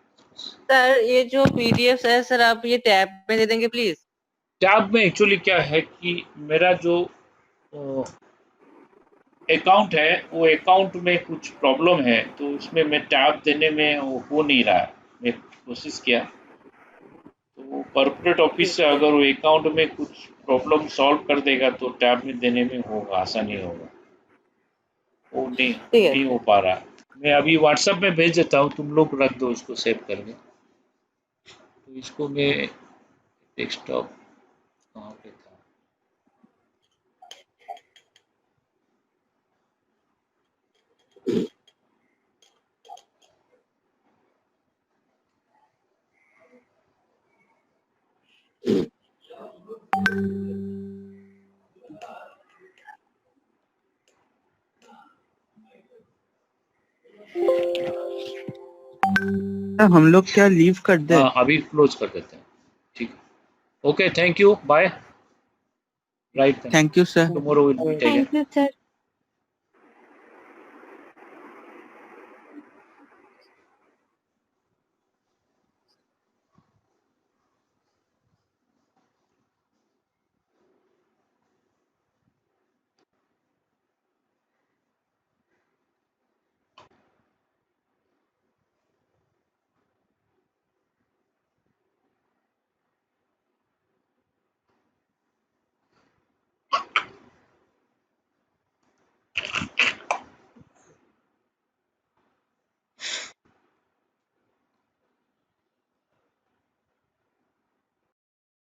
सर ये जो PDF है सर आप ये टैब में दे देंगे प्लीज। टैब में एक्चुअली क्या है कि मेरा जो अकाउंट है, वो अकाउंट में कुछ प्रॉब्लम है, तो उसमें मैं टैब देने में वो हो नहीं रहा है। मैं कोशिश किया, तो वो कॉर्पोरेट ऑफिस से अगर वो अकाउंट में कुछ प्रॉब्लम सॉल्व कर देगा तो टैब में देने में होगा, आसानी होगा। वो नहीं ठीक है। नहीं हो पा रहा। मैं अभी व्हाट्सएप में भेज देता हूँ, तुम लोग रख दो इसको सेव करके। तो इसको मैं डेस्कटॉप कहाँ पे था? हम लोग क्या लीव कर दे? हाँ, अभी क्लोज कर देते हैं। ठीक है, okay, thank you, bye. Right, thank you sir. Tomorrow will meet again. Thank you sir.